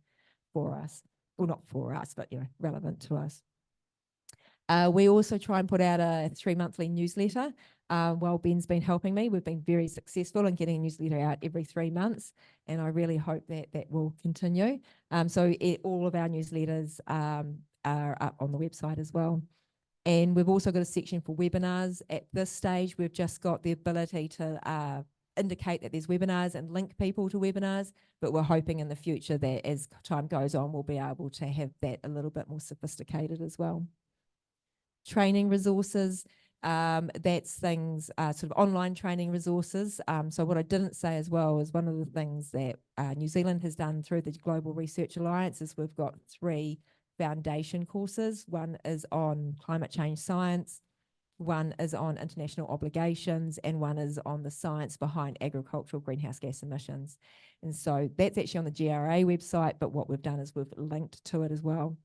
for us. Well, not for us, but relevant to us. We also try and put out a 3-monthly newsletter. While Ben's been helping me, we've been very successful in getting a newsletter out every 3 months, and I really hope that that will continue. So all of our newsletters are up on the website as well. And we've also got a section for webinars. At this stage, we've just got the ability to indicate that there's webinars and link people to webinars, but we're hoping in the future that as time goes on, we'll be able to have that a little bit more sophisticated as well. Training resources, that's things, sort of online training resources. So what I didn't say as well is one of the things that New Zealand has done through the Global Research Alliance is we've got 3 foundation courses. One is on climate change science, one is on international obligations, and one is on the science behind agricultural greenhouse gas emissions. And so that's actually on the GRA website, but what we've done is we've linked to it as well.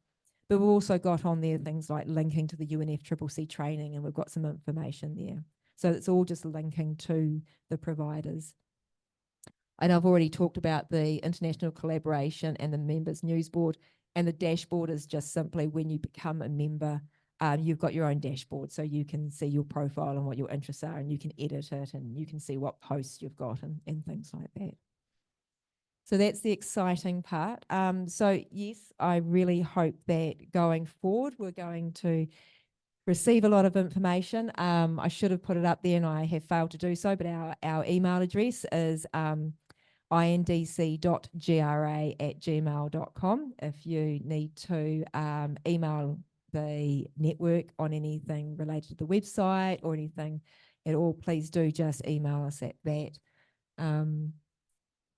But we've also got on there things like linking to the UNFCCC training, and we've got some information there. So it's all just linking to the providers. And I've already talked about the international collaboration and the members news board, and the dashboard is just simply when you become a member, you've got your own dashboard, so you can see your profile and what your interests are, and you can edit it, and you can see what posts you've got and things like that. So that's the exciting part. So yes, I really hope that going forward, we're going to receive a lot of information. I should have put it up there and I have failed to do so, but our email address is indc.gra@gmail.com. If you need to email the network on anything related to the website or anything at all, please do just email us at that.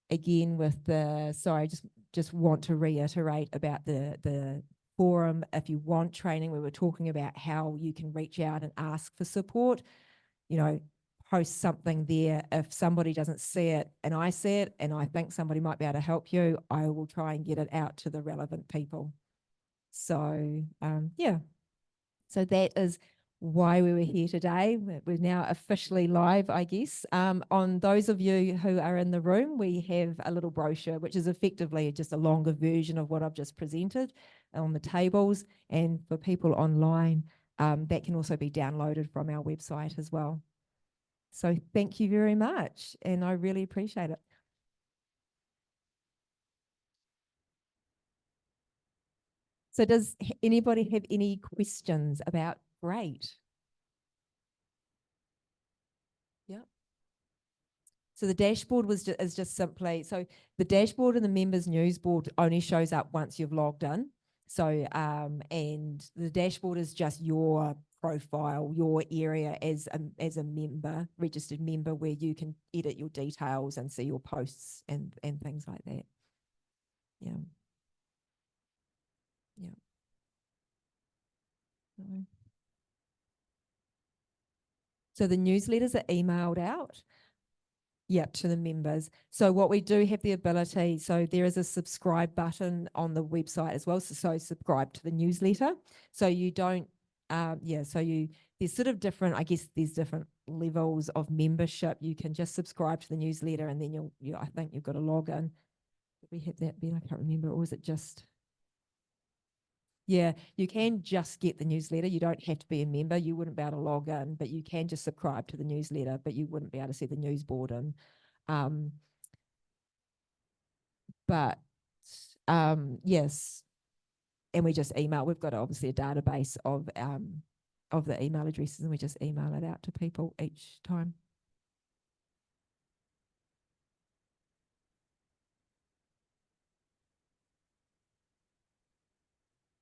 Again, with the, sorry, just want to reiterate about the forum. If you want training, we were talking about how you can reach out and ask for support, post something there. If somebody doesn't see it and I see it and I think somebody might be able to help you, I will try and get it out to the relevant people. So yeah, so that is why we were here today. We're now officially live, I guess. On those of you who are in the room, we have a little brochure, which is effectively just a longer version of what I've just presented on the tables. And for people online, that can also be downloaded from our website as well. So thank you very much, and I really appreciate it. So does anybody have any questions about GRAIT? Yeah. So the dashboard is just simply, so the dashboard and the members news board only shows up once you've logged in. So and the dashboard is just your profile, your area as a member, registered member, where you can edit your details and see your posts and things like that. Yeah. Yeah. So the newsletters are emailed out. Yeah, to the members. So what we do have the ability, so there is a subscribe button on the website as well. So subscribe to the newsletter. So you don't, there's sort of different, I guess there's different levels of membership. You can just subscribe to the newsletter and then I think you've got to log in. Did we have that, Ben? I can't remember. Or was it just? Yeah, you can just get the newsletter. You don't have to be a member. You wouldn't be able to log in, but you can just subscribe to the newsletter, but you wouldn't be able to see the news board. And yes, and we just email. We've got obviously a database of the email addresses, and we just email it out to people each time.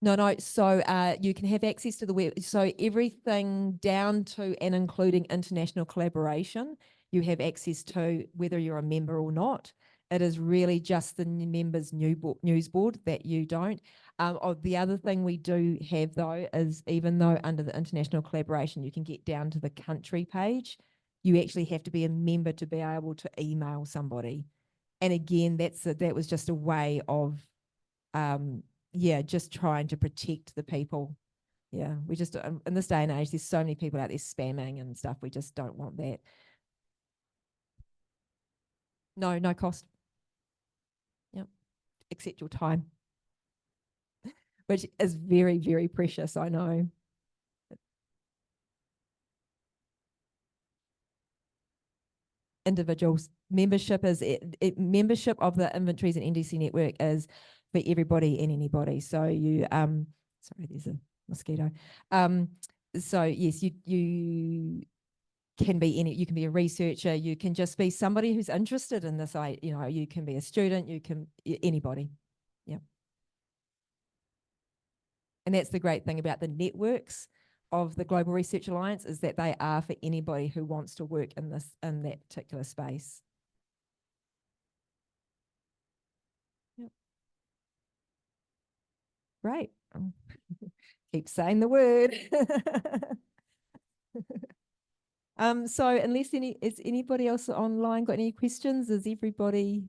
No. So you can have access to the web. So everything down to and including international collaboration, you have access to whether you're a member or not. It is really just the members' news board that you don't. The other thing we do have though is even though under the international collaboration you can get down to the country page, you actually have to be a member to be able to email somebody. And again, that was just a way of just trying to protect the people. Yeah, we just, in this day and age, there's so many people out there spamming and stuff. We just don't want that. No cost. Yep, except your time, which is very, very precious, I know. Individuals. Membership is membership of the Inventories and NDC network is for everybody and anybody. So you sorry, there's a mosquito. So yes, you can be you can be a researcher, you can just be somebody who's interested in this. You can be a student, you can anybody. Yeah. And that's the great thing about the networks of the Global Research Alliance is that they are for anybody who wants to work in that particular space. Yep. Great. Keep saying the word. So unless is anybody else online got any questions? Is everybody?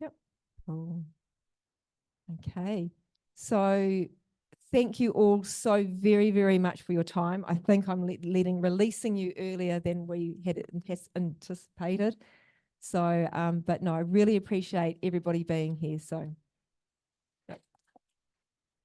Yep. Oh. Okay. So thank you all so very, very much for your time. I think I'm releasing you earlier than we had anticipated. So, but no, I really appreciate everybody being here. So